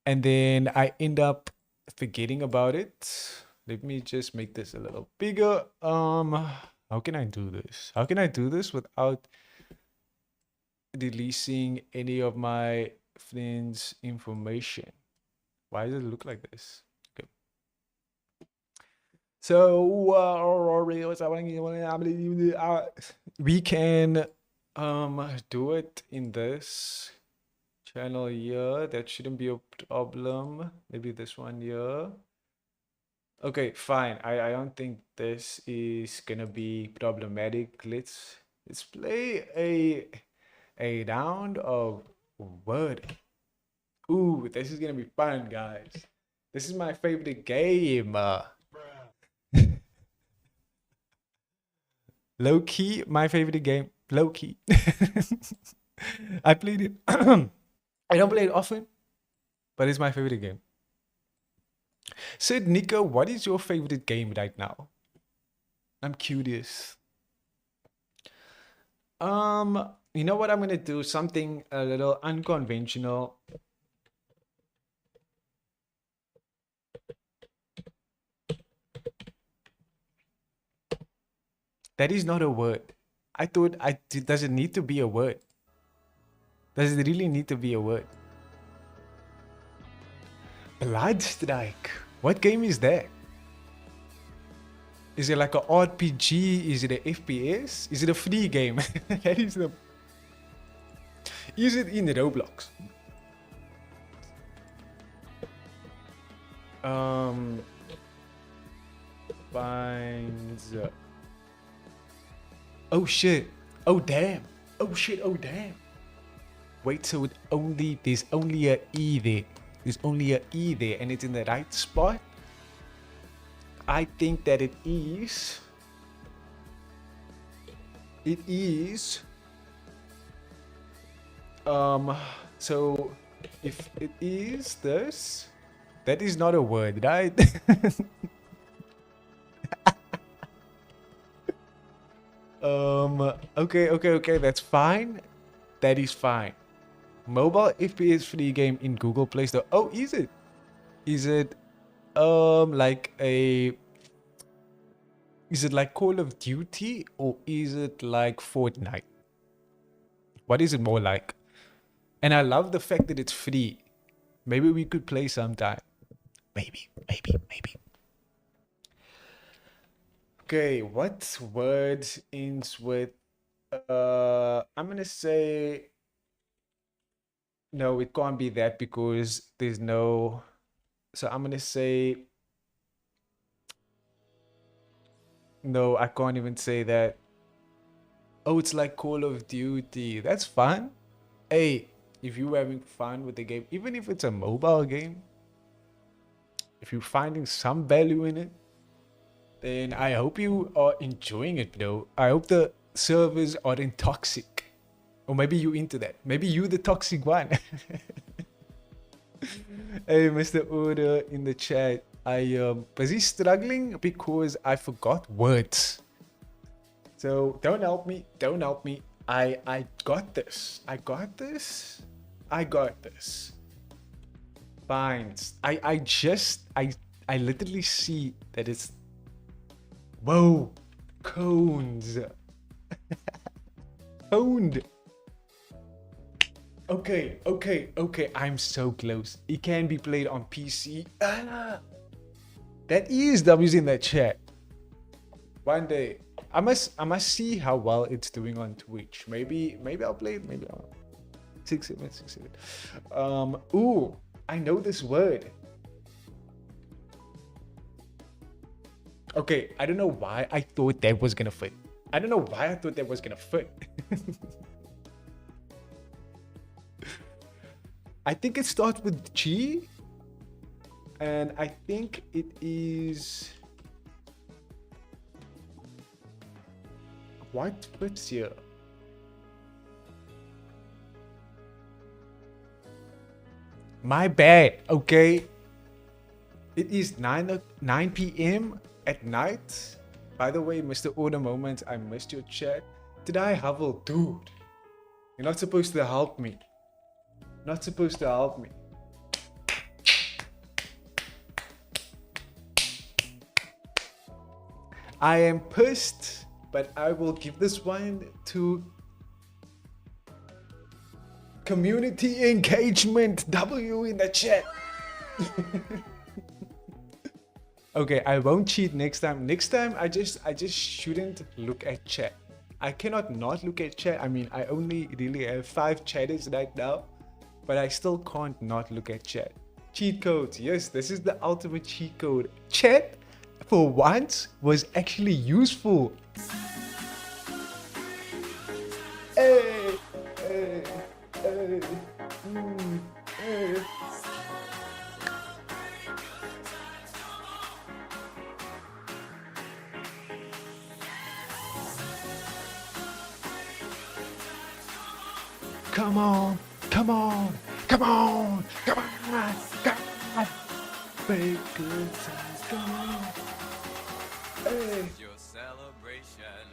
And then I end up forgetting about it. Let me just make this a little bigger. How can I do this? How can I do this without releasing any of my friends' information? Why does it look like this? Okay. So we can do it in this channel here. That shouldn't be a problem. Maybe this one here. Okay, fine. I don't think this is gonna be problematic. Let's play a round of word. Ooh, this is gonna be fun, guys. This is my favorite game. Low key, my favorite game. Low key. I played it. I don't play it often, but it's my favorite game. Sid Nico, what is your favorite game right now? I'm curious. You know what? I'm gonna do something a little unconventional. That is not a word. I thought does it need to be a word? Does it really need to be a word? Bloodstrike. What game is that? Is it like a RPG? Is it a FPS? Is it a free game? That is the. Is it in Roblox? Finds. Oh shit! Oh damn! Oh shit! Oh damn! Wait, so there's only a E there. There's only a E there, and it's in the right spot. I think that it is. It is. So if it is this, that is not a word, right? Okay, that's fine. That is fine. Mobile FPS free game in Google Play Store. Oh, is it? Is it like a. Is it like Call of Duty or is it like Fortnite? What is it more like? And I love the fact that it's free. Maybe we could play sometime. Maybe. Okay, what word ends with I'm gonna say no, it can't be that because there's no. So I'm gonna say no, I can't even say that. Oh, it's like Call of Duty. That's fun. Hey, if you're having fun with the game, even if it's a mobile game, if you're finding some value in it, then I hope you are enjoying it, though. I hope the servers aren't toxic. Or maybe you into that. Maybe you the toxic one. Hey, Mr. Order in the chat. I busy struggling because I forgot words. So don't help me. Don't help me. I got this. I got this. I got this. Fine. I literally see that it's. Whoa, cones. Coned. Okay. I'm so close. It can be played on PC. That is W's in that chat. One day, I must see how well it's doing on Twitch. Maybe I'll play it. Maybe I'll. 6 minutes. Ooh, I know this word. Okay, I don't know why I thought that was gonna fit. I think it starts with G. And I think it is. What fits here? My bad, okay? It is 9 p.m. at night. By the way, Mr. Order Moment, I missed your chat. Did I hovel? Dude, you're not supposed to help me. Not supposed to help me. I am pissed, but I will give this one to community engagement W in the chat. Okay, I won't cheat next time. Next time, I just shouldn't look at chat. I cannot not look at chat. I mean, I only really have 5 chatters right now, but I still can't not look at chat. Cheat codes. Yes, this is the ultimate cheat code. Chat, for once, was actually useful. Hey, hey, hey, hey. Come on, come on, come on, come on, come on. Make good times, come on. Hey. Your celebration.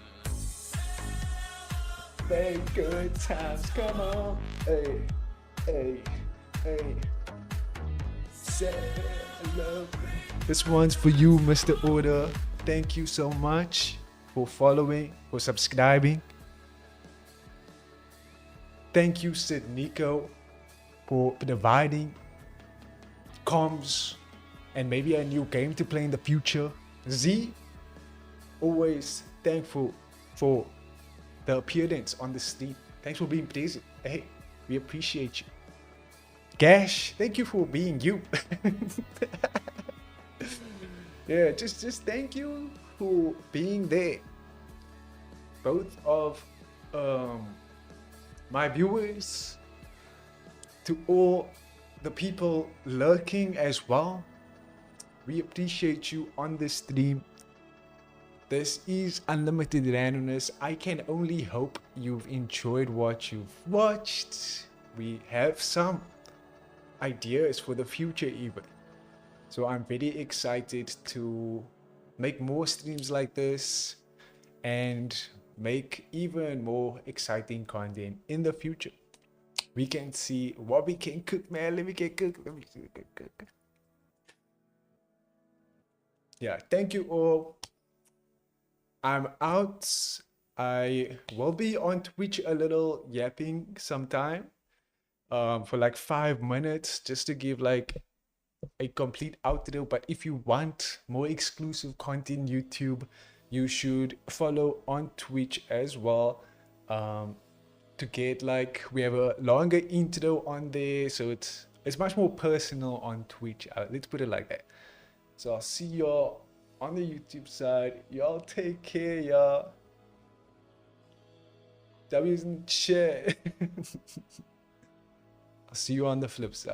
Make good times, come on. Hey, hey, hey. Celebrate. This one's for you, Mr. Order. Thank you so much for following, for subscribing. Thank you, Sid Nico, for providing comms and maybe a new game to play in the future. Z, always thankful for the appearance on the stream. Thanks for being present. Hey, we appreciate you. Gash, thank you for being you. Yeah, just thank you for being there. Both of my viewers, to all the people lurking as well. We appreciate you on this stream. This is Unlimited Randomness. I can only hope you've enjoyed what you've watched. We have some ideas for the future even. So I'm very excited to make more streams like this and make even more exciting content in the future. We can see what we can cook, man. Let me get cook. Let me cook. Yeah, thank you all. I'm out. I will be on Twitch a little yapping sometime for like 5 minutes just to give like a complete outro. But if you want more exclusive content YouTube, you should follow on Twitch as well to get like, we have a longer intro on there, so it's much more personal on Twitch. Let's put it like that. So I'll see y'all on the YouTube side. Y'all take care, y'all. W's in chat. I'll see you on the flip side.